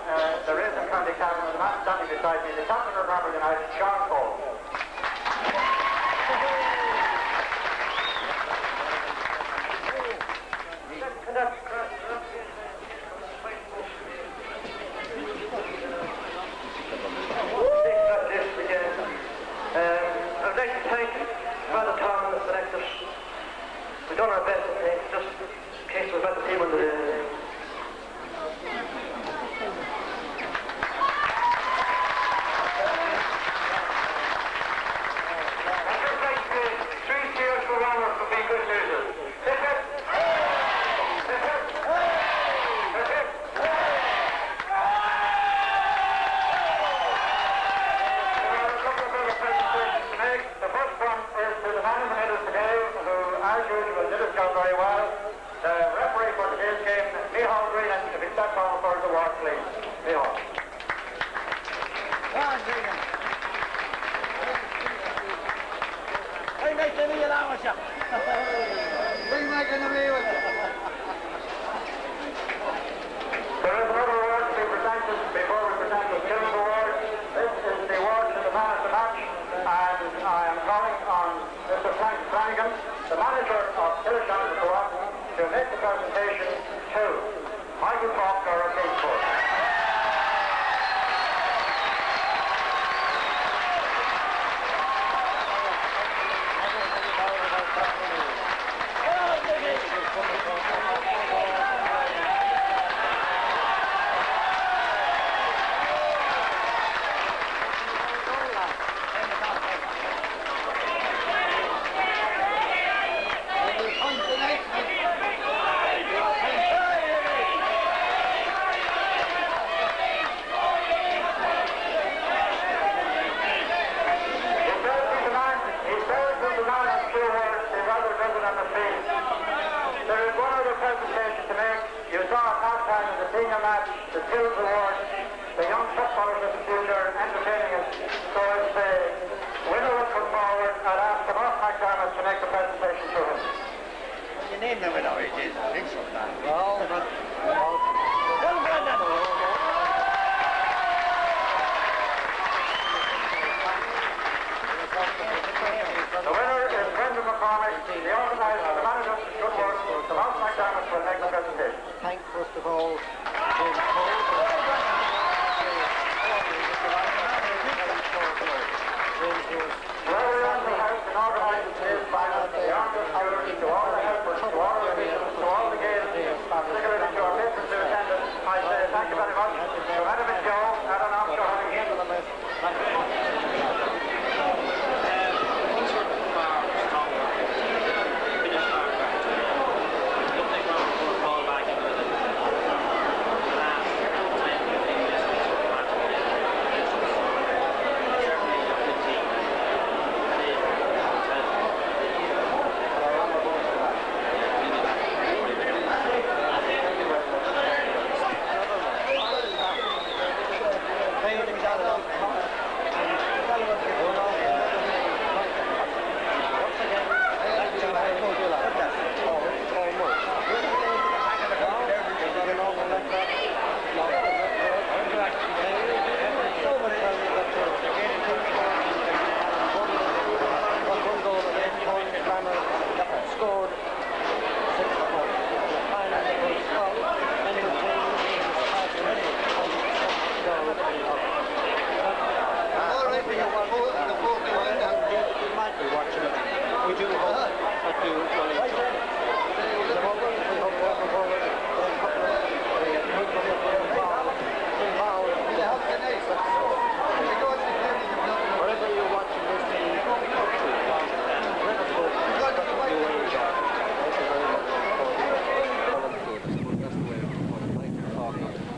the Racing County Cavan, the man standing beside me, the captain of Breffni United, Shamrocks. I'd like to thank Father Tom and the selectors. We've done our best, just in case we've got the team under the... I'd just like to say 3 cheers for Ronald for being good losers. Hip hip! Hip hip! Hip hip! The first one is to the man in the middle today, who, as usual, did his job very well. The referee for today's game, Michal Greenan, if he steps on for the award, please. Michal. There is another award to be presented before we present the Children's Award. This is the award to the man of the match, and I am calling on Mr. Frank Flanagan, the manager of Tilsham to make the presentation to Michael Faulkner of Baileboro. There is one other presentation to make. You saw at halftime in the senior match, the Children's Award, the young footballers of the future entertaining us. So if the winner will come forward, I'll ask the Mark McDermott to make the presentation to him.
You name them with all it is. Think so, man.
The winner is Brendan McCormick, the organiser, the manager of the good work. The Mark McDermott will make the presentation.
Thank, first of all, James Cole.
Well, we're on the house and organising today's final. The honours to all the helpers, to all the officials, to all the Gaels, particularly to our patrons who attended. I say thank you very much. To Adam and Joe, Adam after having him.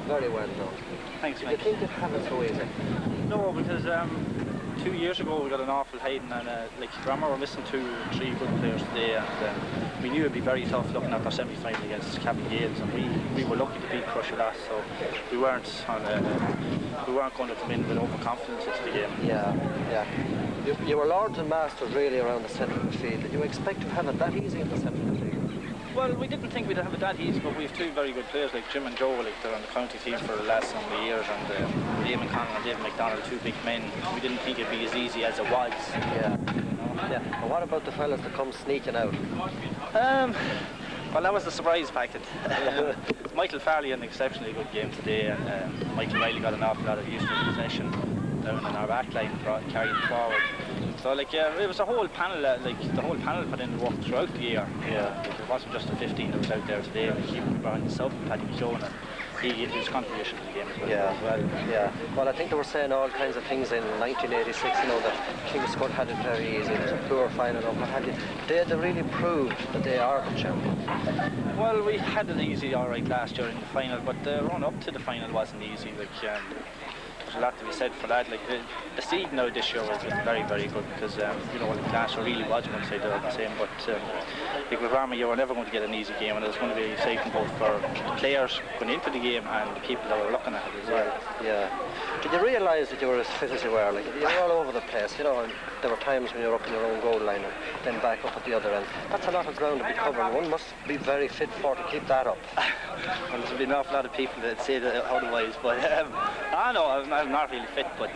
Very well done.
Thanks,
Did
mate.
you think you'd have it so easy?
No, because 2 years ago we got an awful hiding, and like Grammar were missing 2 or 3 good players today, and we knew it'd be very tough looking at their semi-final against Cavan Gaels, and we were lucky to beat Crusher last, so we weren't going to come in with overconfidence into the game.
Yeah. You were lords and masters really around the centre of the field. Did you expect to have it that easy in the centre of the field?
Well, we didn't think we'd have it that easy, but we have two very good players like Jim and Joe. Like they're on the county team for the last number of years, and Liam Conlon and David McDonald, two big men. We didn't think it'd be as easy as it was.
Yeah. Yeah. And what about the fellas that come sneaking out?
Well, that was the surprise packet. Michael Farley had an exceptionally good game today, and Michael Riley got an awful lot of useful possession down in our back line, carrying forward. So, like, it was a whole panel, the whole panel put in the work throughout the year. Yeah. Like, it wasn't just the 15 that was out there today. Like, he brought himself, Paddy McKeown, and he gave his contribution to the game as well.
Yeah, well, I think they were saying all kinds of things in 1986, that Kingscourt had it very easy, it was a poor final or what have you. They really proved that they are the champions.
Well, we had it easy all right last year in the final, but the run up to the final wasn't easy. Like, there's a lot to be said for that. Like, the seed now this year was very, very good because last year really was one side of the same, but like with Army, you were never going to get an easy game, and it was going to be exciting both for the players going into the game and the people that were looking at it as well.
Yeah. Did you realise that you were as fit as you were? Like, you were all over the place, and there were times when you were up in your own goal line and then back up at the other end. That's a lot of ground to be covering. One must be very fit to keep that up.
Well, there's been an awful lot of people that say that otherwise, but I know I'm not really fit, but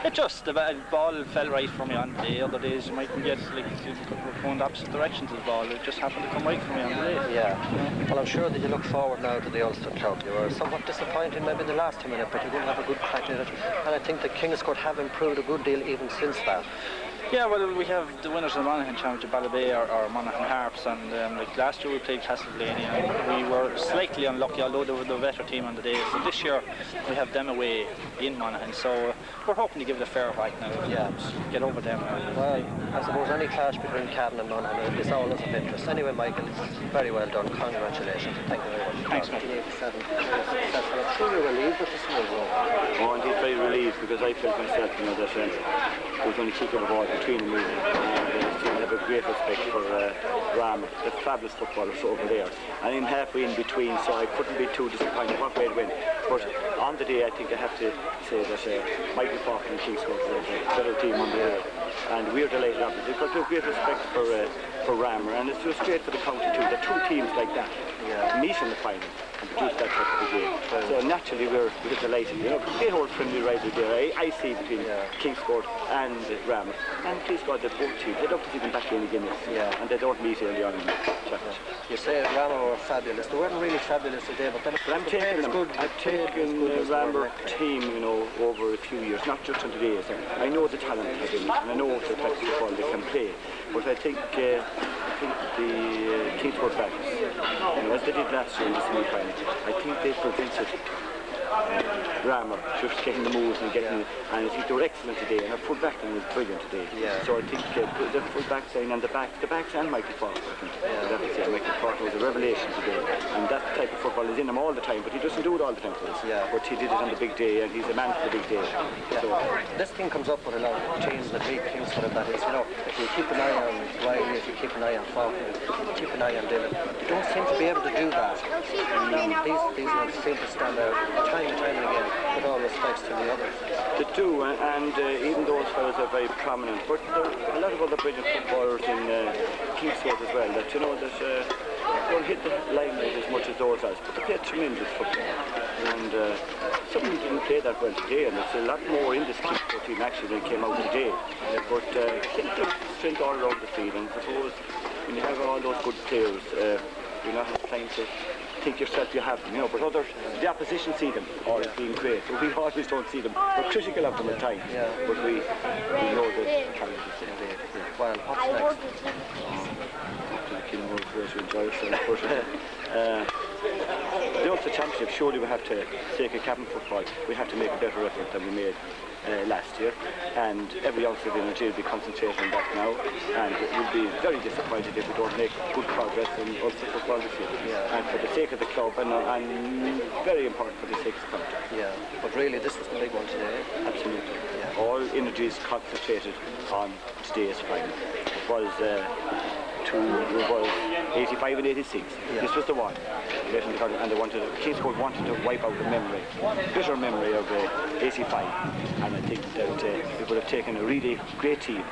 it just, the ball fell right for me on the day. Other days you mightn't get, like, going the opposite direction to the ball. It just happened to come right for me on the day.
Yeah. Well, I'm sure that you look forward now to the Ulster Club. You were somewhat disappointed maybe the last 2 minutes, but you're going to have a good crack at it. And I think the Kingscourt have improved a good deal even since that.
Yeah, well, we have the winners of the Monaghan Championship, Baileboro or Monaghan Harps, and like last year we played Castlevania, and we were slightly unlucky, although they were the better team on the day. So this year we have them away in Monaghan, so we're hoping to give it a fair whack now. Yeah, get over them.
Well, I suppose any clash between Cavan and Monaghan is always of interest. Anyway, Michael, very well done. Congratulations. Thank you very much.
Thanks, Michael.
I'm truly relieved with this move.
Oh, indeed, very relieved, because I felt myself, that I was going to kick over the ball between the movement, and I have a great respect for Ram, the fabulous footballers over there. And I'm halfway in between, so I couldn't be too disappointed what way it went. But on the day, I think I have to say that Michael Park and Kingscourt was a better team on the day. And we're delighted after this. We've got great respect for Rammer, and it's just great for the county too, that two teams like that meet in the final and produce that type of a game. So naturally we're delighted. They hold friendly rivalry there. I see between Kingscourt and Rammer. And Kingscourt, they're both teams. They don't even back in again, and they don't meet early on in the championship.
You say Rammer were fabulous. They weren't really fabulous today, but
I'm taking them. I've taken the Rammer team, over a few years, not just on today. I know the talent they have in it, and I know what type of football they can play. But I think the Kingscourt backs, as they did last year in the semi-final, I think they prevented Rammer just getting the moves and getting it, and I think they were excellent today, and our full back line was brilliant today. So I think the full back line and the backs and Michael Park, I think. Michael Park was a revelation today, and that type of football is in him all the time, but he doesn't do it all the time for us. But he did it on the big day, and he's a man for the big day. So
this thing comes up with a lot of teams that meet Kingscourt, and that is, if you keep an eye on Riley, if you keep an eye on Faulkner, if you keep an eye on Dylan, they don't seem to be able to do that. These ones seem to stand out time and time again, with all respects to the others.
They do, and even those fellas are very prominent, but there are a lot of other brilliant footballers in Kingscourt as well that don't hit the limelight as much as those guys, but they play tremendous football. And some of them didn't play that well today, and it's a lot more in this Kingscourt team actually than came out today. But I think there's strength all around the field, and I suppose when you have all those good players, you're not trying to think yourself you have them, but others, the opposition see them all as being great, but we always don't see them. We're critical of them at times, but we know the talent is there.
Well, what's next?
The Ulster Championship, surely we have to take a Cavan football. We have to make a better effort than we made last year, and every ounce of energy will be concentrated on that now, and we'll be very disappointed if we don't make good progress in Ulster football this year. And for the sake of the club, and very important for the sake of the country.
But really this was the big one today.
Absolutely. All energy is concentrated on today's final. It was 85 and 86. This was the one. And they Kingscourt wanted to wipe out the memory, bitter memory of 85. And I think that it would have taken a really great team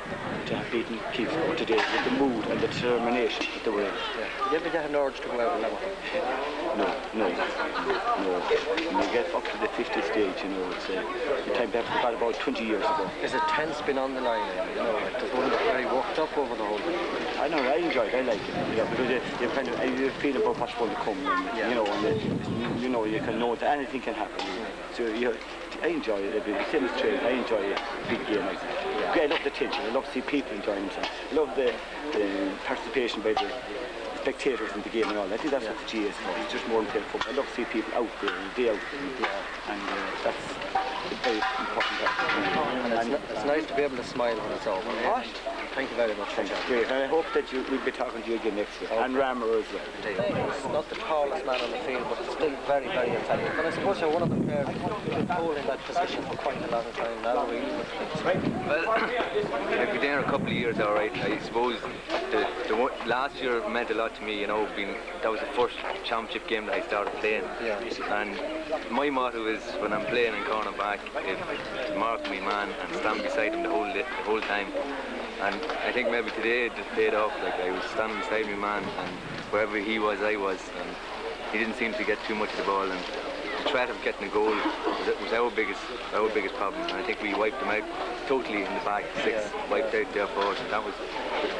to have beaten Kingscourt today with the mood and the determination that they were in.
Did you ever get an urge to go out and level?
No. When you get up to the 50th stage, it's the time perhaps about 20 years ago.
Is it tense been on the line? Does one look very worked up over the whole thing?
I know, I enjoy it, I like it, because you're kind of, you feel about what's going to come, and, you can know that anything can happen. So I enjoy it, the tennis trade, I enjoy a big game like that. I love the tension, I love to see people enjoying themselves, I love the participation by the spectators in the game and all. I think that's what the GA is for. It's just more than playing football. I love to see people out there, day out, and that's a very important part.
And it's nice to be able to smile when it's over.
What?
Thank you very much.
Great, and I hope that we'll be talking to you again next year. And Rammer as well.
It's not the tallest man on the field, but it's still very, very effective. And I suppose you're one of the players who's been holding that position for quite a long time now.
Well, I've been there a couple of years, all right. I suppose the last year meant a lot to me, that was the first championship game that I started playing.
Yeah.
And my motto is, when I'm playing in cornerback, to mark my man and stand beside him the whole time. And I think maybe today it just paid off. Like, I was standing beside my man, and wherever he was, I was, and he didn't seem to get too much of the ball. And the threat of getting a goal was our biggest problem. And I think we wiped them out totally in the back six, wiped out their force, and that was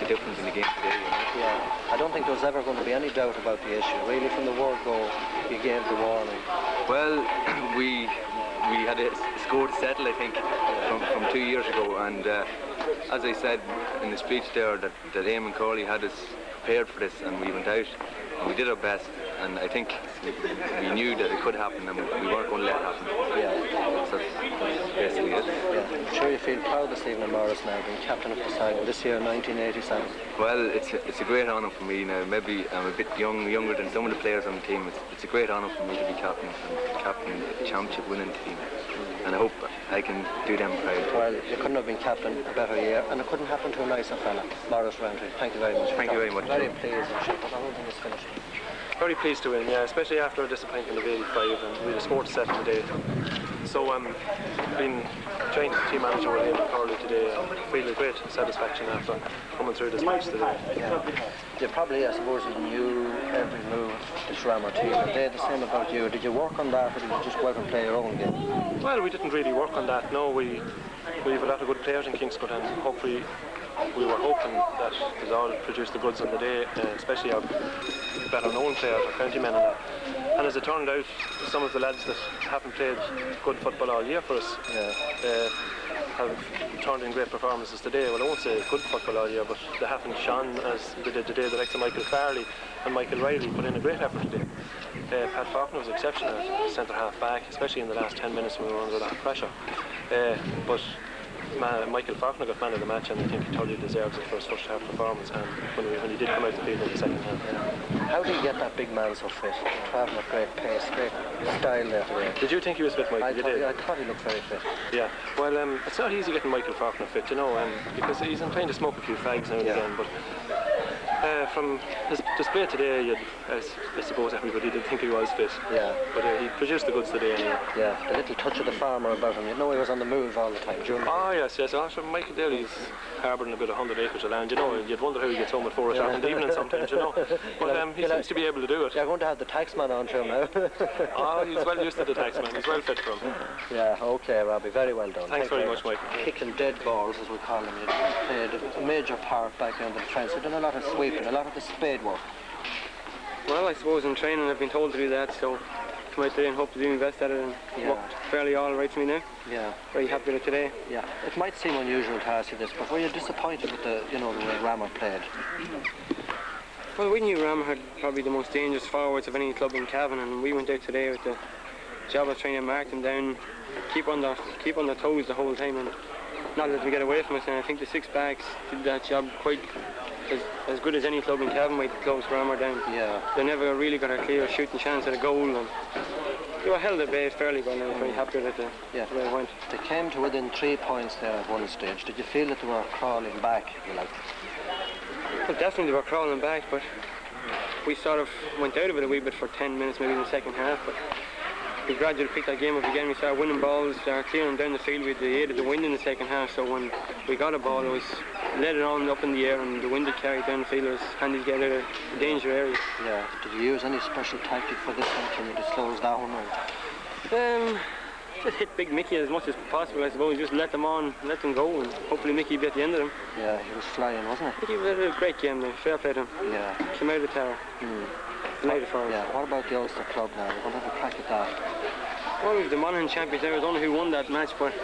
the difference in the game today.
Yeah, I don't think there was ever going to be any doubt about the issue. Really, from the word go, you gave the warning.
Well, we had a score to settle, I think, from 2 years ago, and as I said in the speech there, that Eamon Corley had us prepared for this, and we went out and we did our best, and I think we knew that it could happen, and we weren't going to let it happen.
Yeah.
So that's basically it.
Yeah. I'm sure you feel proud this evening, Morris, now being captain of the side this year, 1987.
Well, it's a great honour for me now. Maybe I'm a bit younger than some of the players on the team. It's a great honour for me to be captain a championship winning team. And I hope I can do them proud.
Well, you couldn't have been captain a better year, and it couldn't happen to a nicer fella. Morris Roundtree, thank you very much.
Thank you very much.
Very pleased, but the whole thing is finished.
Very pleased to win, yeah, especially after a disappointment of 85, and we had a score to settle today. So being joint team manager with Eamon Corley today, I feel a great satisfaction after coming through this match today.
Yeah. You probably, I suppose, knew every move of this Rammer team. Are they the same about you? Did you work on that, or did you just go out and play your own game?
Well, we didn't really work on that, no. We have a lot of good players in Kingscourt, and hopefully we were hoping that it all produced the goods on the day, especially our better known players, our county men and that. And as it turned out, some of the lads that haven't played good football all year for us have turned in great performances today. Well, I won't say good football all year, but they haven't shone as they did today. The likes of Michael Farley and Michael Riley put in a great effort today. Pat Faulkner was exceptional at centre half back, especially in the last 10 minutes when we were under that pressure. But Michael Faulkner got man of the match, and I think he totally deserves it for his first half performance, and when he did come out the field in the second half.
Yeah. How do you get that big man so fit? Travelling at great pace, great style there today.
Did you think he was fit, Michael?
I thought he looked very fit.
Yeah, well, it's not easy getting Michael Faulkner fit, because he's inclined to smoke a few fags now and again, but from his display today, I suppose everybody did think he was fit.
Yeah.
But he produced the goods today anyway.
Yeah, the little touch of the farmer about him. He was on the move all the time.
Yes. Also, Michael Daly's harbouring about 100 acres of land, you'd wonder how he gets home at 4 o'clock in the evening sometimes, But he seems to be able to do it.
You're going to have the taxman on to him now.
He's well used to the taxman. He's well fit for him.
Yeah, okay, Robbie. Very well done.
Thanks very much, Michael.
Kicking dead balls, as we call them. You played a major part back under the fence. You've done a lot of sweeping, a lot of the spade work.
Well, I suppose in training I've been told to do that, so come out today and hope to do my best at it, and worked fairly all right for me now.
Yeah.
Very happy with it today.
Yeah. It might seem unusual to ask you this, but were you disappointed with the way Rammer played?
Well, we knew Rammer had probably the most dangerous forwards of any club in Cavan, and we went out today with the job of trying to mark them down, keep on their toes the whole time, and not let them get away from us. And I think the six backs did that job quite as good as any club in Cavan might close Rammer down.
Yeah.
They never really got a clear shooting chance at a goal, and they were held at bay fairly well, and I was very happy with the way it went.
They came to within 3 points there at one stage. Did you feel that they were crawling back?
Well, definitely they were crawling back, but we sort of went out of it a wee bit for 10 minutes maybe in the second half, but we gradually picked that game up again. We started winning balls, started clearing down the field. We aided the wind in the second half, so when we got a ball, it was let it on up in the air, and the wind had carried down the field. It was handy to get out of the danger area.
Yeah. Did you use any special tactic for this one? Can you disclose that one? Or?
Just hit Big Mickey as much as possible, I suppose. Just let them on, let them go, and hopefully Mickey would be at the end of them.
Yeah, he was flying, wasn't he?
Mickey had a great game there. Fair play to him.
Yeah.
Came out of the tower. Laid it for us.
Yeah. What about the Ulster Club now? We're going to have a crack at that.
Well, we've the Monaghan champions there. I don't know who won that match, but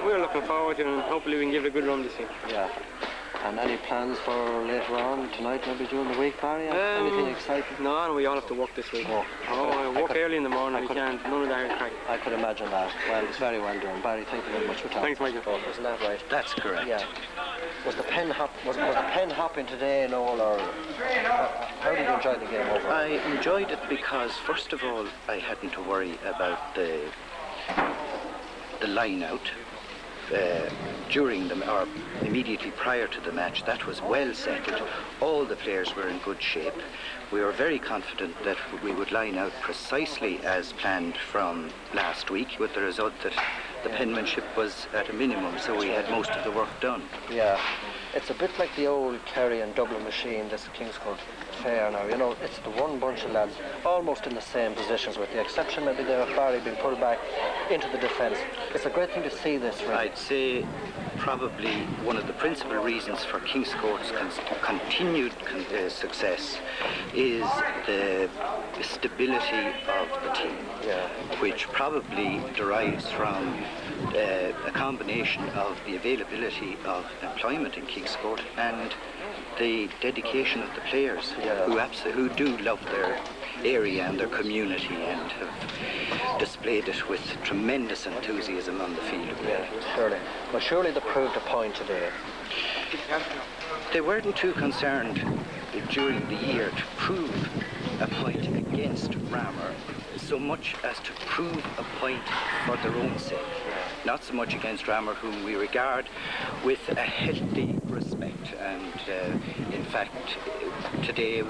we're looking forward to it, and hopefully we can give it a good run this year.
Yeah. And any plans for later on tonight, maybe during the week, Barry? Anything exciting?
No, we all have to work this week. Work early in the morning. We can't. None of that crack.
I could imagine that. Well, it's very well done, Barry. Thank you very much for talking.
Thanks, Michael.
Isn't that right?
That's correct.
Yeah. Was the pen hopping today and all, or how did you enjoy the game overall?
I enjoyed it because, first of all, I hadn't to worry about the line out. During or immediately prior to the match, that was well settled. All the players were in good shape. We were very confident that we would line out precisely as planned from last week, with the result that the penmanship was at a minimum, so we had most of the work done.
Yeah, it's a bit like the old Kerry and Dublin machine, this Kingscourt Fair now. You know, it's the one bunch of lads almost in the same positions, with the exception maybe there of Barry being pulled back into the defence. It's a great thing to see this, really.
I'd say probably one of the principal reasons for Kingscourt's continued success is the stability of the team, which probably derives from a combination of the availability of employment in Kingscourt and the dedication of the players who do love their area and their community and have displayed it with tremendous enthusiasm on the field.
Yeah, surely. Well, surely they proved a point today.
They weren't too concerned during the year to prove a point against Ramor so much as to prove a point for their own sake. Not so much against Ramor, whom we regard with a healthy respect, and in fact today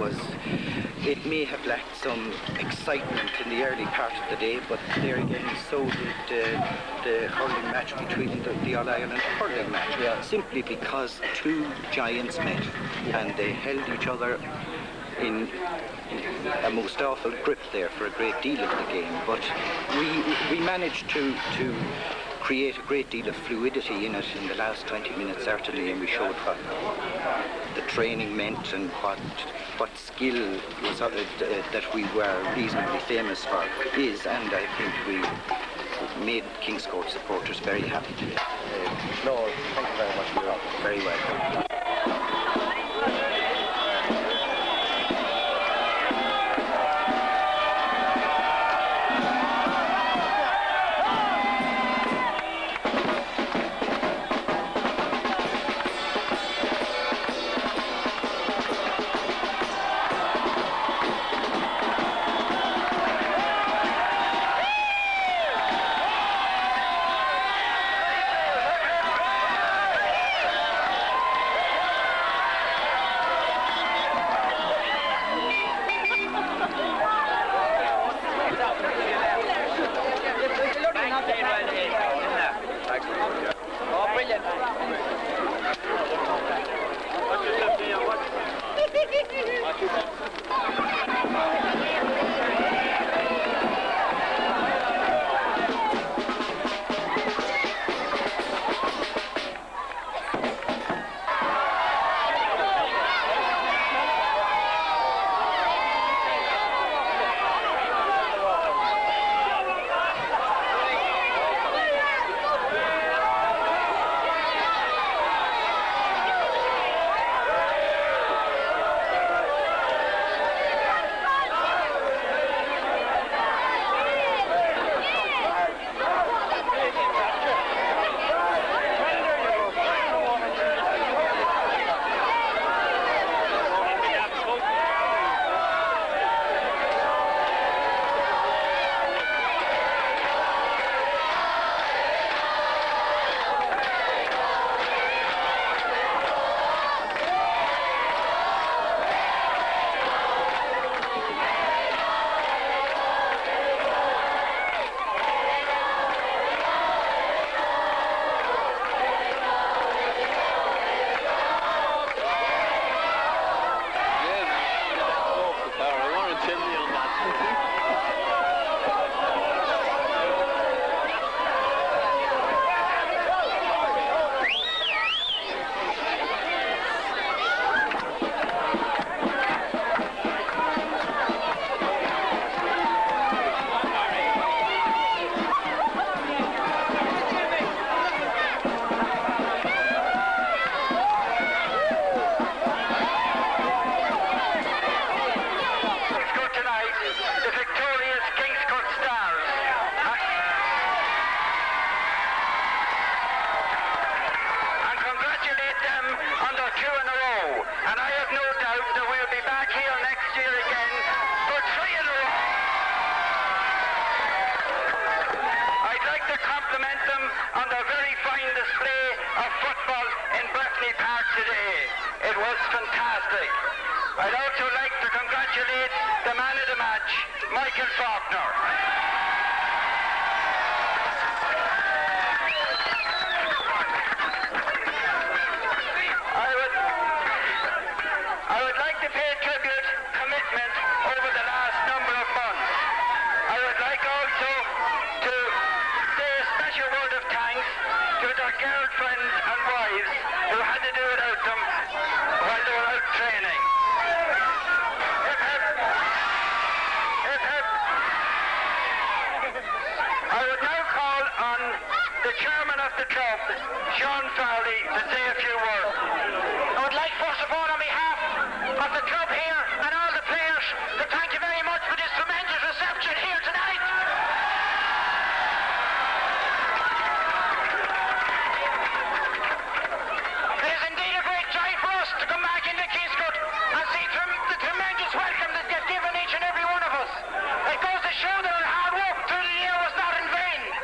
it may have lacked some excitement in the early part of the day, but there again so did the hurling match between the All-Ireland hurling match, simply because two giants met and they held each other in a most awful grip there for a great deal of the game, but we managed to create a great deal of fluidity in it in the last 20 minutes certainly, and we showed what the training meant and what skill was that we were reasonably famous for is, and I think we made Kingscourt supporters very happy today.
No, thank you very much for your help.
Very welcome.
the victorious Kingscourt Stars. And congratulate them on their 2 in a row. And I have no doubt that we'll be back here next year again for 3 in a row. I'd like to compliment them on their very fine display of football in Breffni Park today. It was fantastic. I'd also like to congratulate the man of the match, Michael Faulkner. I would like to pay tribute commitment over the last number of months. I would like also to say a special word of thanks to their girlfriends and wives who had to do without them while they were out training. I would now call on the chairman of the club, Sean Fowley, to say a few words. I would like, first of all, on behalf of the club here and all the players, to thank you very much for this tremendous reception here tonight. It is indeed a great joy for us to come back into Kingscourt and see the tremendous welcome that gets given each and every one of us. It goes to show that our hard work through the year was not in vain.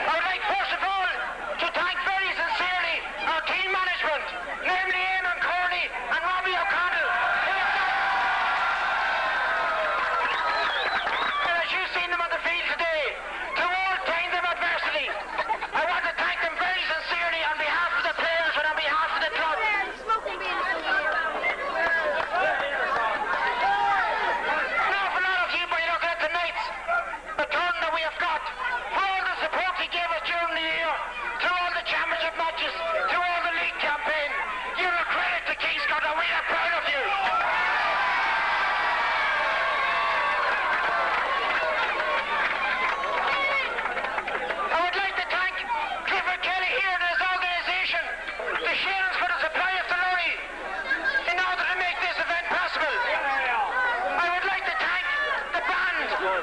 I would like, first of all, to thank very sincerely our team management, namely Eamon Corney and Robbie O'Connell. And as you've seen them on the field today, to all times of adversity, I want to thank them very sincerely on behalf of the players and on behalf of the club. An awful lot of you, by looking at the nights, the turn that we have got, for all the support he gave us during the year, through all the championship matches, through all the league campaign. You're a credit to Kingscourt and we are proud of you. I would like to thank Clifford Kelly here and his organisation, the Shannons, for the supply of the lorry in order to make this event possible. I would like to thank the band who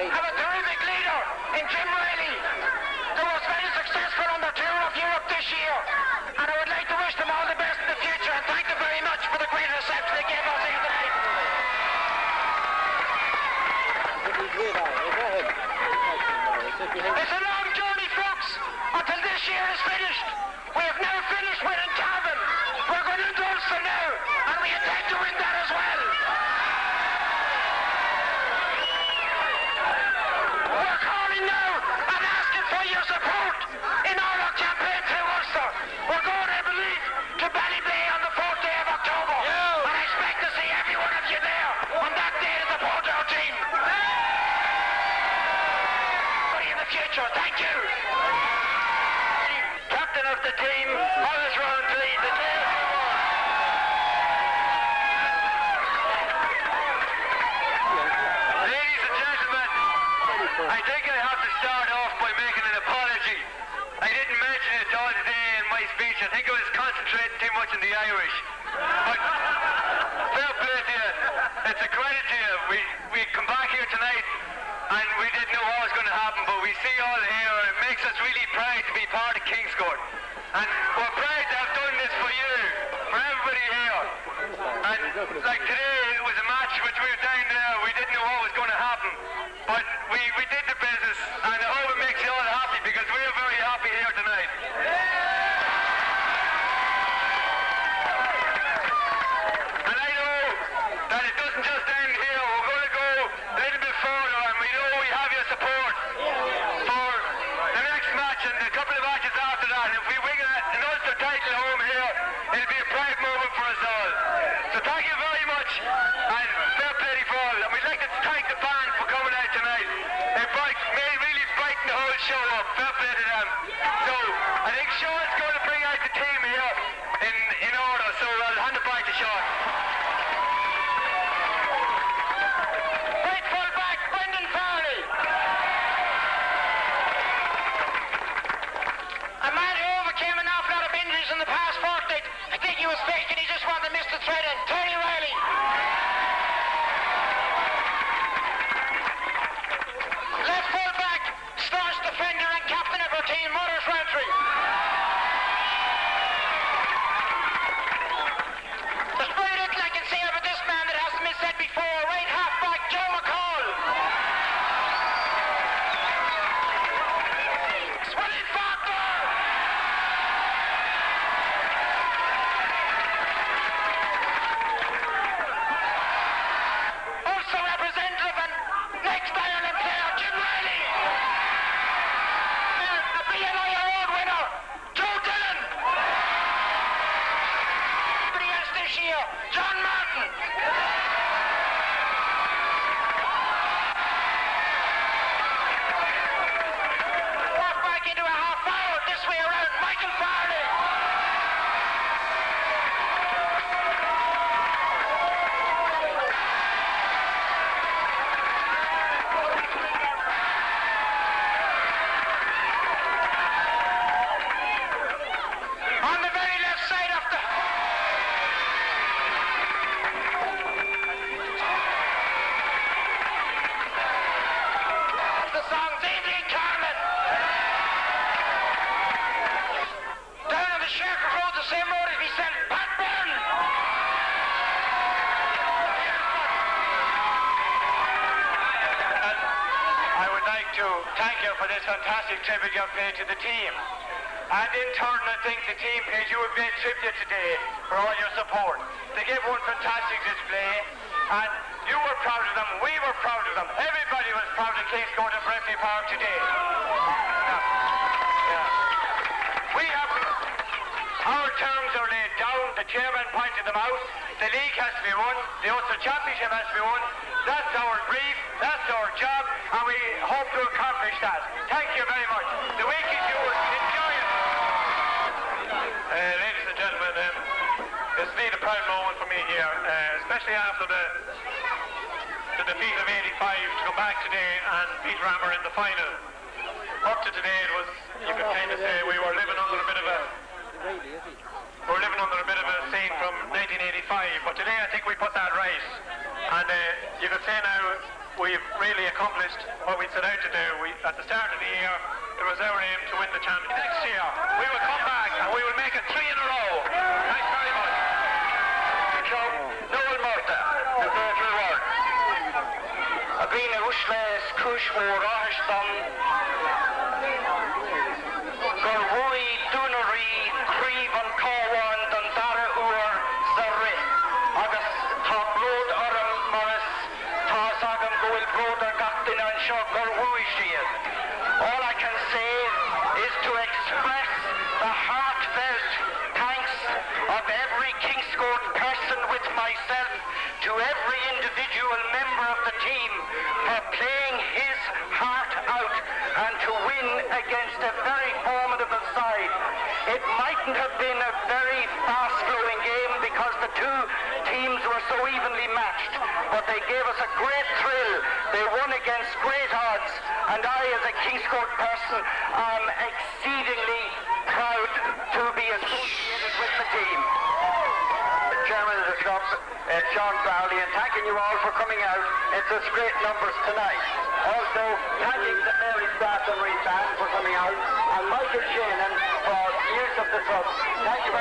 have a terrific leader in Jim Riley, who was very successful on the tour of Europe this year. And I would like to wish them all the best in the future and thank them very much for the great reception they gave us here tonight. It's a long journey, folks, until this year is finished. We have now finished winning Cavan. We're going into Ulster now, and we intend to win that as well. We're calling now and asking for your support in all our campaign through Ulster. We're going, I believe, to Baileboro on the 4th day of October. And I expect to see every one of you there on that day to support our team. In the future, thank you. Captain of the team, Hollis Roundtree, the day. Ladies and gentlemen, I think I have to start off by making an apology. I didn't mention it all today in my speech. I think I was concentrating too much on the Irish. But fair play to you. It's a credit to you. We come back here tonight and we didn't know what was going to happen, but we see you all here and it makes us really proud to be part of Kingscourt. And we're proud to have done this for you, for everybody here. And like today, it was a match which we were down there, we didn't know what was going to happen. But we did the business, and I hope it makes you all happy because we are very happy here tonight. And I know that it doesn't just end here, we're going to go a little bit further, and we know we have your support for the next match and a couple of matches after that. If we win an Ulster title home here, it'll be a proud moment for us all. So thank you very much, and fair play for all. And we'd like to thank the band for coming out tonight. They really brightened the whole show up. Fair play to them. So I think Sean's going to bring out the team here in order, so I'll hand it back to Sean. Right full back, Brendan Fowley. A man who overcame an awful lot of injuries in the past fortnight. I think he was faking, he just wanted to miss the thread, and Terry Riley. to thank you for this fantastic tribute you have paid to the team. And in turn, I think the team paid you a great tribute today for all your support. They gave one fantastic display, and you were proud of them, we were proud of them. Everybody was proud of Kingscourt and Breffni Park today. We have... Our terms are laid down, the chairman pointed them out, the league has to be won, the Ulster Championship has to be won, that's our brief, that's our job, and we hope to accomplish that. Thank you very much. The week is yours, enjoy it.
Ladies and gentlemen, it's indeed a proud moment for me here, especially after the defeat of 85 to come back today and beat Rammer in the final. Up to today it was, you could kind of say, we were living under a bit of a scene from 1985, but today I think we put that right. And you could say now we've really accomplished what we set out to do. At the start of the year, it was our aim to win the championship. Next year, we will come back and we will make it 3 in a row. Thanks very much.
Noel Murta, the great reward. Abina Ushles, Kushmore, Rahishtam, Gorwui, Dunari, Creve and Corwan, Dundara Ur, Zarri, August, Top Road, Uram, Morris, Tasagam, Goil, Broder, Gachtin, and Shaw, Gorwui, Shield. All I can say is to express the heartfelt thanks of every Kingscourt person with myself to every individual member of the team for playing his heart out and to win against a very formidable side. It mightn't have been a very fast-flowing game because the two teams were so evenly matched, but they gave us a great thrill. They won against great odds, and I, as a Kingscourt person, am exceedingly proud to be associated with the team. Chairman of the club, Sean Crowley, and thanking you all for coming out in such great numbers tonight. Also, thanking the Mary Staff and Reed Band for coming out, and Michael Shannon for use of the club. Thank you.